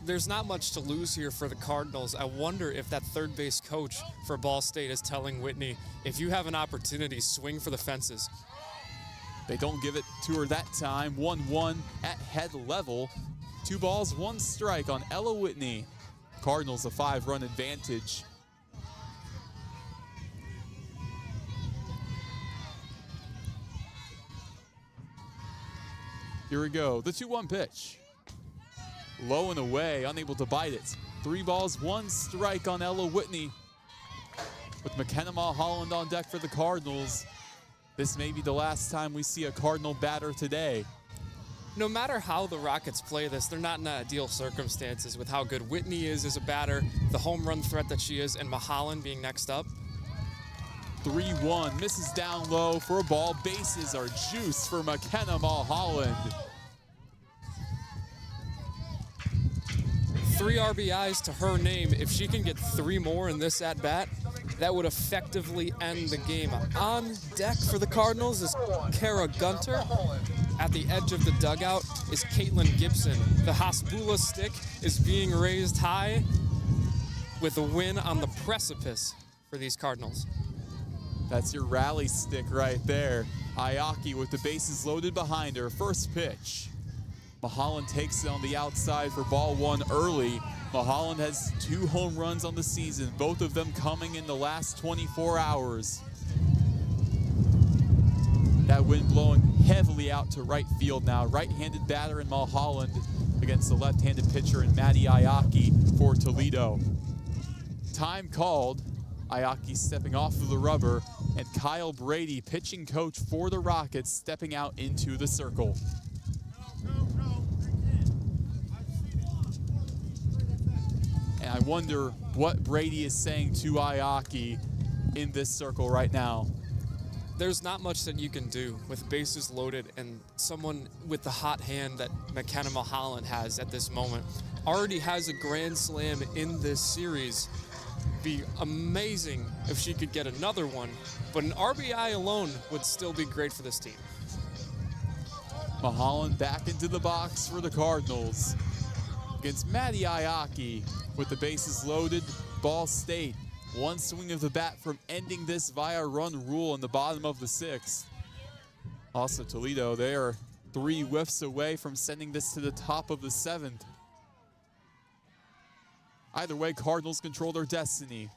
There's not much to lose here for the Cardinals. I wonder if that third base coach for Ball State is telling Whitney, if you have an opportunity, swing for the fences. They don't give it to her that time. 1-1 at head level. 2 balls, 1 strike on Ella Whitney. Cardinals a 5-run advantage. Here we go, the 2-1 pitch. Low and away, unable to bite it. 3 balls, 1 strike on Ella Whitney. With McKenna Mulholland on deck for the Cardinals. This may be the last time we see a Cardinal batter today. No matter how the Rockets play this, they're not in ideal circumstances with how good Whitney is as a batter, the home run threat that she is, and Mulholland being next up. 3-1, misses down low for a ball. Bases are juice for McKenna Mulholland. 3 RBIs to her name. If she can get 3 more in this at-bat, that would effectively end the game. On deck for the Cardinals is Kara Gunter. At the edge of the dugout is Caitlin Gibson. The Hasbula stick is being raised high with a win on the precipice for these Cardinals. That's your rally stick right there. Ayaki with the bases loaded behind her. First pitch. Mulholland takes it on the outside for ball one early. Mulholland has 2 home runs on the season, both of them coming in the last 24 hours. That wind blowing heavily out to right field now. Right-handed batter in Mulholland against the left-handed pitcher in Maddie Ayaki for Toledo. Time called. Ayaki stepping off of the rubber, and Kyle Brady, pitching coach for the Rockets, stepping out into the circle. And I wonder what Brady is saying to Ayaki in this circle right now. There's not much that you can do with bases loaded and someone with the hot hand that McKenna Mulholland has at this moment. Already has a grand slam in this series. Be amazing if she could get another one, but an RBI alone would still be great for this team. Mulholland back into the box for the Cardinals against Maddie Ayaki with the bases loaded. Ball State, 1 swing of the bat from ending this via run rule in the bottom of the 6th. Also Toledo, they are 3 whiffs away from sending this to the top of the 7th. Either way, Cardinals control their destiny.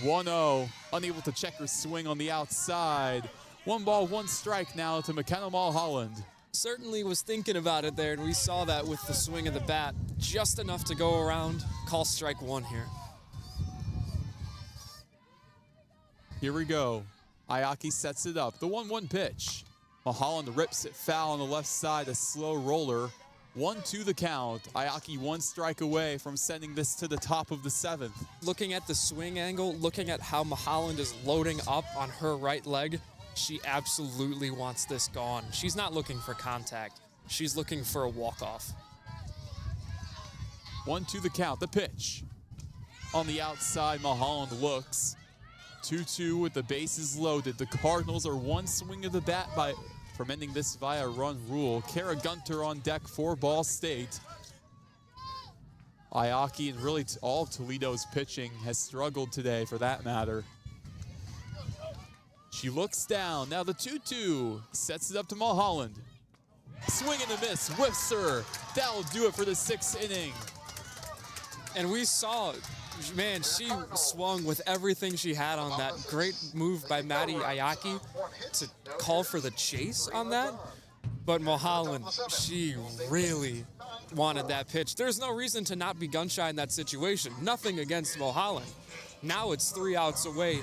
1-0, unable to check her swing on the outside. 1 ball, 1 strike now to McKenna Mulholland. Certainly was thinking about it there, and we saw that with the swing of the bat. Just enough to go around. Call strike 1 here. Here we go. Ayaki sets it up. The 1-1 pitch. Mulholland rips it foul on the left side, a slow roller. 1-2 the count. Ayaki 1 strike away from sending this to the top of the 7th. Looking at the swing angle, looking at how Mulholland is loading up on her right leg, she absolutely wants this gone. She's not looking for contact. She's looking for a walk-off. 1-2 the count. The pitch. On the outside, Mulholland looks. 2-2 with the bases loaded. The Cardinals are 1 swing of the bat from ending this via run rule. Kara Gunter on deck for Ball State. Ayaki and really all of Toledo's pitching has struggled today for that matter. She looks down. Now the 2-2 sets it up to Mulholland. Swing and a miss. Whiffs her. That'll do it for the 6th inning. And we saw, man, she swung with everything she had on that. Great move by Maddie Ayaki to call for the chase on that. But Mulholland, she really wanted that pitch. There's no reason to not be gun-shy in that situation. Nothing against Mulholland. Now it's 3 outs away.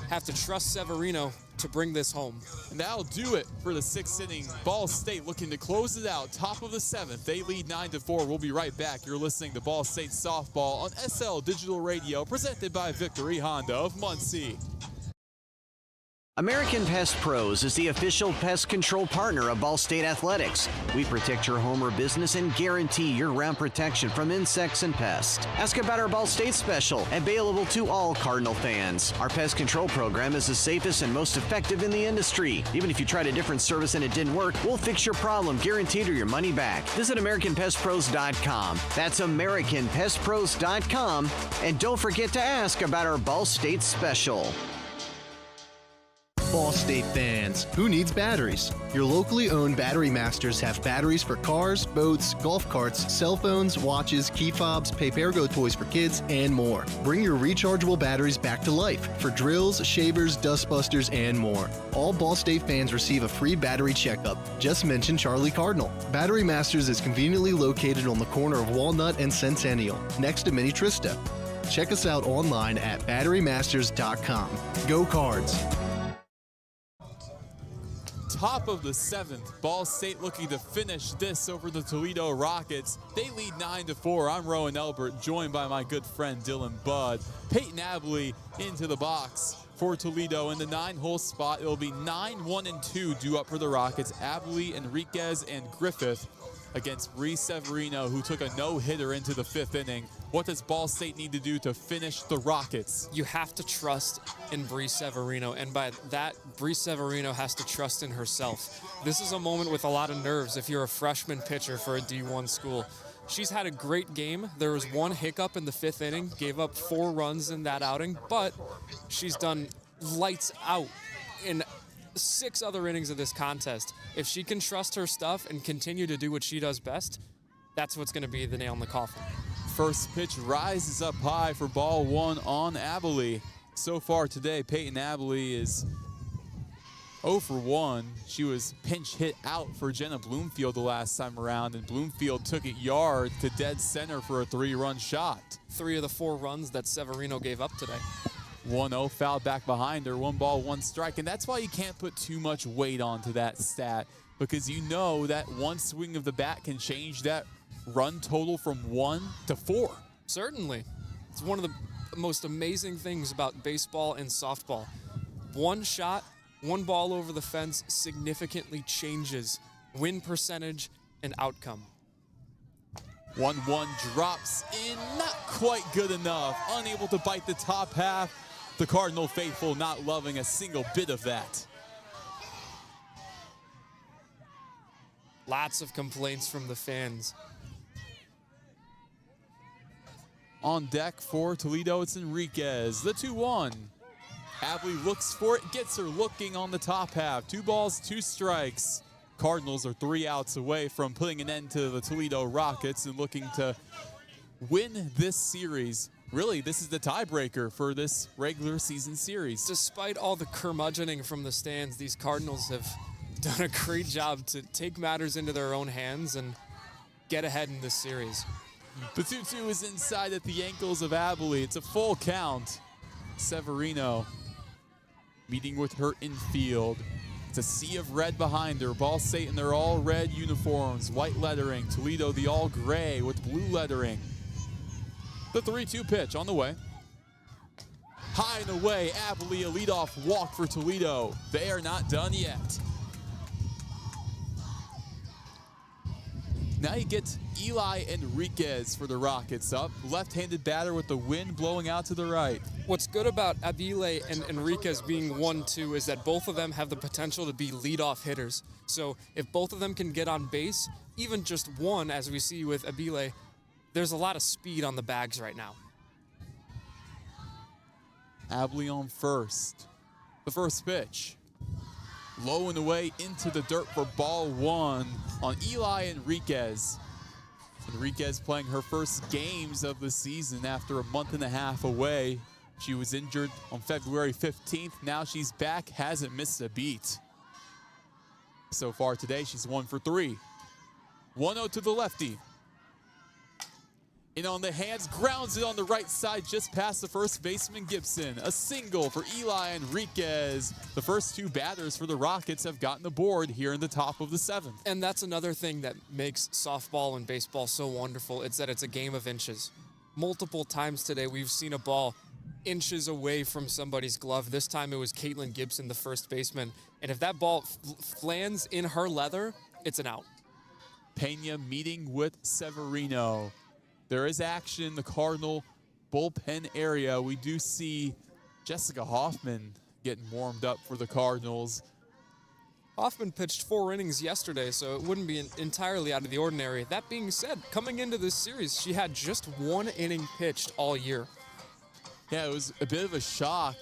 Have to trust Severino to bring this home. And that'll do it for the 6th inning. Ball State looking to close it out. Top of the 7th. They lead 9-4. We'll be right back. You're listening to Ball State Softball on SL Digital Radio, presented by Victory Honda of Muncie. American Pest Pros is the official pest control partner of Ball State Athletics. We protect your home or business and guarantee year-round protection from insects and pests. Ask about our Ball State special, available to all Cardinal fans. Our pest control program is the safest and most effective in the industry. Even if you tried a different service and it didn't work, we'll fix your problem, guaranteed, or your money back. Visit AmericanPestPros.com. That's AmericanPestPros.com. And don't forget to ask about our Ball State special. Ball State fans, who needs batteries? Your locally owned Battery Masters have batteries for cars, boats, golf carts, cell phones, watches, key fobs, Papergo toys for kids, and more. Bring your rechargeable batteries back to life for drills, shavers, dustbusters, and more. All Ball State fans receive a free battery checkup. Just mention Charlie Cardinal. Battery Masters is conveniently located on the corner of Walnut and Centennial, next to Mini Trista. Check us out online at batterymasters.com. Go Cards! Top of the 7th, Ball State looking to finish this over the Toledo Rockets. They lead 9-4. I'm Roen Elbert, joined by my good friend Dylan Budd. Peyton Abley into the box for Toledo in the 9-hole spot. It'll be 9-1-2 due up for the Rockets. Abley, Enriquez, and Griffith against Bree Severino, who took a no-hitter into the 5th inning. What does Ball State need to do to finish the Rockets? You have to trust in Bree Severino, and by that, Bree Severino has to trust in herself. This is a moment with a lot of nerves if you're a freshman pitcher for a D1 school. She's had a great game. There was one hiccup in the 5th inning, gave up 4 runs in that outing, but she's done lights out in 6 other innings of this contest. If she can trust her stuff and continue to do what she does best, that's what's going to be the nail in the coffin. First pitch rises up high for ball 1 on Abley. So far today, Peyton Abley is 0 for 1. She was pinch hit out for Jenna Bloomfield the last time around, and Bloomfield took it yard to dead center for a 3-run shot. 3 of the 4 runs that Severino gave up today. 1-0 fouled back behind her, 1 ball, 1 strike, and that's why you can't put too much weight onto that stat, because you know that one swing of the bat can change that run total from 1 to 4. Certainly. It's one of the most amazing things about baseball and softball. One shot, 1 ball over the fence significantly changes win percentage and outcome. 1-1 drops in, not quite good enough, unable to bite the top half. The Cardinal faithful not loving a single bit of that. Lots of complaints from the fans. On deck for Toledo, it's Enriquez, the 2-1. Abley looks for it, gets her looking on the top half. 2 balls, 2 strikes. Cardinals are 3 outs away from putting an end to the Toledo Rockets and looking to win this series. Really, this is the tiebreaker for this regular season series. Despite all the curmudgeoning from the stands, these Cardinals have done a great job to take matters into their own hands and get ahead in this series. The 2-2 is inside at the ankles of Abley. It's a full count. Severino meeting with her infield. It's a sea of red behind her. Ball State in their all red uniforms, white lettering. Toledo the all gray with blue lettering. The 3-2 pitch on the way. High and away, Abley, a leadoff walk for Toledo. They are not done yet. Now you get Eli Enriquez for the Rockets up. Left-handed batter with the wind blowing out to the right. What's good about Abile and Enriquez being 1-2 is that both of them have the potential to be leadoff hitters. So if both of them can get on base, even just one, as we see with Abile, there's a lot of speed on the bags right now. Abley on first. The first pitch. Low and away into the dirt for ball 1 on Eli Enriquez. Enriquez playing her first games of the season after a month and a half away. She was injured on February 15th. Now she's back, hasn't missed a beat. So far today, she's 1 for 3. 1-0 to the lefty. In on the hands, grounds it on the right side just past the first baseman Gibson. A single for Eli Enriquez. The first 2 batters for the Rockets have gotten the board here in the top of the 7th. And that's another thing that makes softball and baseball so wonderful. It's that it's a game of inches. Multiple times today we've seen a ball inches away from somebody's glove. This time it was Caitlin Gibson, the first baseman. And if that ball lands in her leather, it's an out. Pena meeting with Severino. There is action in the Cardinal bullpen area. We do see Jessica Hoffman getting warmed up for the Cardinals. Hoffman pitched 4 innings yesterday, so it wouldn't be entirely out of the ordinary. That being said, coming into this series, she had just 1 inning pitched all year. Yeah, it was a bit of a shock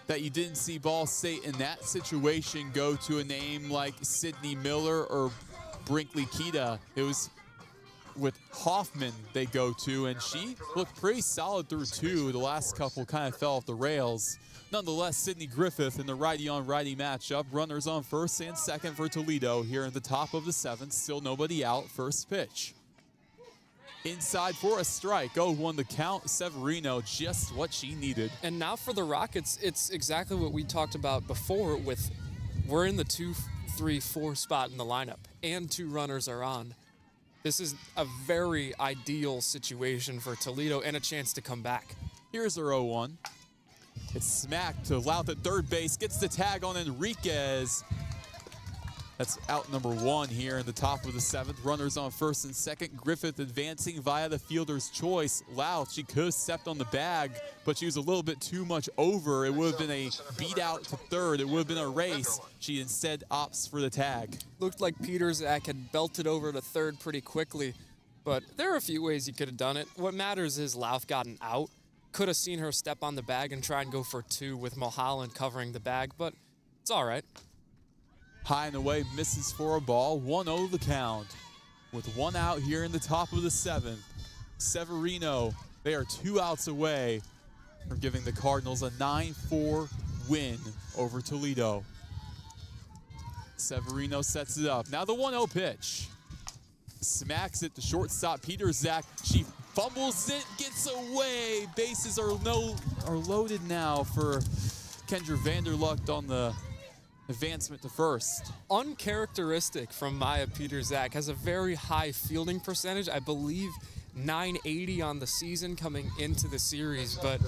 that you didn't see Ball State in that situation go to a name like Sydney Miller or Brinkley Kita. It was with Hoffman they go to, and she looked pretty solid through 2. The last couple kind of fell off the rails. Nonetheless, Sydney Griffith in the righty-on-righty matchup. Runners on first and second for Toledo here at the top of the 7th. Still nobody out. First pitch. Inside for a strike. 0-1 the count. Severino, just what she needed. And now for the Rockets, it's exactly what we talked about before with we're in the 2, 3, 4 spot in the lineup, and 2 runners are on. This is a very ideal situation for Toledo and a chance to come back. Here's our 0-1. It's smacked to Louth at third base. Gets the tag on Enriquez. That's out number 1 here in the top of the 7th. Runners on first and second. Griffith advancing via the fielder's choice. Louth, she could have stepped on the bag, but she was a little bit too much over. It would have been a beat out to third. It would have been a race. She instead opts for the tag. Looked like Peterzak had belted over to third pretty quickly, but there are a few ways you could have done it. What matters is Louth got an out. Could have seen her step on the bag and try and go for 2 with Mulholland covering the bag, but it's all right. High and away, misses for a ball. 1-0 the count. With 1 out here in the top of the 7th. Severino, they are 2 outs away from giving the Cardinals a 9-4 win over Toledo. Severino sets it up. Now the 1-0 pitch. Smacks it to shortstop Peterzak. She fumbles it, gets away. Bases are loaded now for Kendra Vanderlucht on the advancement to first. Uncharacteristic from Maya Peterzak. Has a very high fielding percentage. I believe 980 on the season coming into the series, but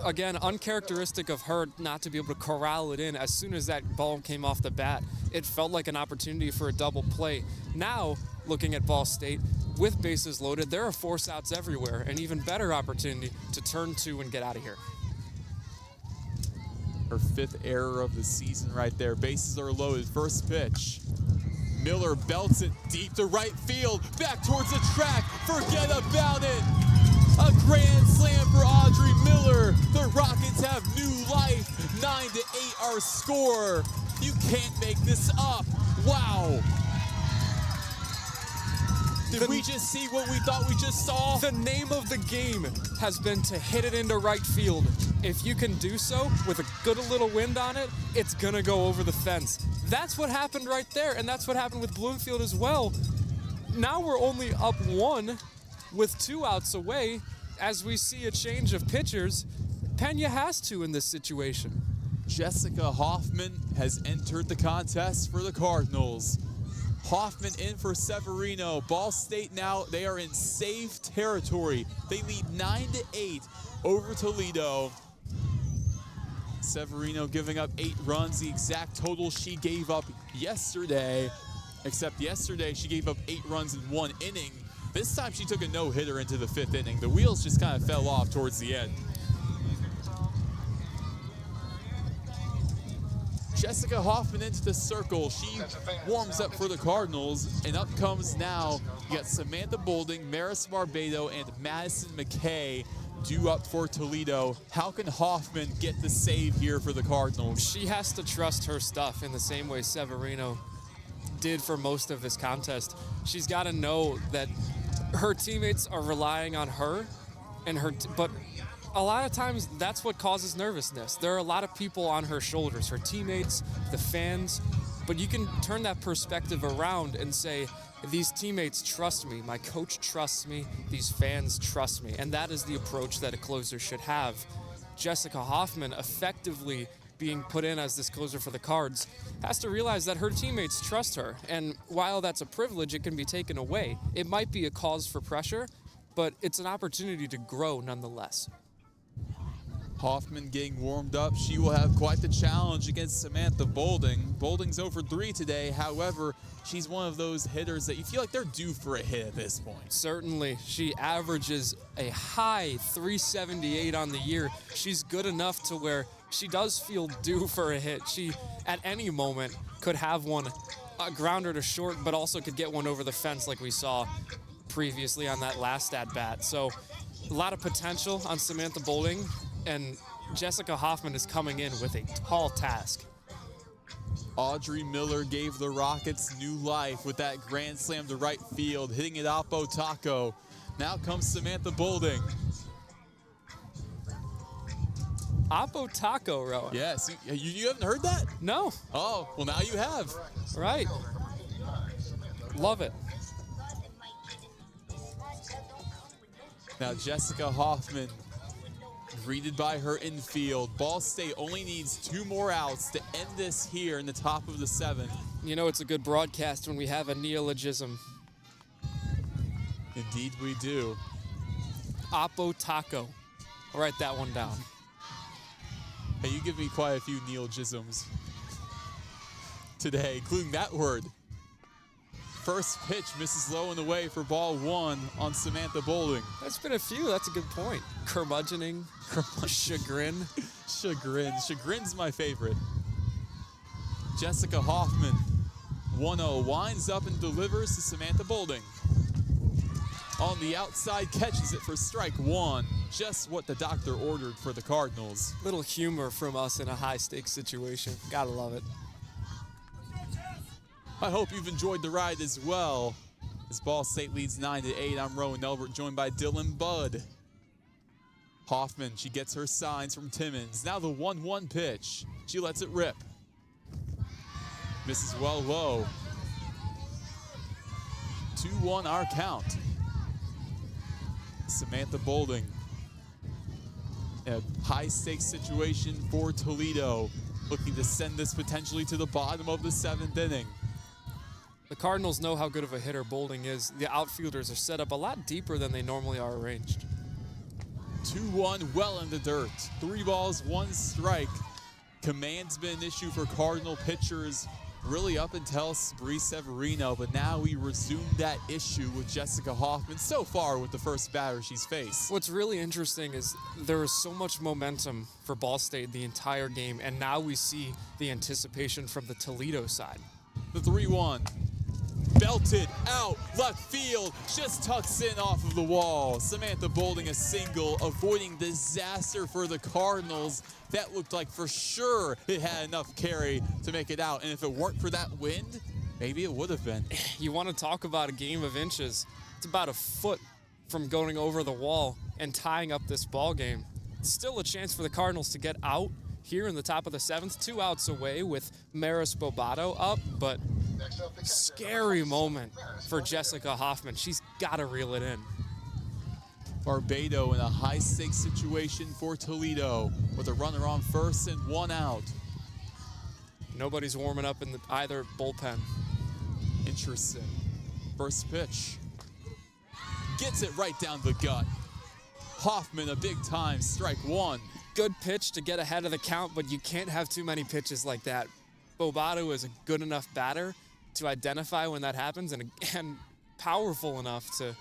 again, uncharacteristic of her not to be able to corral it in. As soon as that ball came off the bat, it felt like an opportunity for a double play. Now, looking at Ball State, with bases loaded, there are force outs everywhere. An even better opportunity to turn 2 and get out of here. Her 5th error of the season right there. Bases are loaded. First pitch. Miller belts it deep to right field. Back towards the track. Forget about it. A grand slam for Audrey Miller. The Rockets have new life. 9-8 our score. You can't make this up. Wow. Did we just see what we thought we just saw? The name of the game has been to hit it into right field. If you can do so with a good little wind on it, it's gonna go over the fence. That's what happened right there, and that's what happened with Bloomfield as well. Now we're only up 1 with 2 outs away. As we see a change of pitchers, Pena has to in this situation. Jessica Hoffman has entered the contest for the Cardinals. Hoffman in for Severino. Ball State now, they are in safe territory. They lead 9-8 over Toledo. Severino giving up 8 runs, the exact total she gave up yesterday. Except yesterday she gave up 8 runs in 1 inning. This time she took a no-hitter into the 5th inning. The wheels just kind of fell off towards the end. Jessica Hoffman into the circle. She warms up for the Cardinals, and up comes now. You got Samantha Bolding, Maris Barbado, and Madison McKay due up for Toledo. How can Hoffman get the save here for the Cardinals? She has to trust her stuff in the same way Severino did for most of this contest. She's got to know that her teammates are relying on her, and but a lot of times that's what causes nervousness. There are a lot of people on her shoulders, her teammates, the fans, but you can turn that perspective around and say, these teammates trust me, my coach trusts me, these fans trust me, and that is the approach that a closer should have. Jessica Hoffman, effectively being put in as this closer for the Cards, has to realize that her teammates trust her, and while that's a privilege, it can be taken away. It might be a cause for pressure, but it's an opportunity to grow nonetheless. Hoffman getting warmed up. She will have quite the challenge against Samantha Bolding. Bolding's 0 for 3 today. However, she's one of those hitters that you feel like they're due for a hit at this point. Certainly. She averages a high 378 on the year. She's good enough to where she does feel due for a hit. She, at any moment, could have one grounder to short, but also could get one over the fence like we saw previously on that last at-bat. So a lot of potential on Samantha Bolding, and Jessica Hoffman is coming in with a tall task. Audrey Miller gave the Rockets new life with that grand slam to right field, hitting it Oppo Taco. Now comes Samantha Bolding. Oppo Taco, Roen. Yes, you haven't heard that? No. Oh, well now you have. Right. Love it. Now Jessica Hoffman greeted by her infield. Ball State only needs 2 more outs to end this here in the top of the 7th. You know it's a good broadcast when we have a neologism. Indeed we do. Oppo Taco. I'll write that one down. Hey, you give me quite a few neologisms today, including that word. First pitch misses low and away for ball 1 on Samantha Bolding. That's been a few. That's a good point. Curmudgeoning. Chagrin. Chagrin's my favorite. Jessica Hoffman, 1-0, winds up and delivers to Samantha Bolding. On the outside, catches it for strike 1. Just what the doctor ordered for the Cardinals. Little humor from us in a high-stakes situation. Gotta love it. I hope you've enjoyed the ride as well. As Ball State leads 9-8, I'm Roen Elbert, joined by Dylan Budd. Hoffman, she gets her signs from Timmons. Now the 1-1 pitch. She lets it rip. Misses well low. 2-1 our count. Samantha Bolding. A high-stakes situation for Toledo, looking to send this potentially to the bottom of the 7th inning. The Cardinals know how good of a hitter Bolding is. The outfielders are set up a lot deeper than they normally are arranged. 2-1, well in the dirt. 3 balls, 1 strike. Command's been an issue for Cardinal pitchers really up until Bree Severino, but now we resume that issue with Jessica Hoffman so far with the first batter she's faced. What's really interesting is there is so much momentum for Ball State the entire game, and now we see the anticipation from the Toledo side. The 3-1. Belted out left field, just tucks in off of the wall. Samantha Bolding a single, avoiding disaster for the Cardinals. That looked like for sure it had enough carry to make it out. And if it weren't for that wind, maybe it would have been. You want to talk about a game of inches. It's about a foot from going over the wall and tying up this ball game. Still a chance for the Cardinals to get out here in the top of the 7th. 2 outs away with Maris Bobato up, but scary moment for Jessica Hoffman. She's got to reel it in. Barbado in a high-stakes situation for Toledo with a runner on first and 1 out. Nobody's warming up in either bullpen. Interesting. First pitch. Gets it right down the gut. Hoffman a big time, strike 1. Good pitch to get ahead of the count, but you can't have too many pitches like that. Bobato is a good enough batter to identify when that happens and powerful enough to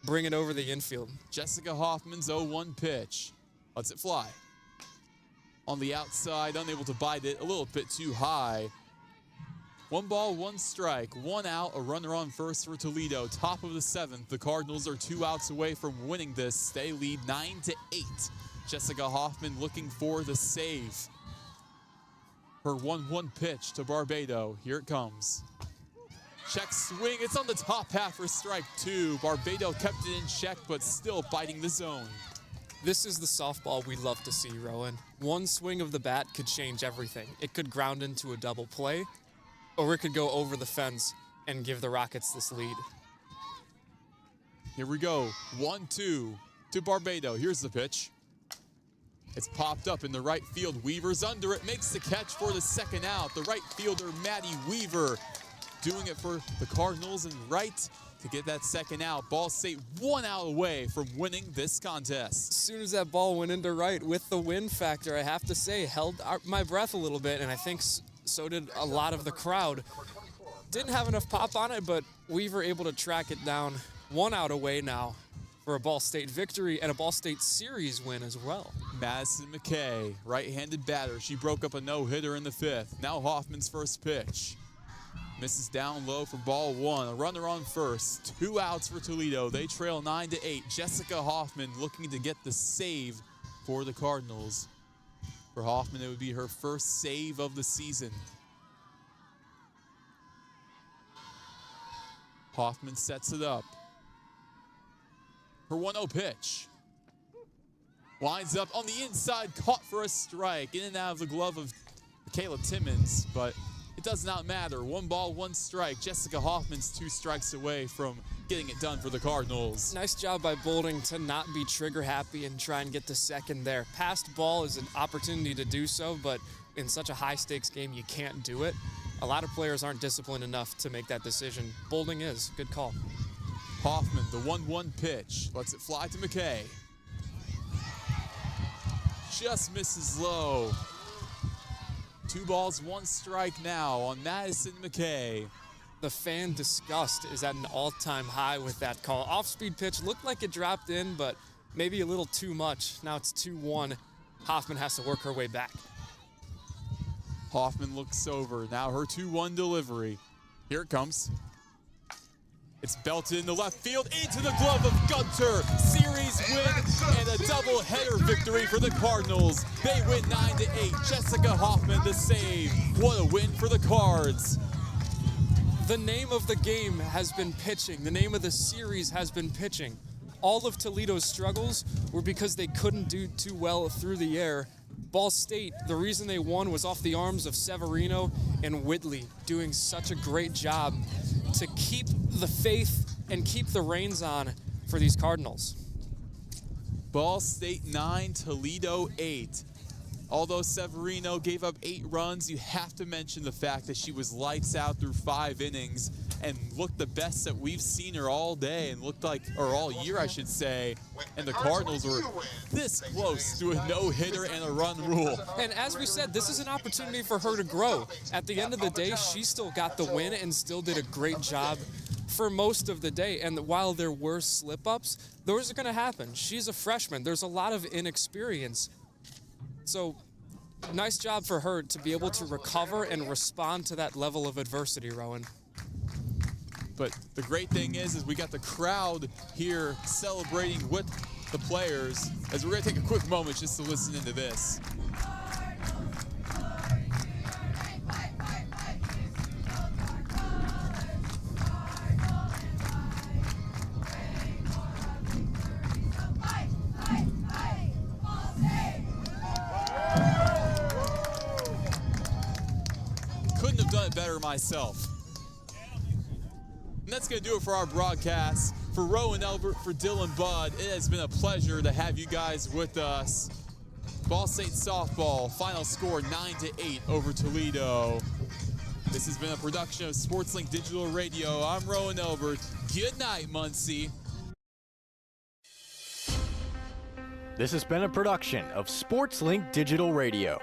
bring it over the infield. Jessica Hoffman's 0-1 pitch. Lets it fly. On the outside, unable to bite it, a little bit too high. 1 ball, 1 strike, 1 out, a runner on first for Toledo. Top of the 7th, the Cardinals are 2 outs away from winning this. They lead 9-8. Jessica Hoffman looking for the save. Her 1-1 pitch to Barbado. Here it comes. Check swing. It's on the top half for strike 2. Barbado kept it in check, but still biting the zone. This is the softball we love to see, Roen. 1 swing of the bat could change everything. It could ground into a double play, or it could go over the fence and give the Rockets this lead. Here we go. 1-2 to Barbado. Here's the pitch. It's popped up in the right field. Weaver's under it, makes the catch for the 2nd out. The right fielder, Maddie Weaver, doing it for the Cardinals and right to get that second out. Ball State 1 out away from winning this contest. As soon as that ball went into right with the win factor, I have to say, held my breath a little bit, and I think so did a lot of the crowd. Didn't have enough pop on it, but we were able to track it down 1 out away now for a Ball State victory and a Ball State series win as well. Madison McKay, right-handed batter. She broke up a no-hitter in the 5th. Now Hoffman's first pitch. Misses down low for ball 1. A runner on first. 2 outs for Toledo. They trail 9-8. Jessica Hoffman looking to get the save for the Cardinals. For Hoffman, it would be her first save of the season. Hoffman sets it up. Her 1-0 pitch. Lines up on the inside, caught for a strike. In and out of the glove of Michaela Timmons, but it does not matter. 1 ball, 1 strike. Jessica Hoffman's 2 strikes away from getting it done for the Cardinals. Nice job by Boulding to not be trigger happy and try and get the second there. Passed ball is an opportunity to do so, but in such a high stakes game, you can't do it. A lot of players aren't disciplined enough to make that decision. Boulding is. Good call. Hoffman, the 1-1 pitch. Lets it fly to McKay. Just misses low. 2 balls, 1 strike now on Madison McKay. The fan disgust is at an all-time high with that call. Off-speed pitch looked like it dropped in, but maybe a little too much. Now it's 2-1. Hoffman has to work her way back. Hoffman looks over. Now her 2-1 delivery. Here it comes. It's belted into left field, into the glove of Gunter. Series win and a double-header victory for the Cardinals. They win 9-8. Jessica Hoffman the save. What a win for the Cards. The name of the game has been pitching. The name of the series has been pitching. All of Toledo's struggles were because they couldn't do too well through the air. Ball State, the reason they won was off the arms of Severino and Whitley doing such a great job to keep the faith and keep the reins on for these Cardinals. Ball State 9, Toledo 8. Although Severino gave up 8 runs, you have to mention the fact that she was lights out through 5 innings and looked the best that we've seen her all day and looked like, or all year I should say, and the Cardinals were this close to a no-hitter and a run rule. And as we said, this is an opportunity for her to grow. At the end of the day, she still got the win and still did a great job for most of the day. And while there were slip-ups, those are going to happen. She's a freshman. There's a lot of inexperience. So nice job for her to be able to recover and respond to that level of adversity, Roen. But the great thing is we got the crowd here celebrating with the players, as we're going to take a quick moment just to listen into this. Couldn't have done it better myself. And that's going to do it for our broadcast. For Roen, Elbert, for Dylan Budd, it has been a pleasure to have you guys with us. Ball State softball, final score 9-8 over Toledo. This has been a production of SportsLink Digital Radio. I'm Roen Elbert. Good night, Muncie. This has been a production of SportsLink Digital Radio.